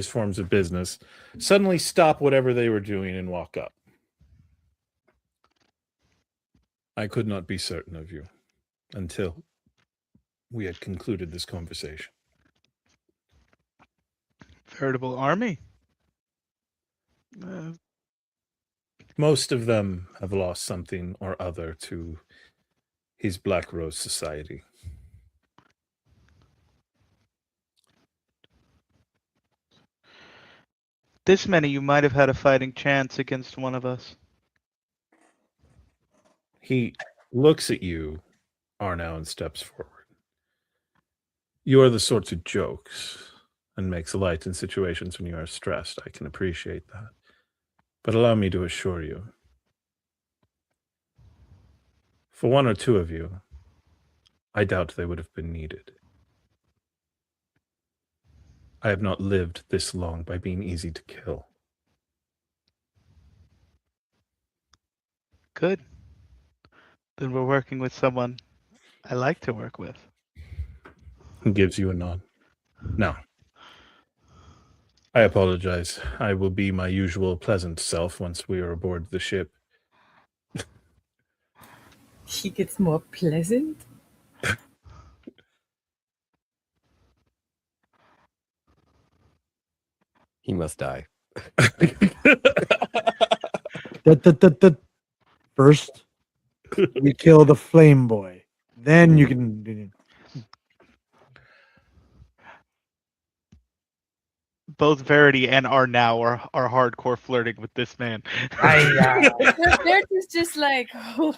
forms of business suddenly stop whatever they were doing and walk up. I could not be certain of you until we had concluded this conversation. Veritable army. Most of them have lost something or other to his Black Rose Society. This many, you might have had a fighting chance against one of us. He looks at you, Arnau, and steps forward. You are the sorts who jokes and makes light in situations when you are stressed. I can appreciate that. But allow me to assure you, for one or two of you, I doubt they would have been needed. I have not lived this long by being easy to kill. Good. Then we're working with someone I like to work with. He gives you a nod. Now, I apologize. I will be my usual pleasant self once we are aboard the ship. He gets more pleasant. He must die. First, we kill the flame boy. Then you can. Both Verity and Arnau are hardcore flirting with this man. Verity is just like, oh,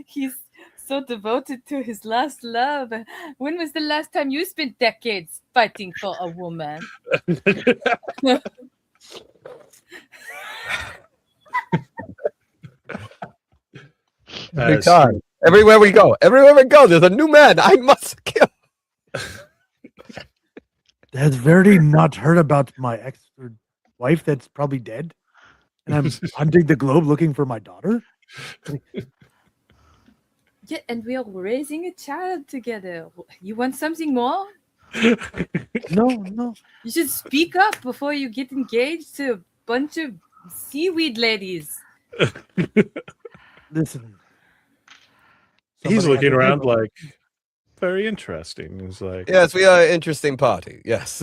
he's so devoted to his last love. When was the last time you spent decades fighting for a woman? Victoire, everywhere we go, there's a new man I must kill. Has Verity not heard about my ex-wife that's probably dead? And I'm hunting the globe looking for my daughter? Yeah, and we are raising a child together. You want something more? No. You should speak up before you get engaged to a bunch of seaweed ladies. Listen. He's looking around like, very interesting. He's like, yes, we are an interesting party. Yes.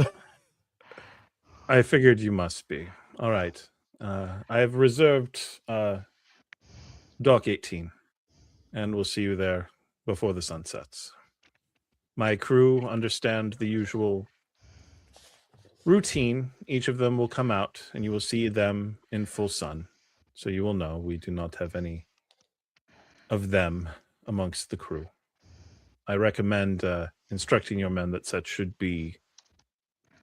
I figured you must be. All right. I have reserved Dock 18, and we'll see you there before the sun sets. My crew understand the usual routine. Each of them will come out, and you will see them in full sun. So you will know we do not have any of them amongst the crew. I recommend instructing your men that such should be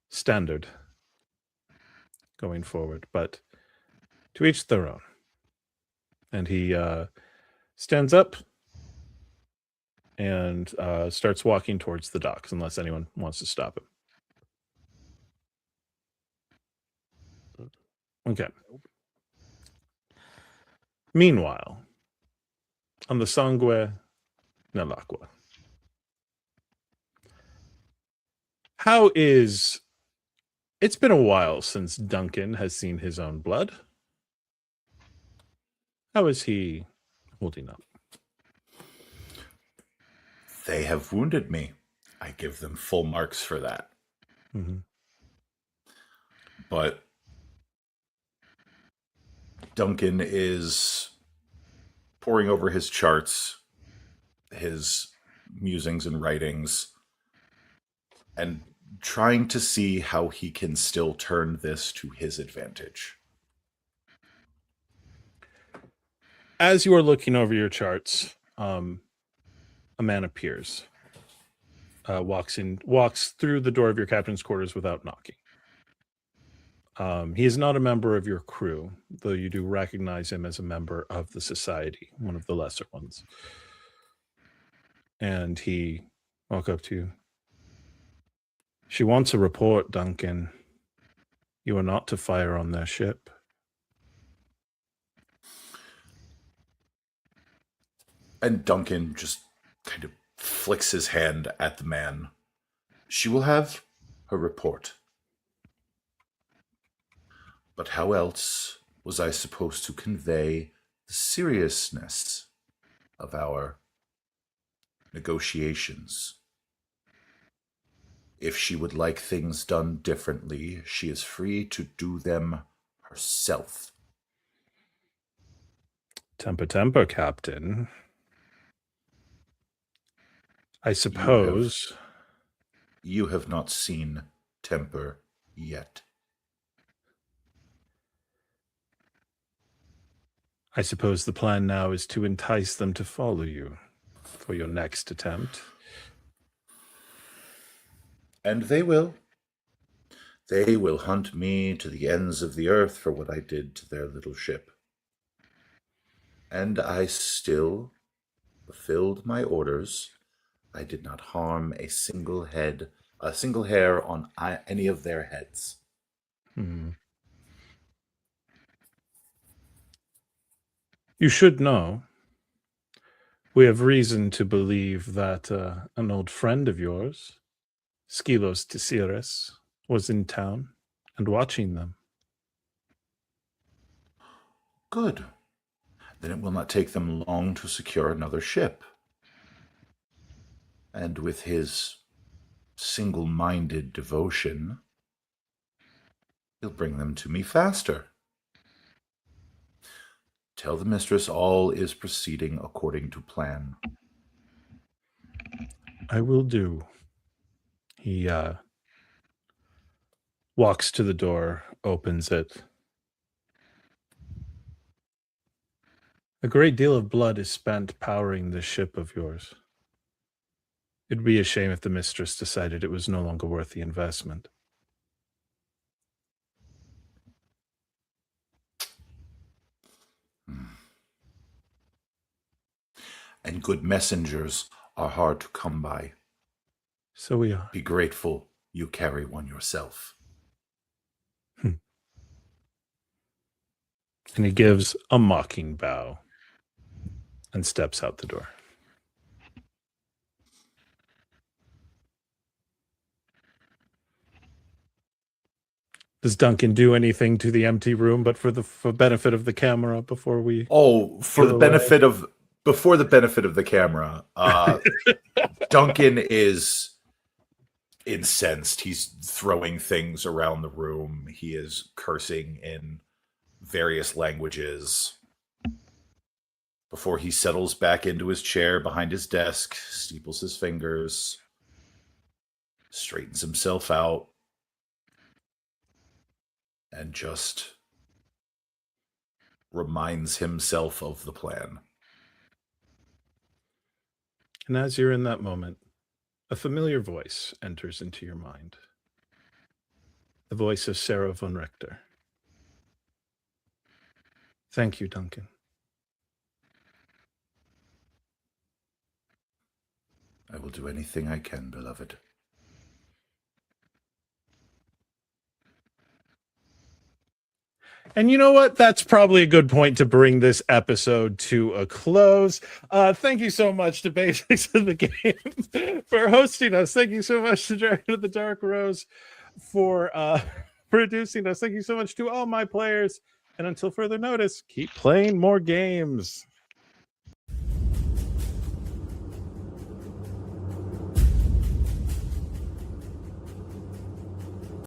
standard going forward, but to each their own. And he stands up and starts walking towards the docks, unless anyone wants to stop him. Okay. Meanwhile, on the Sangue nell'Acqua, how is... It's been a while since Duncan has seen his own blood. How is he holding up? They have wounded me. I give them full marks for that. Mm-hmm. But Duncan is poring over his charts, his musings and writings, and trying to see how he can still turn this to his advantage. As you are looking over your charts, a man appears, walks through the door of your captain's quarters without knocking. He is not a member of your crew, though you do recognize him as a member of the society, one of the lesser ones. And he walks up to you. She wants a report, Duncan. You are not to fire on their ship. And Duncan just kind of flicks his hand at the man. She will have her report. But how else was I supposed to convey the seriousness of our negotiations? If she would like things done differently, she is free to do them herself. Temper, Captain. I suppose... You have not seen temper yet. I suppose the plan now is to entice them to follow you for your next attempt. And they will. They will hunt me to the ends of the earth for what I did to their little ship. And I still fulfilled my orders. I did not harm a single hair on any of their heads. Hmm. You should know, we have reason to believe that an old friend of yours, Skylos Tisiris, was in town and watching them. Good. Then it will not take them long to secure another ship. And with his single-minded devotion, he'll bring them to me faster. Tell the mistress all is proceeding according to plan. I will do. He walks to the door, opens it. A great deal of blood is spent powering this ship of yours. It'd be a shame if the mistress decided it was no longer worth the investment. And good messengers are hard to come by. So we are. Be grateful you carry one yourself. And he gives a mocking bow and steps out the door. Does Duncan do anything to the empty room, but for benefit of the camera before we? Oh, before the benefit of the camera, Duncan is incensed. He's throwing things around the room. He is cursing in various languages. before he settles back into his chair behind his desk, steeples his fingers, straightens himself out, and just reminds himself of the plan. And as you're in that moment, a familiar voice enters into your mind. The voice of Sarah von Richter. Thank you, Duncan. I will do anything I can, beloved. And you know what? That's probably a good point to bring this episode to a close. Thank you so much to Basics of the Game for hosting us. Thank you so much to Dragon of the Dark Rose for producing us. Thank you so much to all my players. And until further notice, keep playing more games.